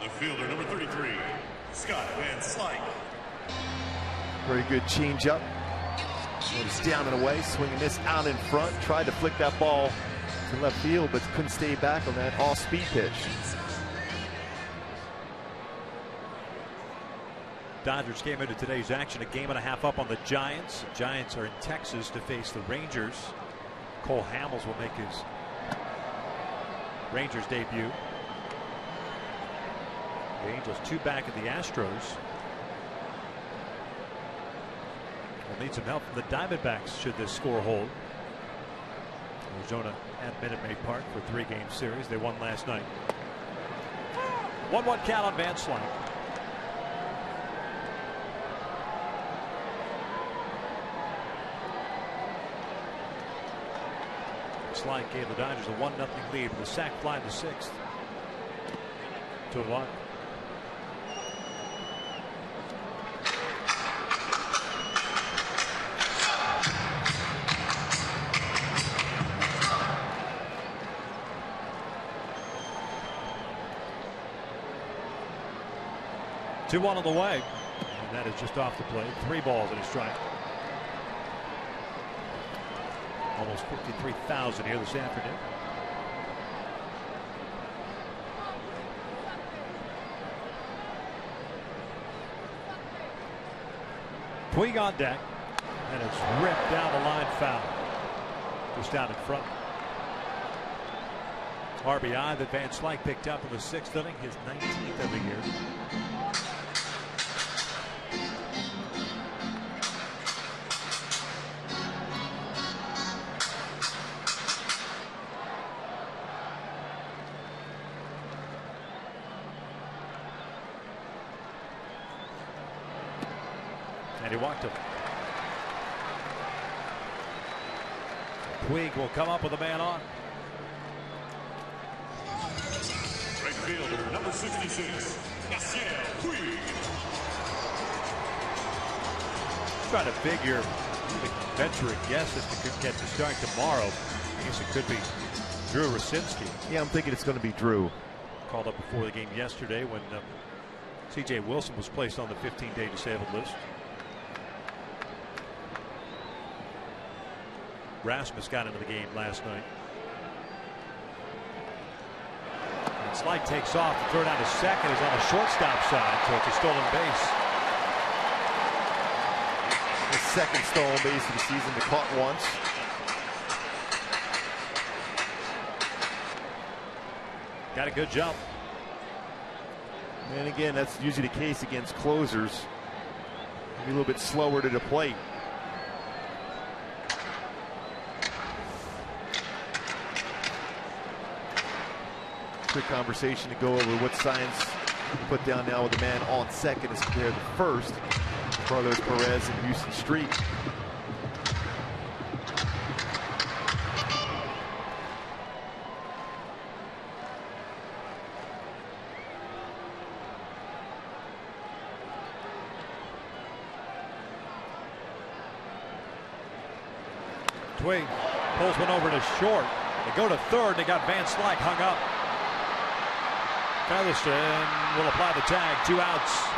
The fielder, number 33, Scott Van Slyke. Very good changeup. He's down and away, swinging this out in front. Tried to flick that ball to left field, but couldn't stay back on that off-speed pitch. Dodgers came into today's action a game and a half up on the Giants. The Giants are in Texas to face the Rangers. Cole Hamels will make his Rangers debut. The Angels 2 back of the Astros. Will need some help from the Diamondbacks should this score hold. Arizona at Minute Maid Park for a 3-game series. They won last night. 1-1 count on Van Slyke. Slyke gave the Dodgers a 1-0 lead with a sac fly in the 6th. 2-1. Two-1 on the way, and that is just off the plate. 3 balls and a strike. Almost 53,000 here this afternoon. Puig on deck, and it's ripped down the line foul. Just out in front. RBI that Van Slyke picked up in the 6th inning, his 19th of the year. And he walked him. Puig will come up with a man on. Right fielder, number 66, Puig. Trying to figure, venture a guess if they could get to start tomorrow. I guess it could be Drew Rosinski. Yeah, I'm thinking it's going to be Drew. Called up before the game yesterday when C.J. Wilson was placed on the 15-day disabled list. Rasmus got into the game last night. And Slyke takes off to throw down to second. Is on the shortstop side, so it's a stolen base. The second stolen base of the season. They caught once. Got a good jump. And again, that's usually the case against closers. Maybe a little bit slower to the plate. Quick conversation to go over what signs put down now with the man on second as compared to first. Carlos Perez and Houston Street. Puig pulls one over to short. They go to third. They got Van Slyke hung up. Featherston will apply the tag. 2 outs.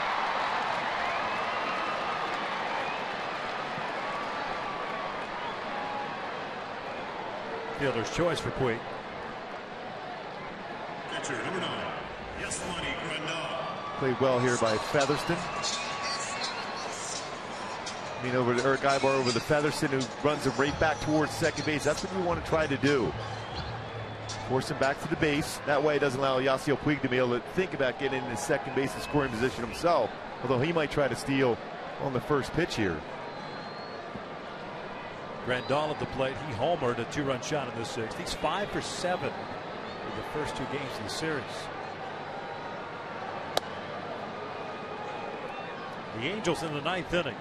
Fielder's choice for Puig. Pitcher number 9, Yasmani Grandal. Played well here by Featherston. I mean, over to Eric Ibar over the Featherston, who runs him right back towards second base. That's what you want to try to do. Force him back to the base. That way it doesn't allow Yasiel Puig to be able to think about getting in his second base and scoring position himself. Although he might try to steal on the first pitch here. Grandal at the plate. He homered a 2-run shot in the 6th. He's 5 for 7 in the first 2 games of the series. The Angels in the 9th inning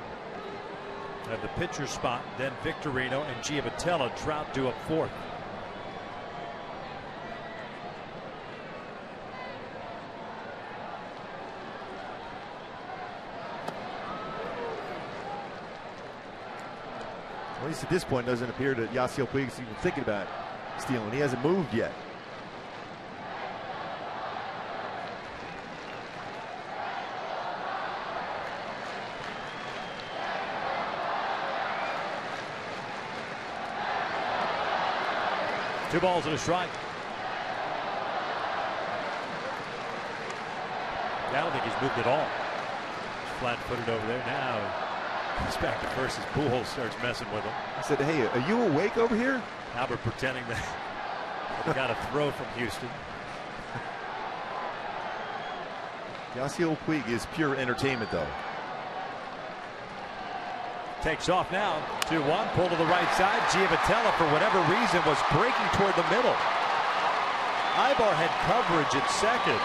have the pitcher spot. Then Victorino and Giavotella. Trout due up 4th. At least at this point, it doesn't appear that Yasiel Puig is even thinking about stealing. He hasn't moved yet. Two balls and a strike. I don't think he's moved at all. Flat-footed over there now. He's back to first as Pujols starts messing with him. I said, hey, are you awake over here? Albert pretending that he got a throw from Houston. Yasiel Puig is pure entertainment, though. Takes off now. 2-1. Pull to the right side. Giavotella, for whatever reason, was breaking toward the middle. Ibar had coverage at second.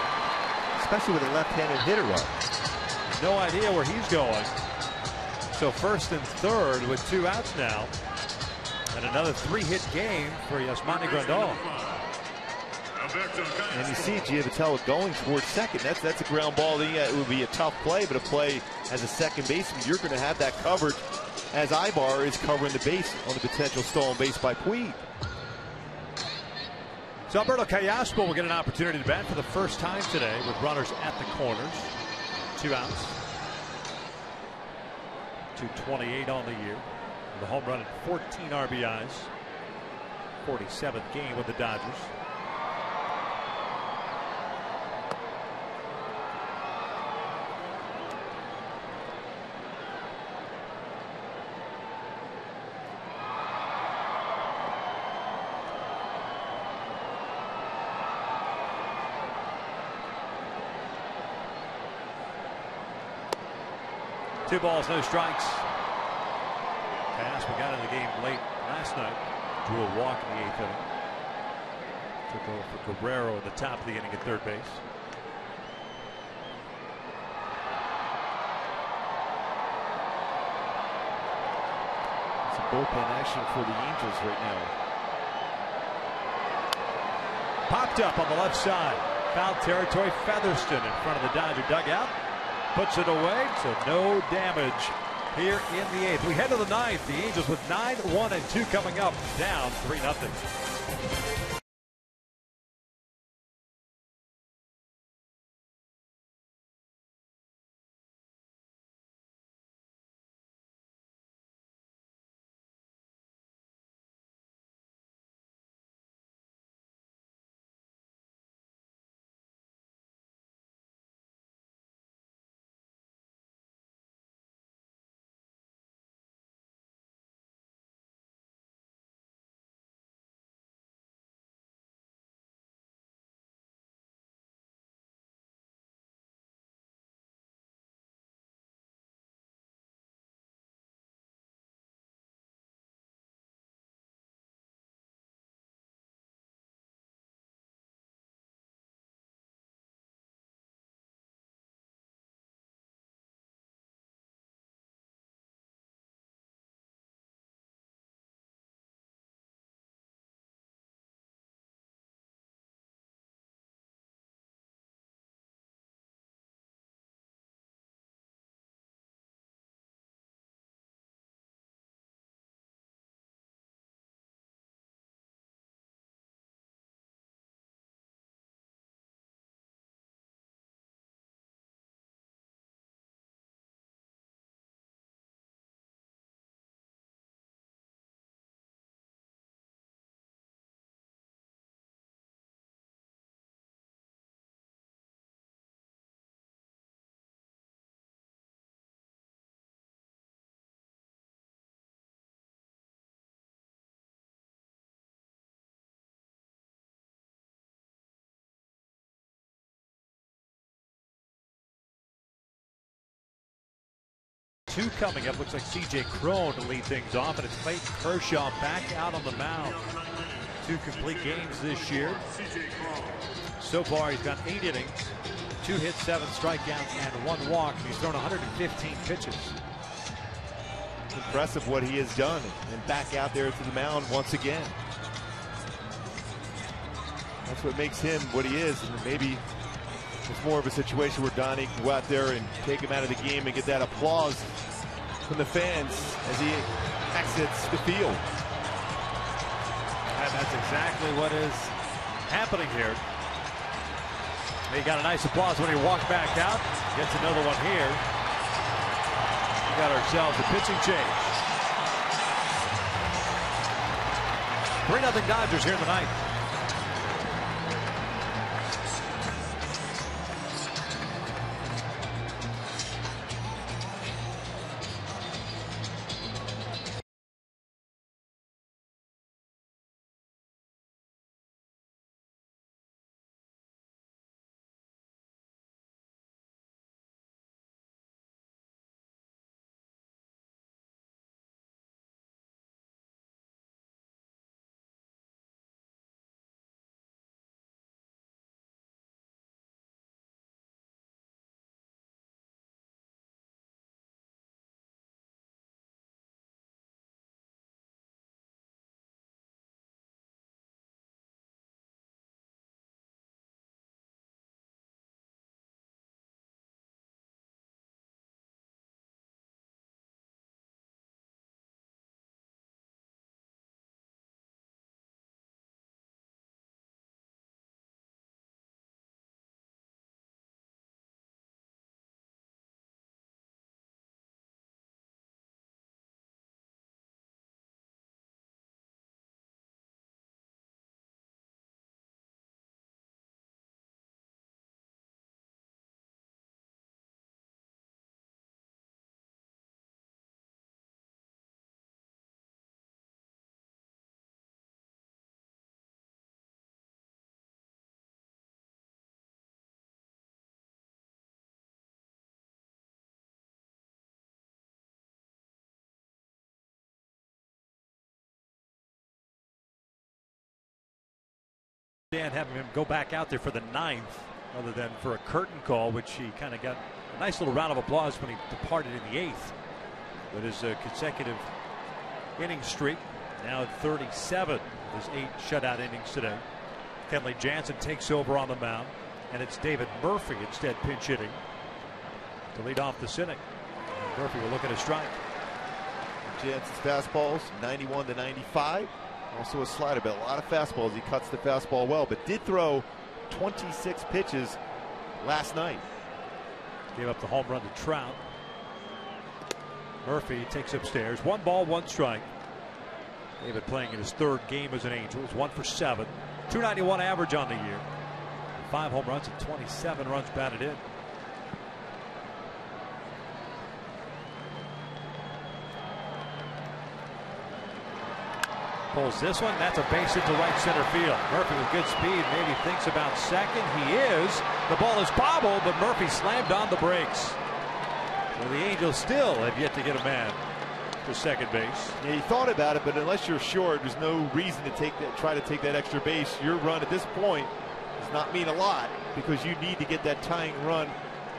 Especially with a left-handed hitter up. No idea where he's going. So first and third with 2 outs now. And another 3-hit game for Yasmani Grandal. And you see Giavotella going towards second. That's a ground ball. It would be a tough play, but a play as a second baseman, you're going to have that coverage as Ibar is covering the base on the potential stolen base by Puig. So Alberto Callaspo will get an opportunity to bat for the first time today with runners at the corners. 2 outs. 228 on the year. The home run and 14 RBIs. 47th game with the Dodgers. 2 balls, no strikes. Pass. We got in the game late last night. Drew a walk in the 8th inning. Took over for Cabrera at the top of the inning at third base. It's a bullpen action for the Angels right now. Popped up on the left side. Foul territory. Featherston in front of the Dodger dugout. Puts it away, so no damage here in the 8th. We head to the 9th. The Angels with 9, 1, and 2 coming up, down 3-0. Two coming up. Looks like C.J. Cron to lead things off, and it's Clayton Kershaw back out on the mound. 2 complete games this year. So far, he's got 8 innings, 2 hits, 7 strikeouts, and 1 walk. He's thrown 115 pitches. It's impressive what he has done, and back out there to the mound once again. That's what makes him what he is, and maybe it's more of a situation where Donnie can go out there and take him out of the game and get that applause from the fans as he exits the field. And that's exactly what is happening here. He got a nice applause when he walked back out. Gets another one here. We got ourselves a pitching change. 3-0 Dodgers here in the 9th. Dan having him go back out there for the 9th, other than for a curtain call, which he kind of got a nice little round of applause when he departed in the 8th. But his consecutive inning streak now at 37. His 8 shutout innings today. Kenley Jansen takes over on the mound, and it's David Murphy instead pinch hitting to lead off this inning. And Murphy will look at a strike. Jansen's fastballs 91 to 95. Also a slider, but a lot of fastballs. He cuts the fastball well, but did throw 26 pitches last night. Gave up the home run to Trout. Murphy takes upstairs. 1 ball, 1 strike. David playing in his 3rd game as an Angel. 1 for 7. 291 average on the year. 5 home runs and 27 runs batted in. Pulls this one. That's a base hit to right center field. Murphy with good speed. Maybe thinks about second. He is. The ball is bobbled, but Murphy slammed on the brakes. So the Angels still have yet to get a man to second base. Yeah, he thought about it, but unless you're short, there's no reason to try to take that extra base. Your run at this point does not mean a lot because you need to get that tying run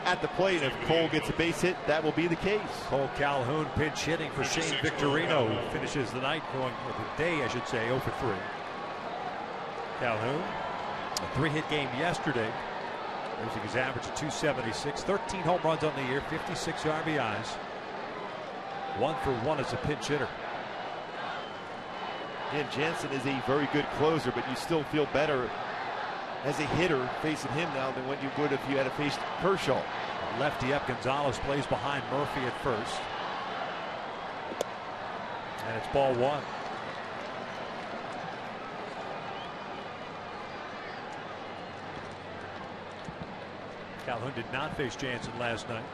at the plate. And if Cole gets a base hit, that will be the case. Cole Calhoun pinch hitting for Shane Victorino, who finishes the night or the day, I should say, 0 for 3. Calhoun, a 3-hit game yesterday, losing his average of 276, 13 home runs on the year, 56 RBIs, 1 for 1 as a pinch hitter. And Jansen is a very good closer, but you still feel better as a hitter facing him now than what you would if you had to face Kershaw. Lefty up Gonzalez plays behind Murphy at first. And it's ball 1. Calhoun did not face Jansen last night.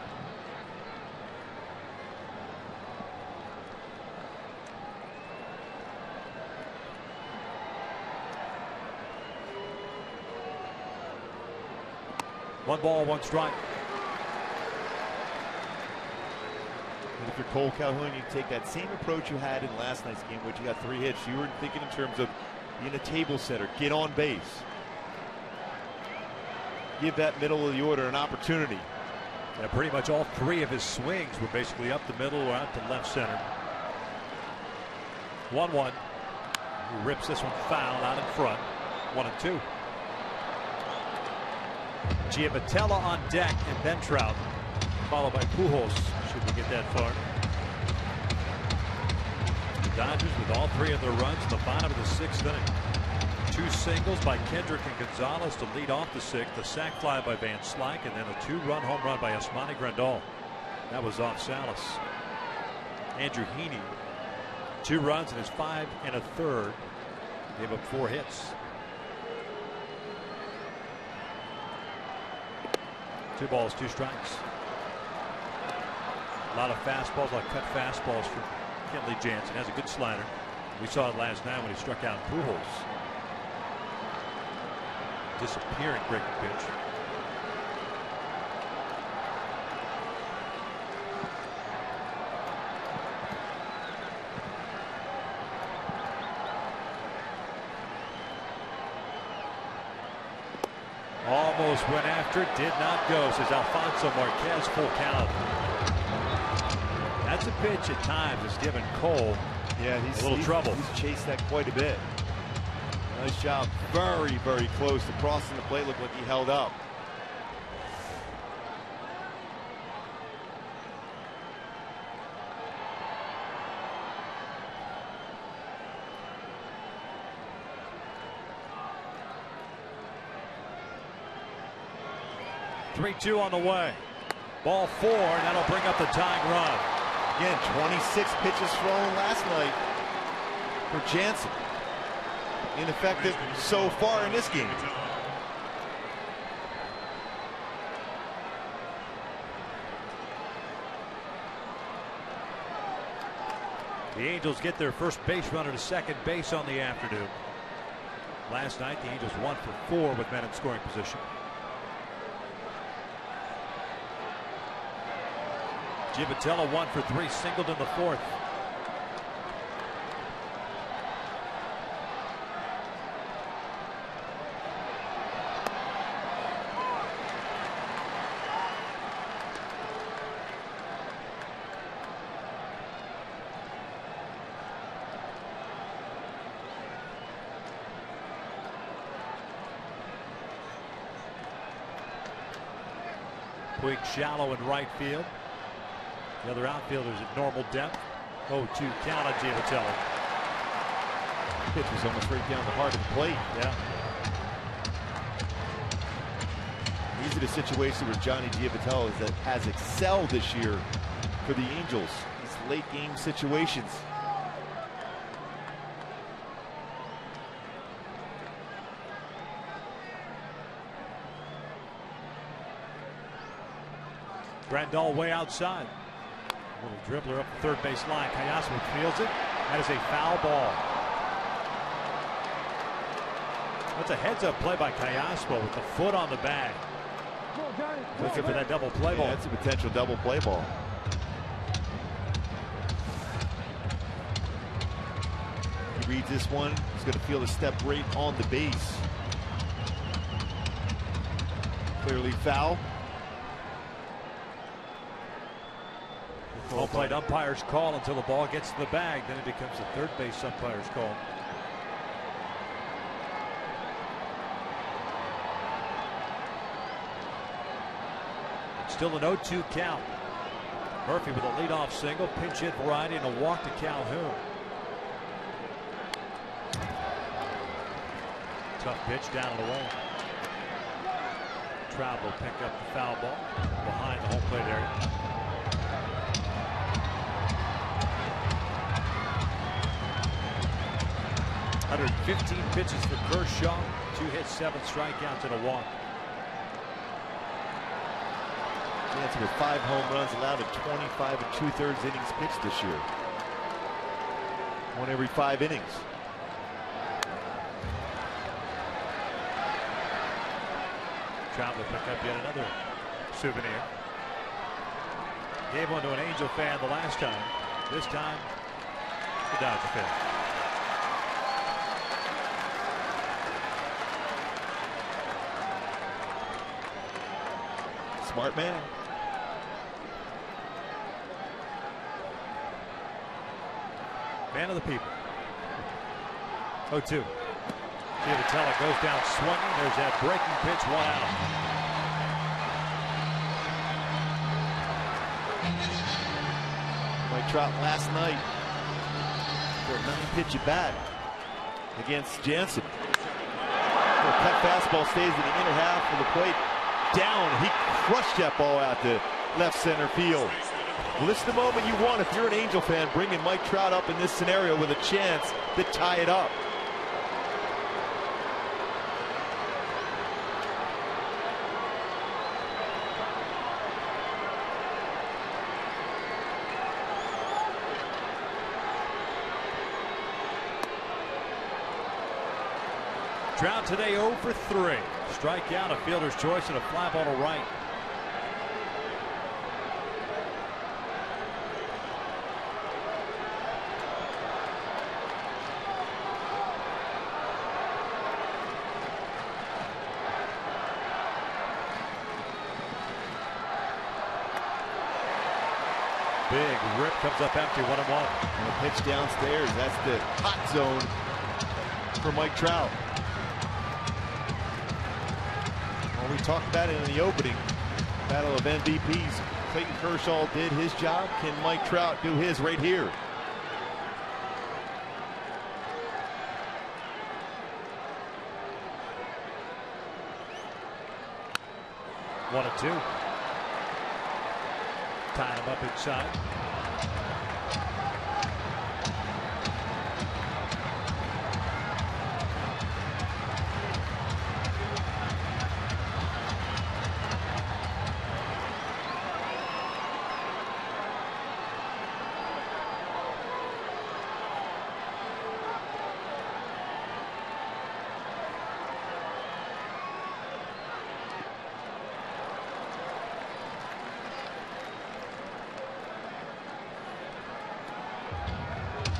One ball, 1 strike. And if you're Cole Calhoun, you take that same approach you had in last night's game, which you got 3 hits. You were thinking in terms of being a table setter, get on base, give that middle of the order an opportunity. Yeah, pretty much all 3 of his swings were basically up the middle or out to left center. 1-1. He rips this one foul out in front. 1-2. Giavatella on deck, and then Trout, followed by Pujols, should we get that far. The Dodgers with all 3 of their runs in the bottom of the 6th inning. 2 singles by Kendrick and Gonzalez to lead off the 6th. A sac fly by Van Slyke, and then a 2-run home run by Yasmani Grandal. That was off Salas. Andrew Heaney, 2 runs in his 5 1/3. Gave up 4 hits. 2 balls, 2 strikes. A lot of fastballs, a lot of cut fastballs from Kenley Jansen. Has a good slider. We saw it last night when he struck out Pujols. Disappearing breaking pitch. Almost went after it, did not go, says Alfonso Marquez. Full count. That's a pitch at times that's given Cole a little trouble. He's chased that quite a bit. Nice job. Very, very close to crossing the plate. Looked like he held up. Three-2 on the way. Ball 4, and that'll bring up the tying run. Again, 26 pitches thrown last night for Jansen. Ineffective so far in this game. The Angels get their first base runner to second base on the afternoon. Last night, the Angels 1 for 4 with men in scoring position. Giavatella 1 for 3, singled in the 4th. Puig shallow in right field. The other outfielders at normal depth. 0-2 count on Giavitello. Pitch was almost right down the heart of the plate. Yeah. These are the situations where Johnny Giavitello has excelled this year for the Angels. These late game situations. Grandal way outside. A little dribbler up the third base line. Callasmo fields it. That is a foul ball. That's a heads-up play by Callasmo with the foot on the bag. Looking for that double play ball. That's a potential double play ball. He reads this one. He's going to feel the step right on the base. Clearly foul. Home plate umpire's call until the ball gets to the bag. Then it becomes the third base umpire's call. Still an 0-2 count. Murphy with a leadoff single, pinch hit variety, and a walk to Calhoun. Tough pitch down and away. Trout will pick up the foul ball behind the home plate area. .115 pitches for Kershaw, 2 hits, 7 strikeouts, and a walk. Jansen with 5 home runs, allowed at 25 2/3 innings pitched this year. 1 every 5 innings. Trout will pick up yet another souvenir. Gave one to an Angel fan the last time. This time, the Dodger fan. Smart man. Man of the people. 0-2. Giavitello goes down swinging. There's that breaking pitch, 1 out. Mike Trout last night for a 9-pitch at bat against Jansen. The cut fastball stays in the inner half of the plate. Down. He crushed that ball out to left center field. Well, this is the moment you want if you're an Angel fan, bringing Mike Trout up in this scenario with a chance to tie it up. Trout today 0 for 3. Strikeout, a fielder's choice, and a fly ball to right. Big rip comes up empty, 1-1. And a pitch downstairs. That's the hot zone for Mike Trout. Well, we talked about it in the opening. Battle of MVPs. Clayton Kershaw did his job. Can Mike Trout do his right here? One and 2. Tying him up inside.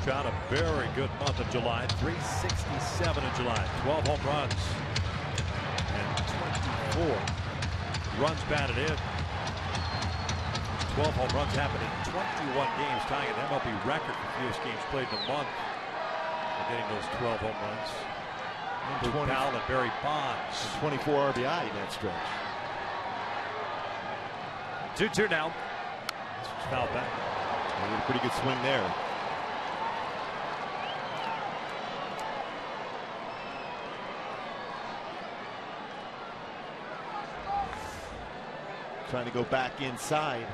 Trout a very good month of July. 367 in July. 12 home runs and 24 runs batted in. 12 home runs happened in 21 games, tying an MLB record for fewest games played in a month. They're getting those 12 home runs. Luke Powell and Barry Bonds. 24 RBI in that stretch. 2-2 now. Foul back. A pretty good swing there. Trying to go back inside.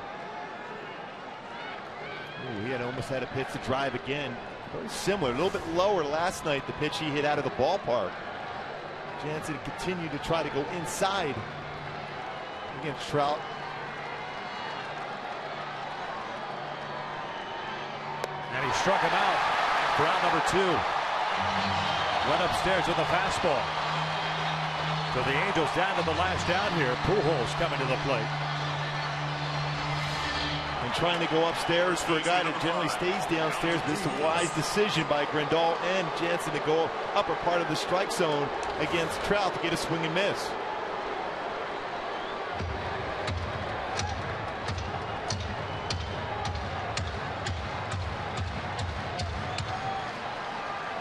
Ooh, he almost had a pitch to drive again. Very similar, a little bit lower last night, the pitch he hit out of the ballpark. Jansen continued to try to go inside against Trout. And he struck him out for out number 2. Went upstairs with a fastball. So the Angels down to the last out here. Pujols coming to the plate. And trying to go upstairs for a guy that generally stays downstairs. This is a wise decision by Grandal and Jansen to go upper part of the strike zone against Trout to get a swing and miss.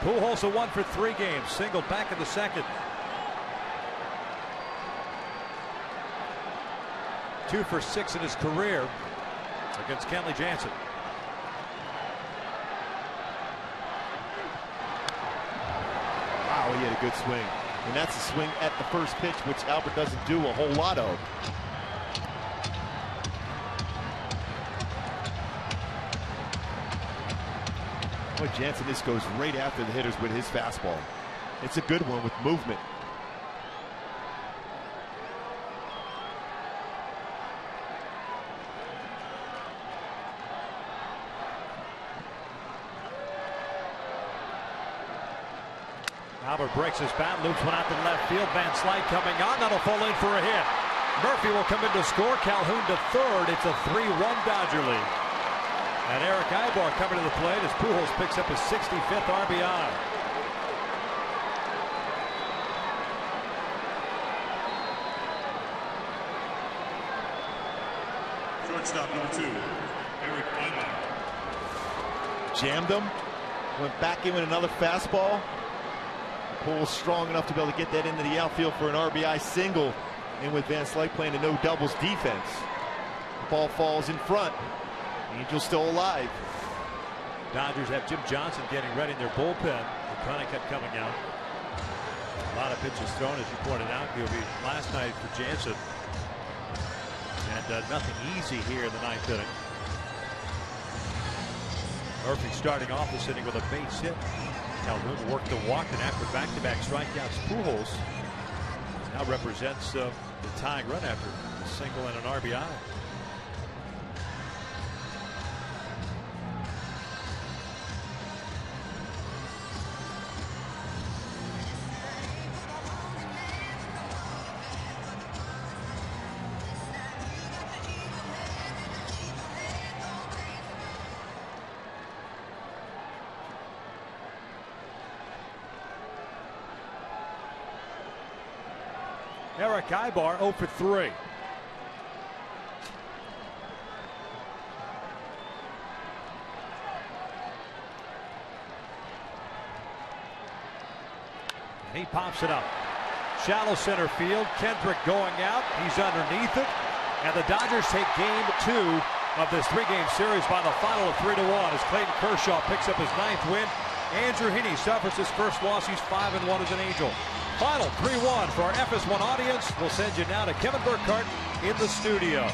Pujols a 1 for 3 games. Single back in the second. 2 for 6 in his career against Kenley Jansen. Wow, he had a good swing. And that's a swing at the first pitch, which Albert doesn't do a whole lot of. Boy, Jansen just goes right after the hitters with his fastball. It's a good one with movement. Albert breaks his bat, loops one out to left field. Van Slyke coming on. That'll fall in for a hit. Murphy will come in to score. Calhoun to third. It's a 3-1 Dodger lead. And Eric Aybar coming to the plate as Pujols picks up his 65th RBI. Shortstop number 2, Eric Aybar. Jammed him. Went back in with another fastball. Pujols strong enough to be able to get that into the outfield for an RBI single. And with Van Slyke playing a no doubles defense. The ball falls in front. Angels still alive. Dodgers have Jim Johnson getting ready in their bullpen. Connicutt coming out. A lot of pitches thrown, as you pointed out, Gilby, last night for Jansen. And nothing easy here in the 9th inning. Murphy starting off this inning with a base hit. Calhoun worked the walk, and after back-to-back strikeouts, Pujols now represents the tying run after a single and an RBI. Eric Aybar 0 for 3. And he pops it up. Shallow center field. Kendrick going out. He's underneath it. And the Dodgers take game 2 of this 3-game series by the final of 3-1 as Clayton Kershaw picks up his 9th win. Andrew Heaney suffers his first loss. He's 5-1 as an Angel. Final 3-1 for our FS1 audience. We'll send you now to Kevin Burkhardt in the studio.